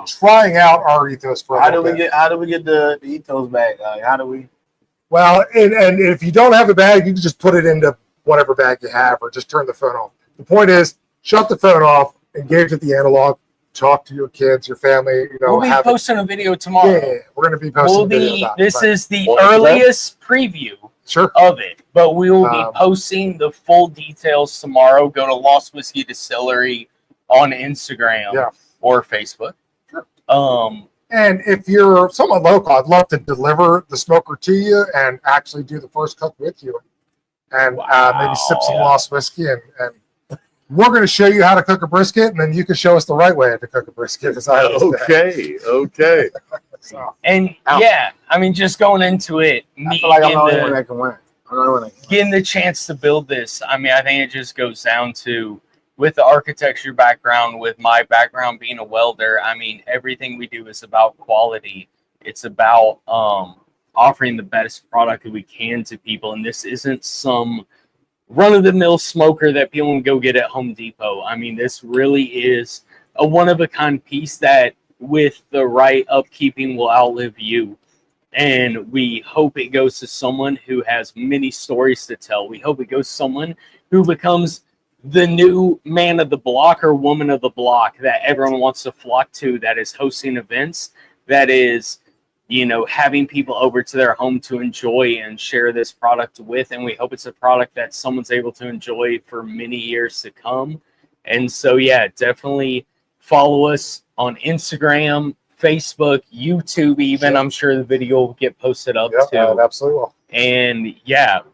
trying out our ethos for How do we get the ethos back? How do we? Well, and if you don't have a bag, you can just put it into whatever bag you have, or just turn the phone off. The point is, shut the phone off, engage with the analog, talk to your kids, your family. We'll be posting a video tomorrow. Yeah, we're going to be posting a video about it. This is the Well, earliest preview of it, but we will be posting the full details tomorrow. Go to Lost Whiskey Distillery on Instagram or Facebook. Sure. And if you're someone local, I'd love to deliver the smoker to you and actually do the first cook with you, and maybe sip some Lost Whiskey, and we're going to show you how to cook a brisket, and then you can show us the right way to cook a brisket. Okay. And just going into it, I feel like I'm the only one that can win. Getting the chance to build this, I think it just goes down to, with the architecture background, with my background being a welder, everything we do is about quality. It's about offering the best product that we can to people. And this isn't some run-of-the-mill smoker that people can go get at Home Depot. This really is a one-of-a-kind piece that, with the right upkeeping, will outlive you. And we hope it goes to someone who has many stories to tell. We hope it goes to someone who becomes the new man of the block or woman of the block that everyone wants to flock to, that is hosting events, that is, having people over to their home to enjoy and share this product with. And we hope it's a product that someone's able to enjoy for many years to come. And so, definitely follow us on Instagram, Facebook, YouTube, even. I'm sure the video will get posted up too. Absolutely will. And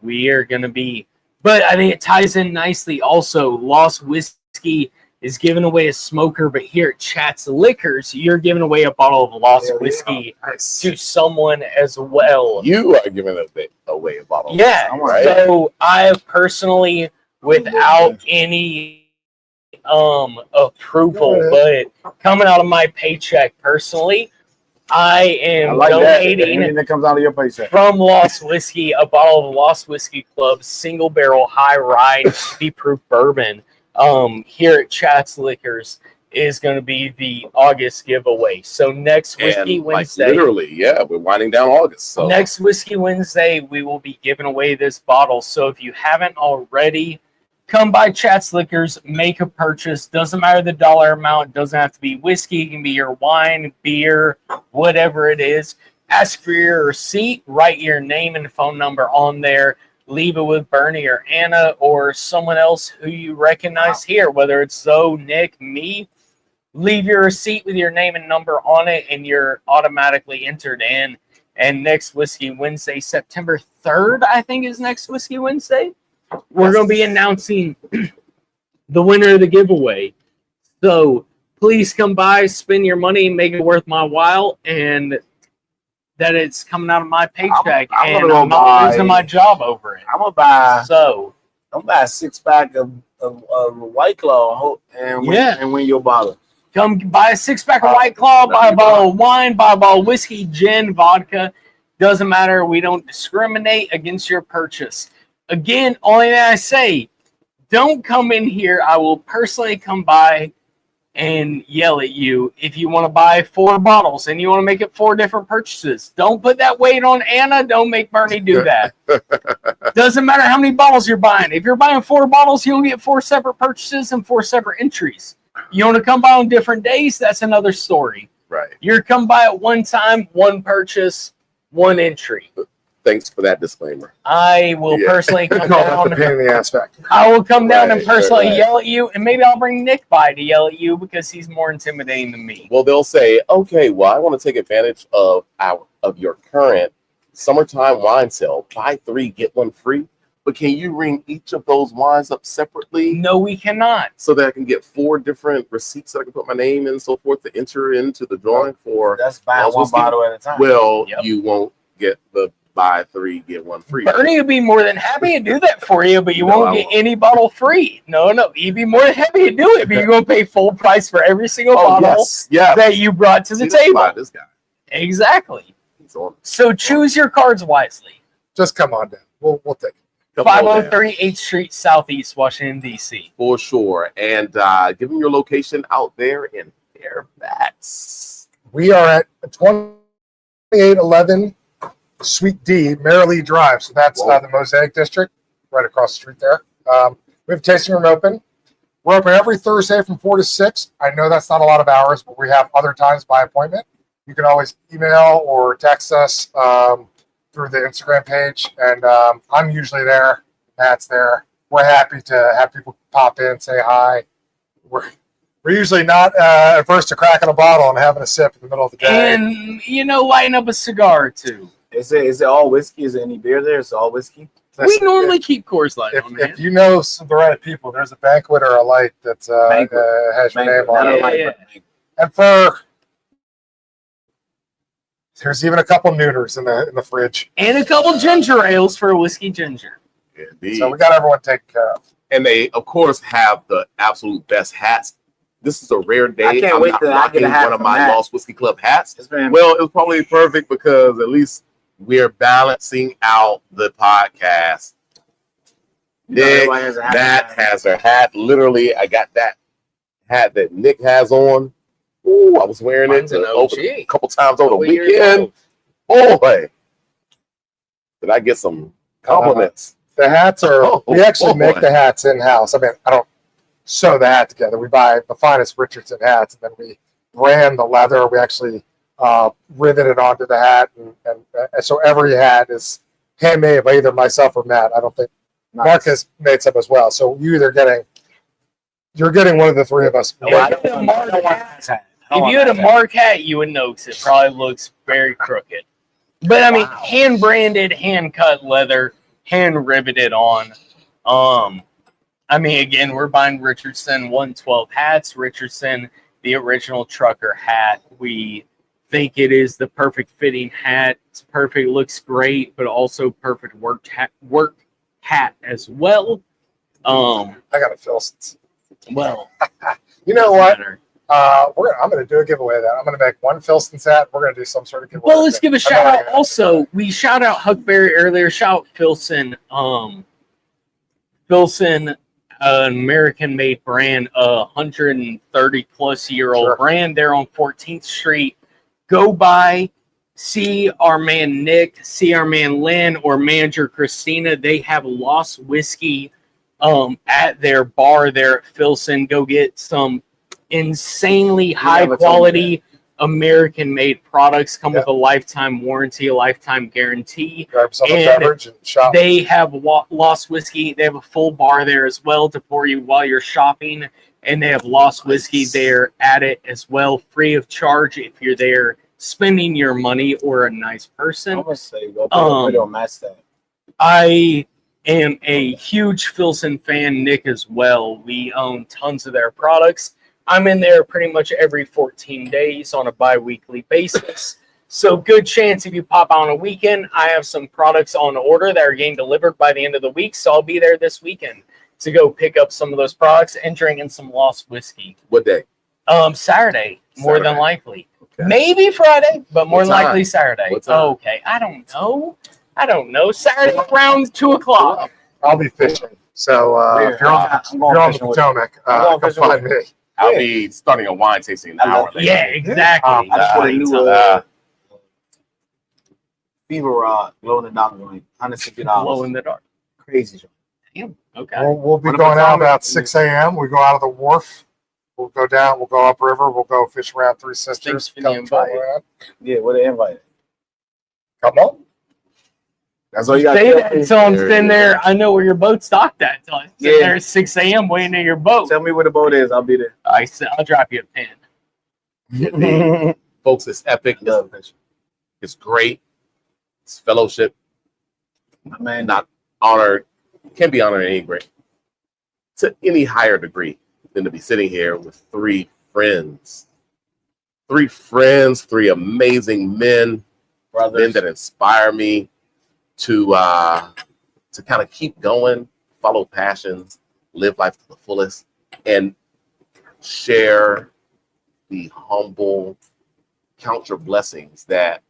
we are going to be, but I think it ties in nicely also. Lost Whiskey is giving away a smoker, but here at Chat's Liquors, you're giving away a bottle of Lost Whiskey to someone as well. You are giving away a bottle. Yeah, Right? so I personally, without any approval, but coming out of my paycheck personally, I am donating anything that comes out of your paycheck from Lost Whiskey a bottle of Lost Whiskey Club single barrel high-rye proof bourbon. Here at Chat's Liquors is going to be the August giveaway. So next Whiskey Wednesday, literally, yeah, we're winding down August. So next Whiskey Wednesday, we will be giving away this bottle. So if you haven't already, come by Chat's Liquors, make a purchase. Doesn't matter the dollar amount. Doesn't have to be whiskey. It can be your wine, beer, whatever it is. Ask for your receipt. Write your name and phone number on there. Leave it with Bernie or Anna or someone else who you recognize here, whether it's Zoe, Nick, me. Leave your receipt with your name and number on it, and you're automatically entered in. And next Whiskey Wednesday, September 3rd, I think is next Whiskey Wednesday, we're going to be announcing the winner of the giveaway. So please come by, spend your money, make it worth my while, and that it's coming out of my paycheck, and I'm not losing my job over it. I'm gonna buy. So I'm gonna buy a 6-pack of White Claw and win your bottle. Come buy a 6-pack of White Claw, buy a bottle of wine, buy a bottle of whiskey, gin, vodka. Doesn't matter. We don't discriminate against your purchase. Again, only thing I say, don't come in here. I will personally come by and yell at you if you want to buy 4 bottles and you want to make it 4 different purchases. Don't put that weight on Anna. Don't make Bernie do that. Doesn't matter how many bottles you're buying. If you're buying 4 bottles, you'll get 4 separate purchases and 4 separate entries. You want to come by on different days? That's another story. Right. You're come by at one time, 1 purchase, 1 entry. Thanks for that disclaimer. I will personally come down. The pain in the ass factor. I will come down and personally yell at you, and maybe I'll bring Nick by to yell at you because he's more intimidating than me. Well, they'll say, okay, well, I want to take advantage of your current summertime wine sale. Buy 3, get 1 free. But can you ring each of those wines up separately? No, we cannot. So that I can get 4 different receipts that I can put my name in and so forth to enter into the drawing for. That's buying 1 bottle at a time. Well, you won't get the buy 3, get 1 free. Bernie would be more than happy to do that for you, but you won't get any bottle free. No, he'd be more than happy to do it, but you're going to pay full price for every single bottle that you brought to the table. This guy. Exactly. So choose your cards wisely. Just come on down. We'll take it. 503 8th Street Southeast, Washington, D.C. For sure. And give them your location out there in Fairfax. We are at 2811 Suite D, Merrilee Drive. So that's the Mosaic District, right across the street there. We have a tasting room open. We're open every Thursday from 4 to 6. I know that's not a lot of hours, but we have other times by appointment. You can always email or text us through the Instagram page, and I'm usually there. Matt's there. We're happy to have people pop in, say hi. We're usually not averse to cracking a bottle and having a sip in the middle of the day. And, lighten up a cigar or 2. Is it all whiskey? Is there any beer there? Is it all whiskey? We normally keep Coors Light on hand. If you know the right people, there's a banquet or a light that has your name on it. And there's even a couple Nooners in the fridge. And a couple ginger ales for a whiskey ginger. Indeed. So we got everyone taken care of. And they, of course, have the absolute best hats. This is a rare day. I can't wait till I get one of my Matt. Lost Whiskey Club hats. Well, it was probably perfect because at least we're balancing out the podcast. Nick, Matt has her hat. Literally, I got that hat that Nick has on. Ooh, I was wearing it a couple times over the weekend. Boy, did I get some compliments. The hats are, we actually make the hats in-house. I mean, I don't sew the hat together. We buy the finest Richardson hats, and then we brand the leather. We actually rivet it onto the hat, and so every hat is handmade by either myself or Matt. I don't think Mark has made some as well. So you're getting one of the 3 of us. If you had a Mark hat, you would know because it probably looks very crooked. But I mean, hand branded, hand cut leather, hand riveted on. I mean, again, we're buying Richardson 112 hats. Richardson, the original trucker hat. We think it is the perfect fitting hat. It's perfect, looks great, but also perfect work hat as well. I got a Filson's. Well, You know what? matter. I'm going to do a giveaway of that. I'm going to make one Filson's hat. We're going to do some sort of giveaway. Well, let's give a shout out. Also, we shout out Huckberry earlier. Shout out Filson. Filson, an American-made brand, a 130-plus-year-old Sure. brand. They're on 14th Street. Go by, see our man Nick, see our man Lynn, or manager Christina. They have Lost Whiskey at their bar there at Filson. Go get some insanely high-quality American-made products. Come with a lifetime warranty, a lifetime guarantee. Grab some And beverage and shop. They have Lost Whiskey. They have a full bar there as well to pour you while you're shopping. And they have Lost Whiskey there at it as well, free of charge if you're there spending your money or a nice person. I'm gonna say, well, don't match that. I am a huge Filson fan, Nick as well. We own tons of their products. I'm in there pretty much every 14 days on a bi-weekly basis. So good chance if you pop on a weekend, I have some products on order that are getting delivered by the end of the week. So I'll be there this weekend to go pick up some of those products and drinking some Lost Whiskey. What day? Saturday, more than Saturday. likely. Okay. Maybe Friday, but more What than time? likely Saturday. What time? Okay, I don't know. Saturday around 2:00. I'll be fishing. So if you're on the Potomac, come find me. I'll be starting a wine tasting an hour later. Yeah, exactly. I just put a new Uh, Fever Rod, glow in the dark joint, $160. Glow in the dark. Crazy joint. Damn. Okay. We'll be What going about out Tommy? about 6 a.m. We go out of the wharf. We'll go down. We'll go upriver. We'll go fish around Three Sisters. Thanks for the Come invite. around. Yeah, what they invited. Come on. That's all you got. Say that until I'm There it sitting is. there. I know where your boat's docked at. Until I'm sitting Yeah. there at 6 a.m. waiting at your boat. Tell me where the boat is. I'll be there. I'll drop you a pin. folks, it's epic. Love that shit. It's great. It's fellowship. Man, Not honored. Can be honored in any great to any higher degree than to be sitting here with three friends. Three amazing men. Men brothers. that inspire me to kind of keep going, follow passions, live life to the fullest, and share the humble, count your blessings that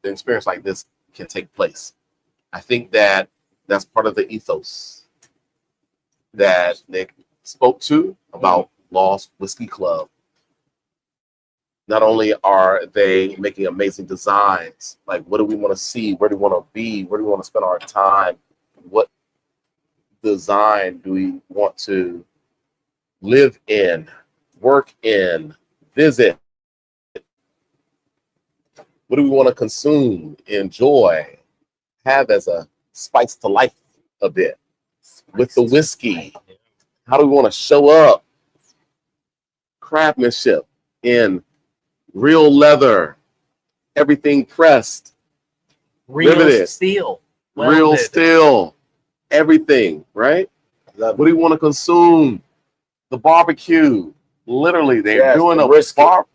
the experience like this can take place. I think that that's part of the ethos that Nick spoke to about Lost Whiskey Club. Not only are they making amazing designs, like what do we want to see? Where do we want to be? Where do we want to spend our time? What design do we want to live in, work in, visit? What do we want to consume, enjoy, have as a spice to life a bit? With the whiskey, how do we want to show up? Craftsmanship in real leather, everything pressed, Real Riveted. steel. real Welded. steel, everything, right? Love What do you want to consume? The barbecue. Literally, they're Yes, doing the a brisket.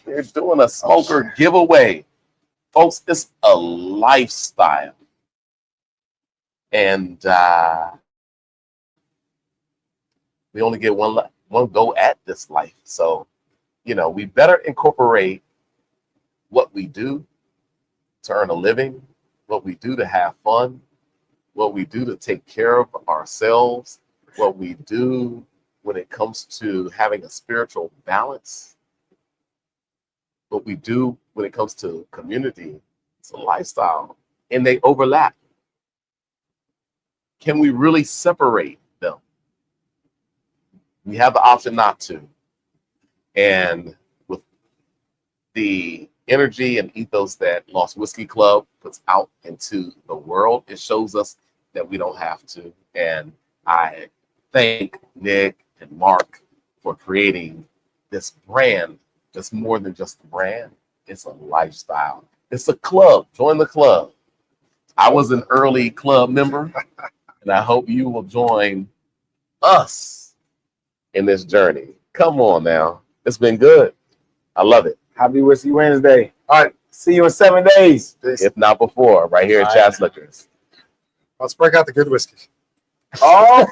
they're doing a smoker giveaway. Folks, it's a lifestyle. And we only get one go at this life. So, we better incorporate what we do to earn a living, what we do to have fun, what we do to take care of ourselves, what we do when it comes to having a spiritual balance, what we do when it comes to community. It's a lifestyle, and they overlap. Can we really separate them? We have the option not to. And with the energy and ethos that Lost Whiskey Club puts out into the world, it shows us that we don't have to. And I thank Nick and Mark for creating this brand that's more than just a brand. It's a lifestyle. It's a club. Join the club. I was an early club member, and I hope you will join us in this journey. Come on now. It's been good. I love it. Happy Whiskey Wednesday. All right. See you in 7 days. Peace. If not before, right here at All Chad's Liquors. Let's break out the good whiskey. Oh.